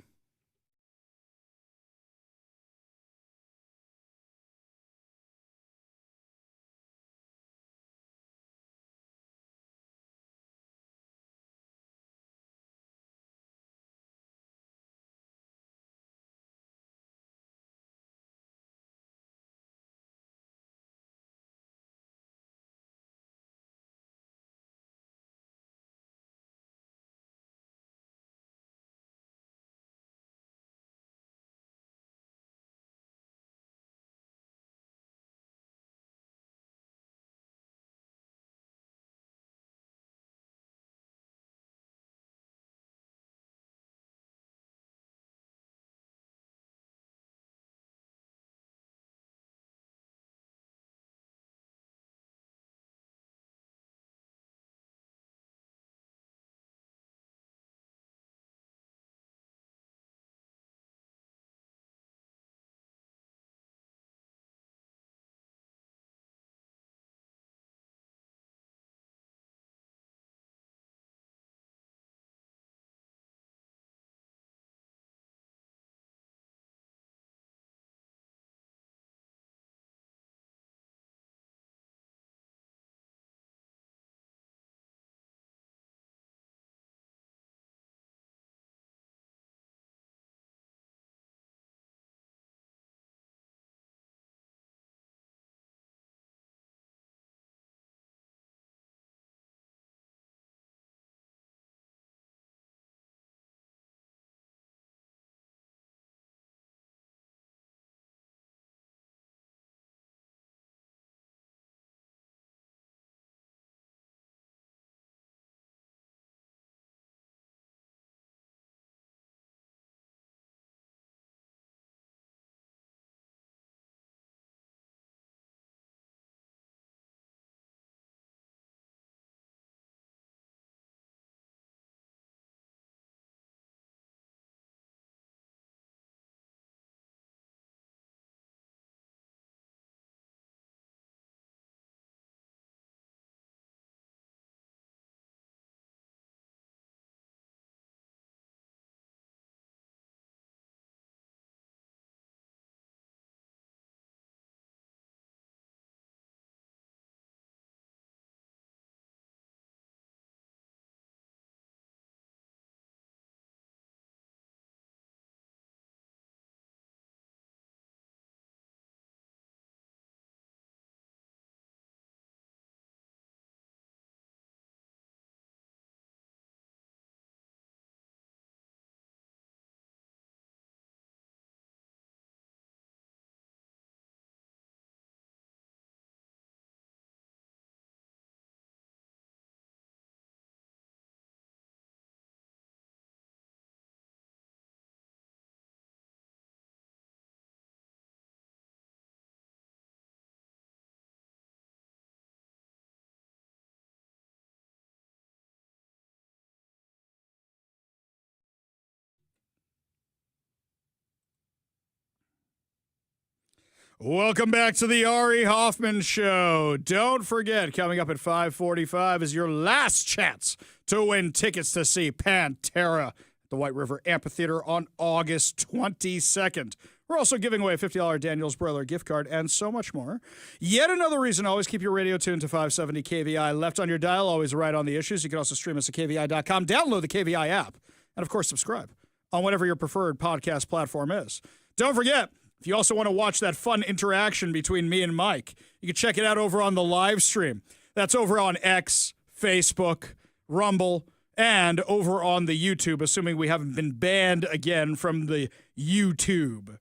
Welcome back to the Ari Hoffman Show. Don't forget, coming up at 5:45 is your last chance to win tickets to see Pantera at the White River Amphitheater on August 22nd. We're also giving away a $50 Daniel's Broiler gift card and so much more. Yet another reason to always keep your radio tuned to 570 KVI. Left on your dial, always right on the issues. You can also stream us at KVI.com. Download the KVI app. And, of course, subscribe on whatever your preferred podcast platform is. Don't forget, if you also want to watch that fun interaction between me and Mike, you can check it out over on the live stream. That's over on X, Facebook, Rumble, and over on the YouTube, assuming we haven't been banned again from the YouTube.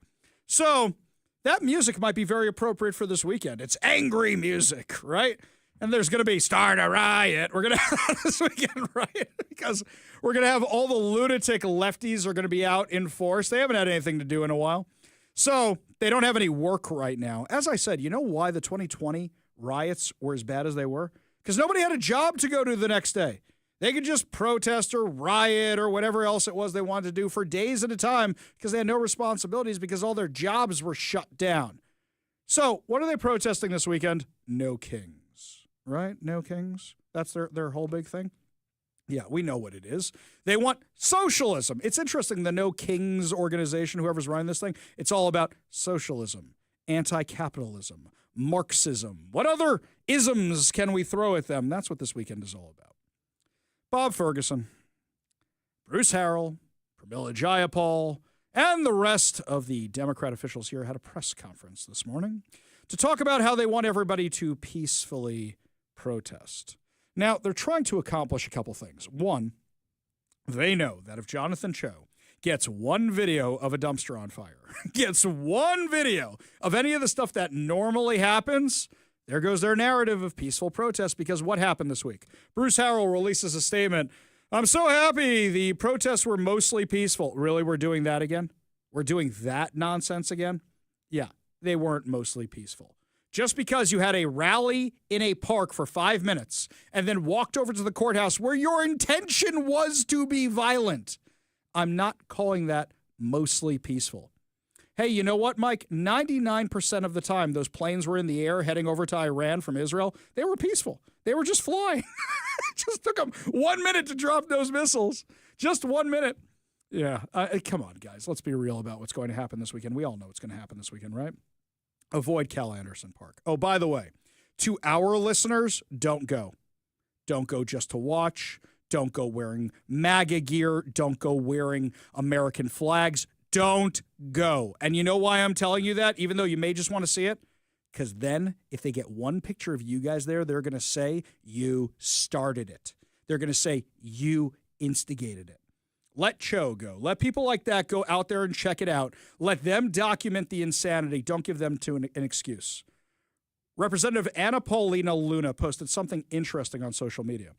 So that music might be very appropriate for this weekend. It's angry music, right? And there's going to be Start a Riot. We're going to have that this weekend, right? Because we're going to have all the lunatic lefties are going to be out in force. They haven't had anything to do in a while. So they don't have any work right now. As I said, you know why the 2020 riots were as bad as they were? Because nobody had a job to go to the next day. They could just protest or riot or whatever else it was they wanted to do for days at a time because they had no responsibilities because all their jobs were shut down. So what are they protesting this weekend? No kings, right? No kings. That's their whole big thing. Yeah, we know what it is. They want socialism. It's interesting, the No Kings organization, whoever's running this thing, it's all about socialism, anti-capitalism, Marxism. What other isms can we throw at them? That's what this weekend is all about. Bob Ferguson, Bruce Harrell, Pramila Jayapal, and the rest of the Democrat officials here had a press conference this morning to talk about how they want everybody to peacefully protest. Now, they're trying to accomplish a couple things. One, they know that if Jonathan Cho gets one video of a dumpster on fire, gets one video of any of the stuff that normally happens, there goes their narrative of peaceful protest, because what happened this week? Bruce Harrell releases a statement. I'm so happy the protests were mostly peaceful. Really, we're doing that again? We're doing that nonsense again? Yeah, they weren't mostly peaceful. Just because you had a rally in a park for 5 minutes and then walked over to the courthouse where your intention was to be violent, I'm not calling that mostly peaceful. Hey, you know what, Mike? 99% of the time those planes were in the air heading over to Iran from Israel, they were peaceful. They were just flying. It just took them 1 minute to drop those missiles. Just 1 minute. Yeah, come on, guys. Let's be real about what's going to happen this weekend. We all know what's going to happen this weekend, right? Avoid Cal Anderson Park. Oh, by the way, to our listeners, don't go. Don't go just to watch. Don't go wearing MAGA gear. Don't go wearing American flags. Don't go. And you know why I'm telling you that, even though you may just want to see it? Because then if they get one picture of you guys there, they're going to say you started it. They're going to say you instigated it. Let Cho go. Let people like that go out there and check it out. Let them document the insanity. Don't give them an excuse. Representative Anna Paulina Luna posted something interesting on social media.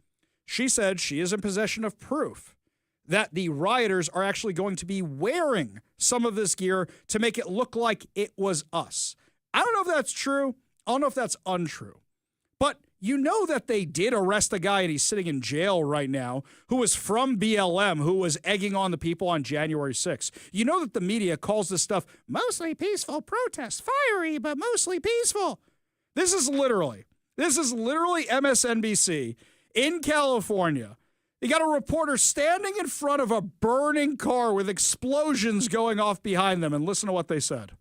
She said she is in possession of proof that the rioters are actually going to be wearing some of this gear to make it look like it was us. I don't know if that's true. I don't know if that's untrue. But you know that they did arrest a guy, and he's sitting in jail right now, who was from BLM, who was egging on the people on January 6th. You know that the media calls this stuff mostly peaceful protest, fiery, but mostly peaceful. This is literally MSNBC in California. You got a reporter standing in front of a burning car with explosions going off behind them, and listen to what they said.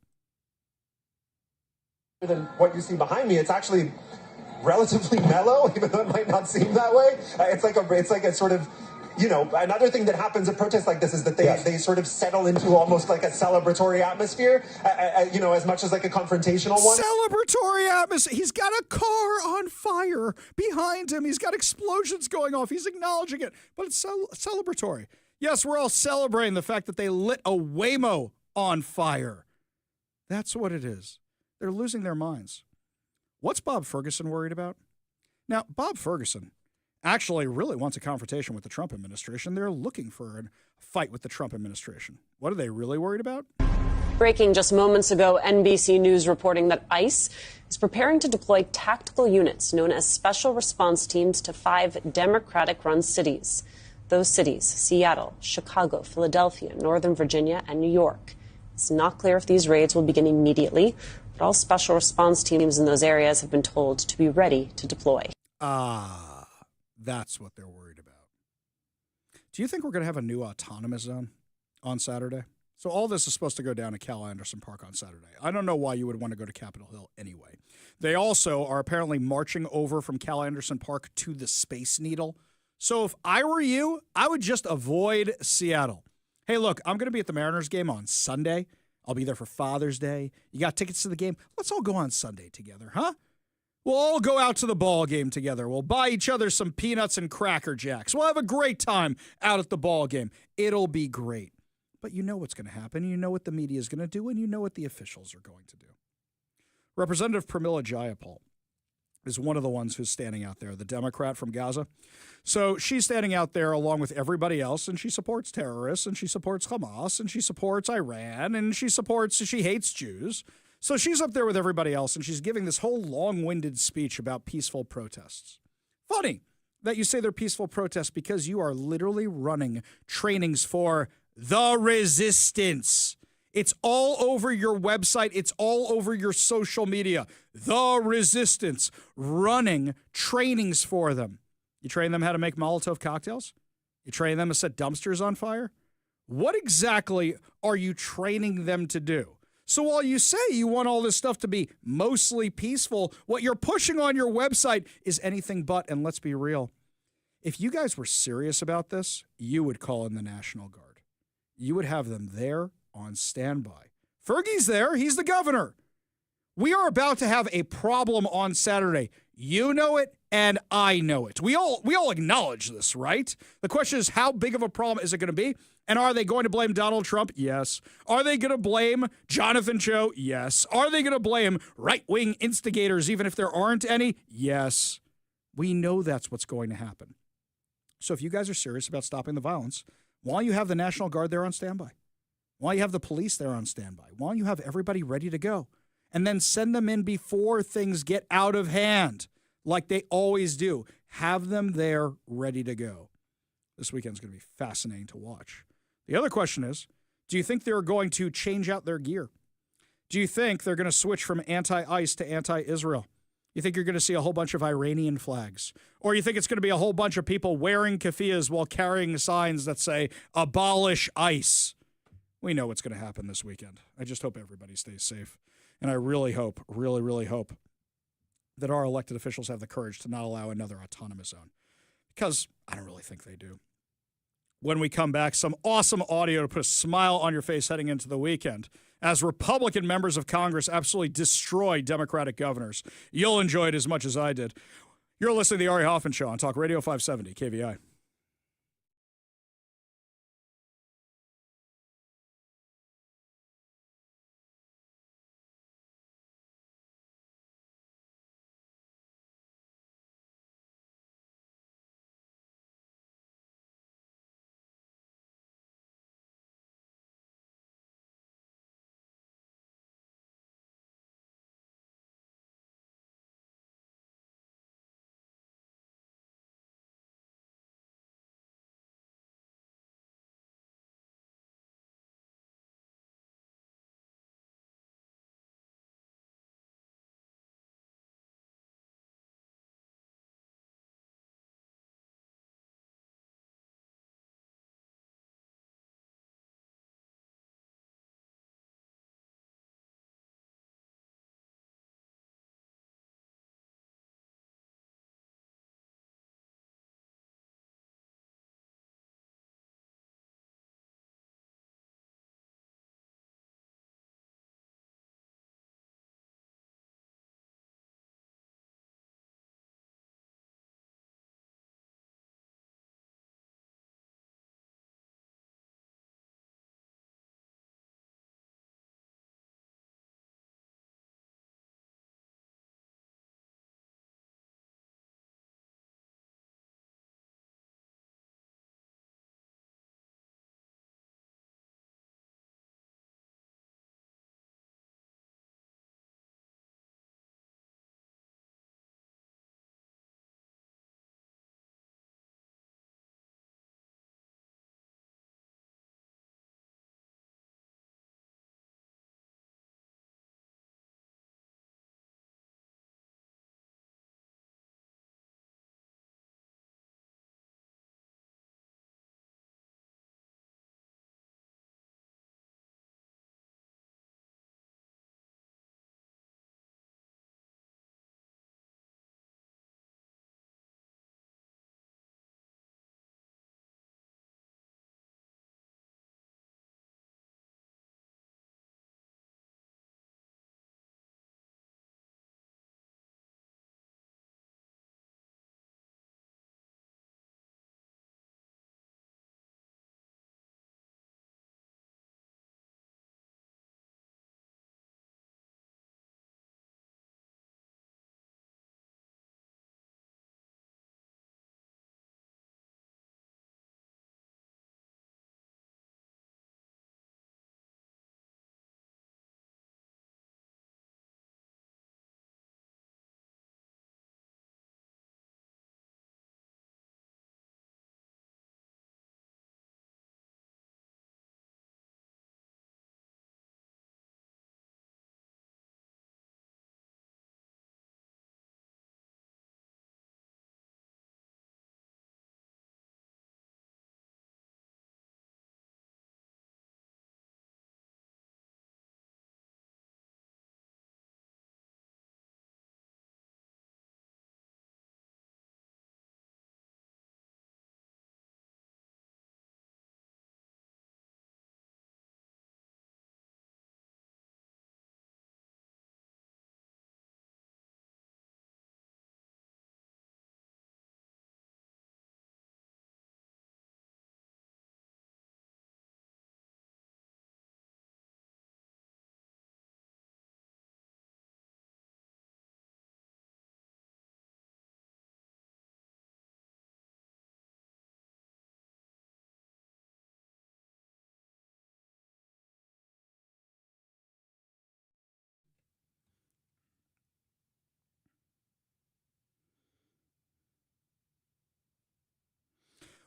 Than what you see behind me, it's actually relatively mellow, even though it might not seem that way. It's like a sort of, another thing that happens at protests like this is that they sort of settle into almost like a celebratory atmosphere, as much as like a confrontational one. Celebratory atmosphere. He's got a car on fire behind him. He's got explosions going off. He's acknowledging it, but it's celebratory. Yes, we're all celebrating the fact that they lit a Waymo on fire. That's what it is. They're losing their minds. What's Bob Ferguson worried about? Now, Bob Ferguson actually really wants a confrontation with the Trump administration. They're looking for a fight with the Trump administration. What are they really worried about? Breaking just moments ago, NBC News reporting that ICE is preparing to deploy tactical units known as Special Response Teams to 5 Democratic-run cities. Those cities, Seattle, Chicago, Philadelphia, Northern Virginia, and New York. It's not clear if these raids will begin immediately But all special response teams in those areas have been told to be ready to deploy. That's what they're worried about. Do you think we're going to have a new autonomous zone on Saturday? So all this is supposed to go down at Cal Anderson Park on Saturday. I don't know why you would want to go to Capitol Hill anyway. They also are apparently marching over from Cal Anderson Park to the Space Needle. So if I were you, I would just avoid Seattle. Hey, look, I'm going to be at the Mariners game on Sunday. I'll be there for Father's Day. You got tickets to the game? Let's all go on Sunday together, huh? We'll all go out to the ball game together. We'll buy each other some peanuts and Cracker Jacks. We'll have a great time out at the ball game. It'll be great. But you know what's going to happen. You know what the media is going to do, and you know what the officials are going to do. Representative Pramila Jayapal is one of the ones who's standing out there, the Democrat from Gaza. So she's standing out there along with everybody else, and she supports terrorists, and she supports Hamas, and she supports Iran, and she hates Jews. So she's up there with everybody else, and she's giving this whole long-winded speech about peaceful protests. Funny that you say they're peaceful protests because you are literally running trainings for the resistance. It's all over your website. It's all over your social media. The resistance, running trainings for them. You train them how to make Molotov cocktails? You train them to set dumpsters on fire? What exactly are you training them to do? So while you say you want all this stuff to be mostly peaceful, what you're pushing on your website is anything but, and let's be real. If you guys were serious about this, you would call in the National Guard. You would have them there on standby. Fergie's there. He's the governor. We are about to have a problem on Saturday. You know it, and I know it. We all acknowledge this, right? The question is, how big of a problem is it going to be? And are they going to blame Donald Trump? Yes. Are they going to blame Jonathan Cho? Yes. Are they going to blame right-wing instigators, even if there aren't any? Yes. We know that's what's going to happen. So if you guys are serious about stopping the violence, why don't you have the National Guard there on standby? Why don't you have the police there on standby? Why don't you have everybody ready to go? And then send them in before things get out of hand, like they always do. Have them there ready to go. This weekend's going to be fascinating to watch. The other question is, do you think they're going to change out their gear? Do you think they're going to switch from anti-ICE to anti-Israel? You think you're going to see a whole bunch of Iranian flags? Or you think it's going to be a whole bunch of people wearing keffiyehs while carrying signs that say, abolish ICE? We know what's going to happen this weekend. I just hope everybody stays safe. And I really hope, really hope that our elected officials have the courage to not allow another autonomous zone. Because I don't really think they do. When we come back, some awesome audio to put a smile on your face heading into the weekend as Republican members of Congress absolutely destroy Democratic governors. You'll enjoy it as much as I did. You're listening to the Ari Hoffman Show on Talk Radio 570 KVI.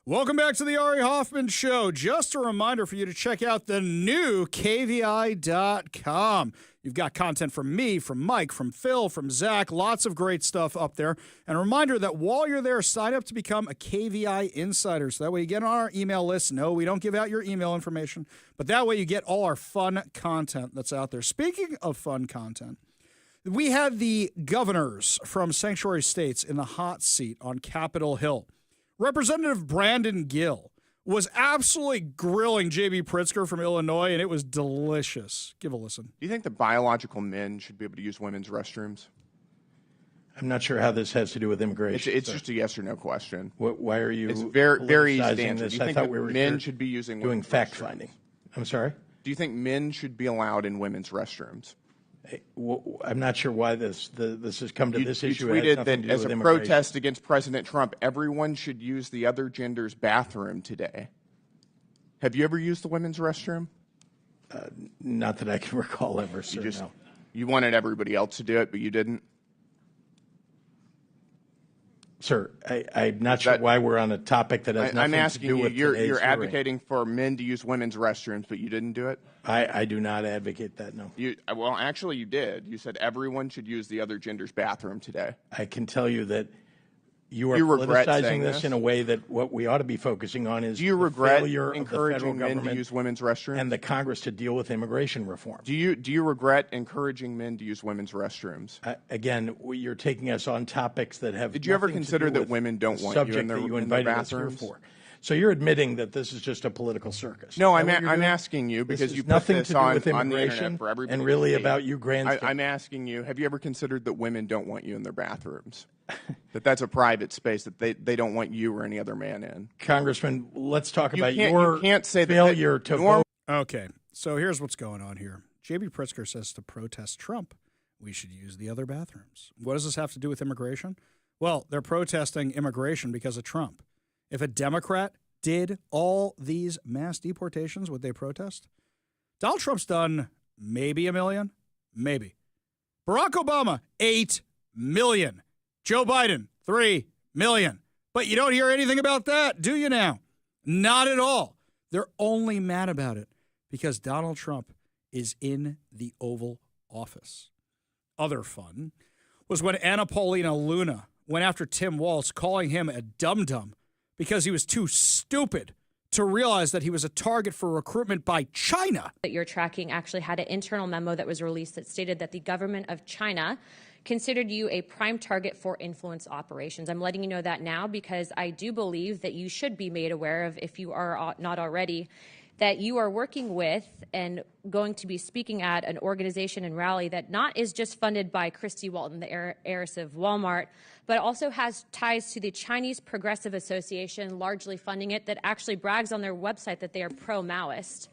Welcome back to the Ari Hoffman Show. Just a reminder for you to check out the new KVI.com. You've got content from me, from Mike, from Phil, from Zach, lots of great stuff up there. And a reminder that while you're there, sign up to become a KVI insider. So that way you get on our email list. No, we don't give out your email information, but that way you get all our fun content that's out there. Speaking of fun content, we had the governors from sanctuary states in the hot seat on Capitol Hill. Representative Brandon Gill was absolutely grilling J.B. Pritzker from Illinois, and it was delicious. Give a listen. Do you think that biological men should be able to use women's restrooms? I'm not sure how this has to do with immigration. It's just a yes or no question. Why are you? It's very easy to answer. This? Do you think that men should be using doing women's fact restrooms? finding? I'm sorry. Do you think men should be allowed in women's restrooms? I'm not sure why this has come to this issue. You tweeted that as a protest against President Trump, everyone should use the other gender's bathroom today. Have you ever used the women's restroom? Not that I can recall ever, sir. You wanted everybody else to do it, but you didn't? Sir, I'm not sure why we're on a topic that has nothing I'm asking to do with you're today's advocating for men to use women's restrooms, but you didn't do it? I do not advocate that, no. Well, actually, you did. You said everyone should use the other gender's bathroom today. I can tell you that you are regret politicizing saying this in a way that what we ought to be focusing on is Do you the regret failure of the federal encouraging men to government use women's restrooms? and the Congress to deal with immigration reform. Do you regret encouraging men to use women's restrooms? Again, you're taking us on topics that have. Did you ever nothing to consider do that with women don't the want you in subject their, that you in their invited us here bathrooms? for? So you're admitting that this is just a political circus. No, Is I'm that what you're doing? asking you This because is you put nothing this to do on with the immigration internet for everybody and to really see. about you grandstanding. I'm asking you, have you ever considered that women don't want you in their bathrooms? That's a private space that they don't want you or any other man in. Congressman, let's talk about you your can't say failure to vote. Okay, so here's what's going on here. J.B. Pritzker says to protest Trump, we should use the other bathrooms. What does this have to do with immigration? Well, they're protesting immigration because of Trump. If a Democrat did all these mass deportations, would they protest? Donald Trump's done maybe 1 million, maybe. Barack Obama, 8 million. Joe Biden, 3 million. But you don't hear anything about that, do you now? Not at all. They're only mad about it because Donald Trump is in the Oval Office. Other fun was when Anna Paulina Luna went after Tim Walz, calling him a dum-dum because he was too stupid to realize that he was a target for recruitment by China. That you're tracking actually had an internal memo that was released that stated that the government of China considered you a prime target for influence operations. I'm letting you know that now because I do believe that you should be made aware of, if you are not already, that you are working with and going to be speaking at an organization and rally that not is just funded by Christy Walton, the heiress of Walmart, but also has ties to the Chinese Progressive Association, largely funding it, that actually brags on their website that they are pro-Maoist.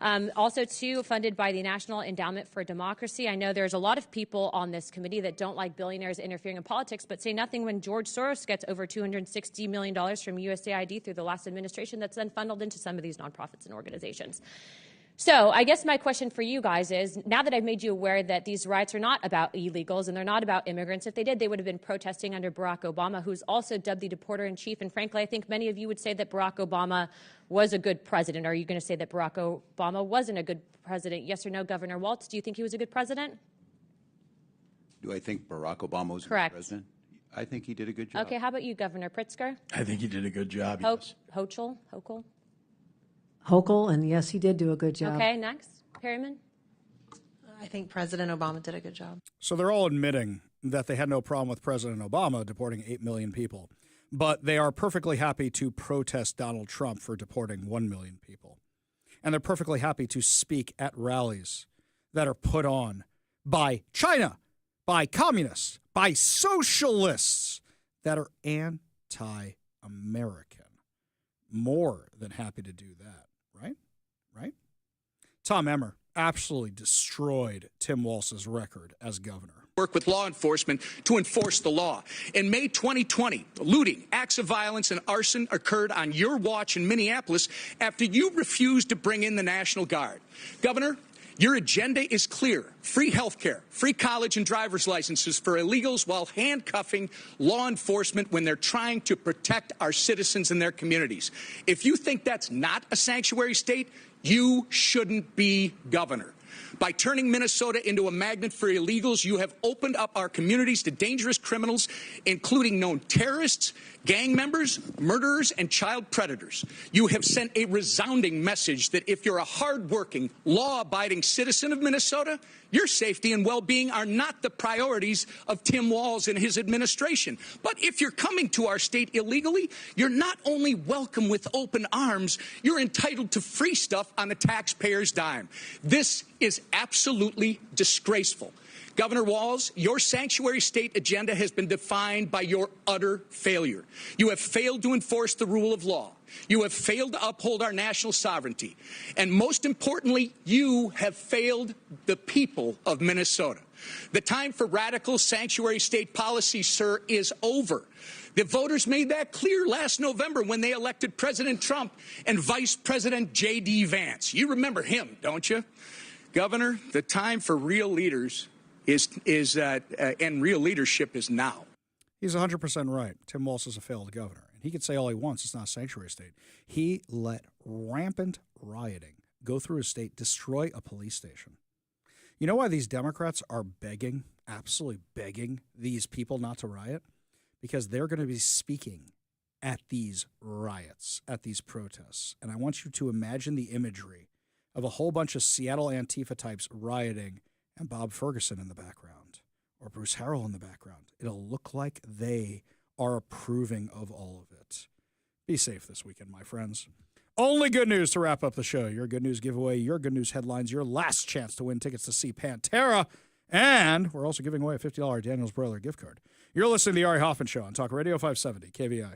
Also, too, funded by the National Endowment for Democracy. I know there's a lot of people on this committee that don't like billionaires interfering in politics, but say nothing when George Soros gets over $260 million from USAID through the last administration that's then funneled into some of these nonprofits and organizations. So I guess my question for you guys is, now that I've made you aware that these riots are not about illegals and they're not about immigrants, if they did, they would have been protesting under Barack Obama, who's also dubbed the deporter-in-chief. And frankly, I think many of you would say that Barack Obama was a good president. Are you going to say that Barack Obama wasn't a good president? Yes or no, Governor Walz? Do you think he was a good president? Do I think Barack Obama was a Correct. good president? I think he did a good job. Okay, how about you, Governor Pritzker? I think he did a good job, yes. Hochul? Hochul, and yes, he did do a good job. Okay, next. Perryman? I think President Obama did a good job. So they're all admitting that they had no problem with President Obama deporting 8 million people, but they are perfectly happy to protest Donald Trump for deporting 1 million people. And they're perfectly happy to speak at rallies that are put on by China, by communists, by socialists that are anti-American. More than happy to do that, right? Right? Tom Emmer absolutely destroyed Tim Walz's record as governor. Work with law enforcement to enforce the law. In May 2020, looting, acts of violence, and arson occurred on your watch in Minneapolis after you refused to bring in the National Guard. Governor, Your agenda is clear. Free health care, free college and driver's licenses for illegals while handcuffing law enforcement when they're trying to protect our citizens and their communities. If you think that's not a sanctuary state, you shouldn't be governor. By turning Minnesota into a magnet for illegals, you have opened up our communities to dangerous criminals, including known terrorists, gang members, murderers, and child predators. You have sent a resounding message that if you're a hardworking, law-abiding citizen of Minnesota, your safety and well-being are not the priorities of Tim Walz and his administration. But if you're coming to our state illegally, you're not only welcome with open arms, you're entitled to free stuff on the taxpayer's dime. This is absolutely disgraceful. Governor Walz, your sanctuary state agenda has been defined by your utter failure. You have failed to enforce the rule of law. You have failed to uphold our national sovereignty. And most importantly, you have failed the people of Minnesota. The time for radical sanctuary state policy, sir, is over. The voters made that clear last November when they elected President Trump and Vice President J.D. Vance. You remember him, don't you? Governor, the time for real leaders and real leadership is now. He's 100% right. Tim Walz is a failed governor. And he can say all he wants. It's not a sanctuary state. He let rampant rioting go through his state, destroy a police station. You know why these Democrats are begging, absolutely begging these people not to riot? Because they're going to be speaking at these riots, at these protests. And I want you to imagine the imagery of a whole bunch of Seattle Antifa types rioting and Bob Ferguson in the background or Bruce Harrell in the background. It'll look like they are approving of all of it. Be safe this weekend, my friends. Only good news to wrap up the show. Your good news giveaway, your good news headlines, your last chance to win tickets to see Pantera. And we're also giving away a $50 Daniel's Broiler gift card. You're listening to the Ari Hoffman Show on Talk Radio 570 KVI.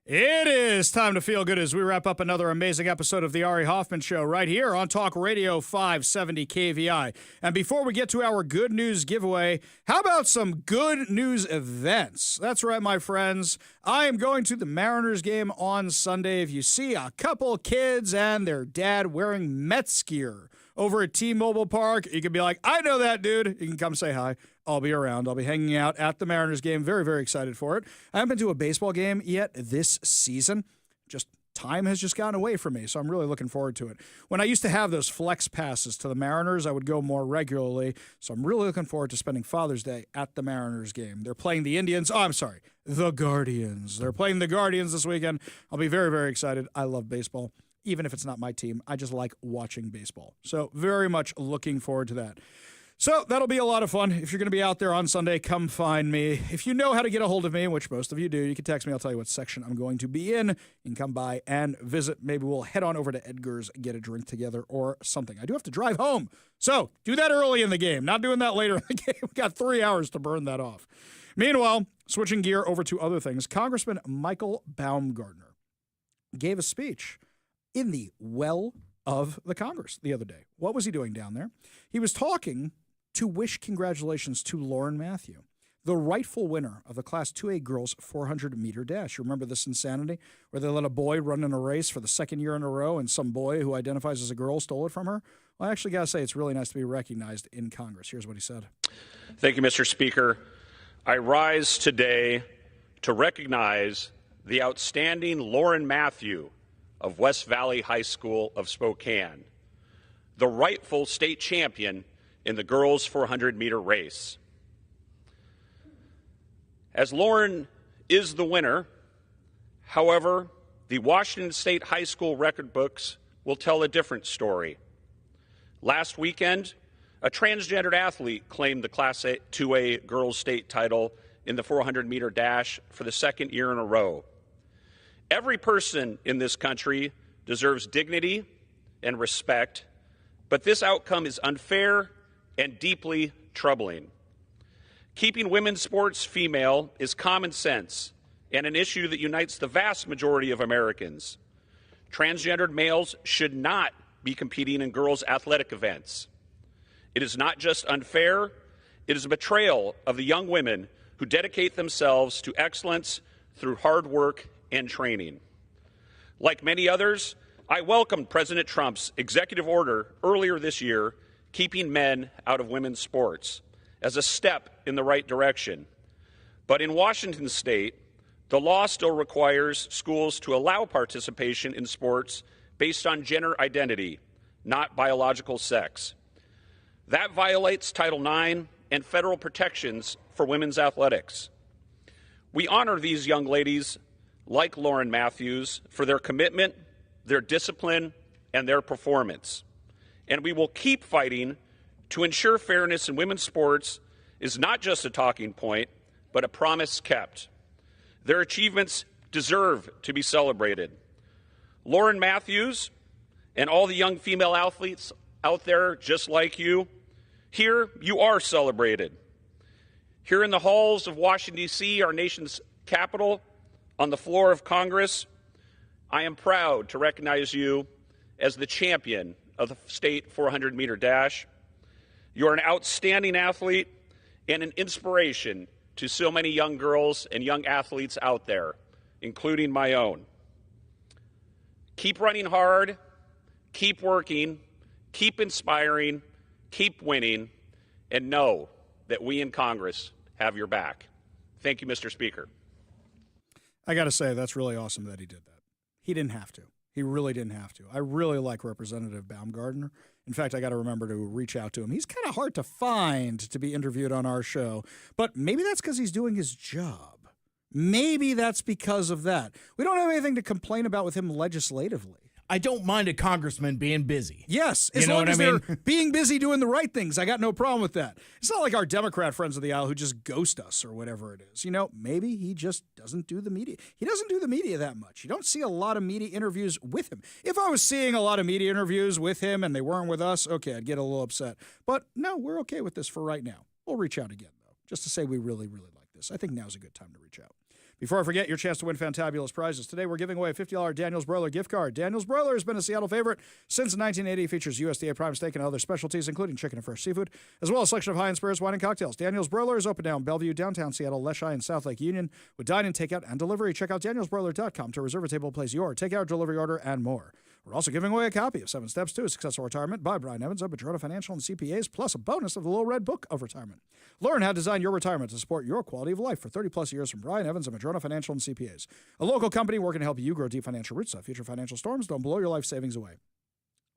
It is time to feel good as we wrap up another amazing episode of the Ari Hoffman Show right here on Talk Radio 570 KVI. And before we get to our good news giveaway, how about some good news events? That's right, my friends. I am going to the Mariners game on Sunday. If you see a couple kids and their dad wearing Mets gear over at T-Mobile Park, you can be like, I know that dude. You can come say hi. I'll be around. I'll be hanging out at the Mariners game. Very, very excited for it. I haven't been to a baseball game yet this season. Just time has just gotten away from me, so I'm really looking forward to it. When I used to have those flex passes to the Mariners, I would go more regularly, so I'm really looking forward to spending Father's Day at the Mariners game. They're playing the Indians. Oh, I'm sorry, the Guardians. They're playing the Guardians this weekend. I'll be very, very excited. I love baseball. Even if it's not my team, I just like watching baseball. So very much looking forward to that. So that'll be a lot of fun. If you're going to be out there on Sunday, come find me. If you know how to get a hold of me, which most of you do, you can text me. I'll tell you what section I'm going to be in. You can come by and visit. Maybe we'll head on over to Edgar's, get a drink together or something. I do have to drive home. So do that early in the game. Not doing that later in the game. We've got 3 hours to burn that off. Meanwhile, switching gear over to other things, Congressman Michael Baumgartner gave a speech in the well of the Congress the other day. What was he doing down there? He was talking to wish congratulations to Lauren Matthew, the rightful winner of the Class 2A girls 400-meter dash. You remember this insanity where they let a boy run in a race for the second year in a row and some boy who identifies as a girl stole it from her? Well, I actually got to say it's really nice to be recognized in Congress. Here's what he said. Thank you, Mr. Speaker. I rise today to recognize the outstanding Lauren Matthew of West Valley High School of Spokane, the rightful state champion in the girls' 400-meter race. As Lauren is the winner, however, the Washington State High School record books will tell a different story. Last weekend, a transgendered athlete claimed the Class 2A girls' state title in the 400-meter dash for the second year in a row. Every person in this country deserves dignity and respect, but this outcome is unfair and deeply troubling. Keeping women's sports female is common sense and an issue that unites the vast majority of Americans. Transgendered males should not be competing in girls' athletic events. It is not just unfair, it is a betrayal of the young women who dedicate themselves to excellence through hard work and training. Like many others, I welcomed President Trump's executive order earlier this year keeping men out of women's sports as a step in the right direction. But in Washington state, the law still requires schools to allow participation in sports based on gender identity, not biological sex. That violates Title IX and federal protections for women's athletics. We honor these young ladies, like Lauren Matthews, for their commitment, their discipline, and their performance. And we will keep fighting to ensure fairness in women's sports is not just a talking point, but a promise kept. Their achievements deserve to be celebrated. Lauren Matthews and all the young female athletes out there just like you, here you are celebrated. Here in the halls of Washington, D.C., our nation's capital, on the floor of Congress, I am proud to recognize you as the champion of the state 400-meter dash. You're an outstanding athlete and an inspiration to so many young girls and young athletes out there, including my own. Keep running hard, keep working, keep inspiring, keep winning, and know that we in Congress have your back. Thank you, Mr. Speaker. I got to say, that's really awesome that he did that. He didn't have to. He really didn't have to. I really like Representative Baumgartner. In fact, I got to remember to reach out to him. He's kind of hard to find to be interviewed on our show, but maybe that's because he's doing his job. Maybe that's because of that. We don't have anything to complain about with him legislatively. I don't mind a congressman being busy. Yes, as long as they're being busy doing the right things. I got no problem with that. It's not like our Democrat friends of the aisle who just ghost us or whatever it is. You know, maybe he just doesn't do the media. He doesn't do the media that much. You don't see a lot of media interviews with him. If I was seeing a lot of media interviews with him and they weren't with us, okay, I'd get a little upset. But no, we're okay with this for right now. We'll reach out again, though, just to say we really, really like this. I think now's a good time to reach out. Before I forget, your chance to win fantabulous prizes. Today, we're giving away a $50 Daniel's Broiler gift card. Daniel's Broiler has been a Seattle favorite since 1980. Features USDA prime steak and other specialties, including chicken and fresh seafood, as well as a selection of high-end spirits, wine, and cocktails. Daniel's Broiler is open now in Bellevue, downtown Seattle, Leschi, and South Lake Union with dine-in, takeout, and delivery. Check out danielsbroiler.com to reserve a table, place your takeout, delivery order, and more. We're also giving away a copy of 7 Steps to a Successful Retirement by Brian Evans of Madrona Financial and CPAs, plus a bonus of the Little Red Book of Retirement. Learn how to design your retirement to support your quality of life for 30-plus years from Brian Evans of Madrona Financial and CPAs, a local company working to help you grow deep financial roots so future financial storms don't blow your life savings away.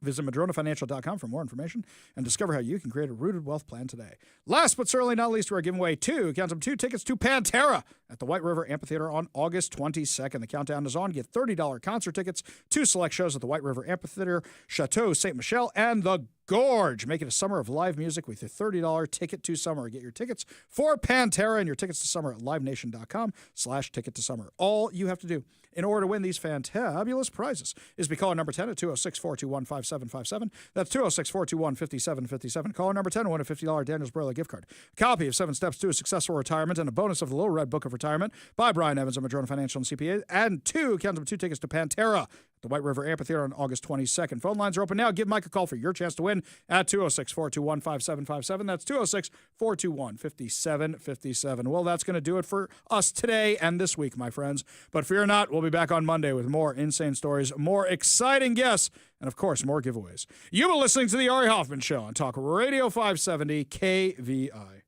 Visit MadronaFinancial.com for more information and discover how you can create a rooted wealth plan today. Last but certainly not least, we're giving away two tickets to Pantera at the White River Amphitheater on August 22nd. The countdown is on. Get $30 concert tickets to select shows at the White River Amphitheater, Chateau Ste. Michelle, and the Gorge. Make it a summer of live music with your $30 ticket to summer. Get your tickets for Pantera and your tickets to summer at livenation.com/ticket to summer. All you have to do in order to win these fantabulous prizes is be calling number 10 at 206-421-5757. That's 206-421-5757. Caller number 10 to win a $50 Daniel's Broiler gift card, a copy of 7 Steps to a Successful Retirement, and a bonus of the Little Red Book of Retirement by Brian Evans of Madrona Financial and CPA, and two tickets to Pantera at the White River Amphitheater on August 22nd. Phone lines are open now. Give Mike a call for your chance to win at 206-421-5757. That's 206-421-5757. Well, that's going to do it for us today and this week, my friends. But fear not, we'll be back on Monday with more insane stories, more exciting guests, and, of course, more giveaways. You've been listening to The Ari Hoffman Show on Talk Radio 570 KVI.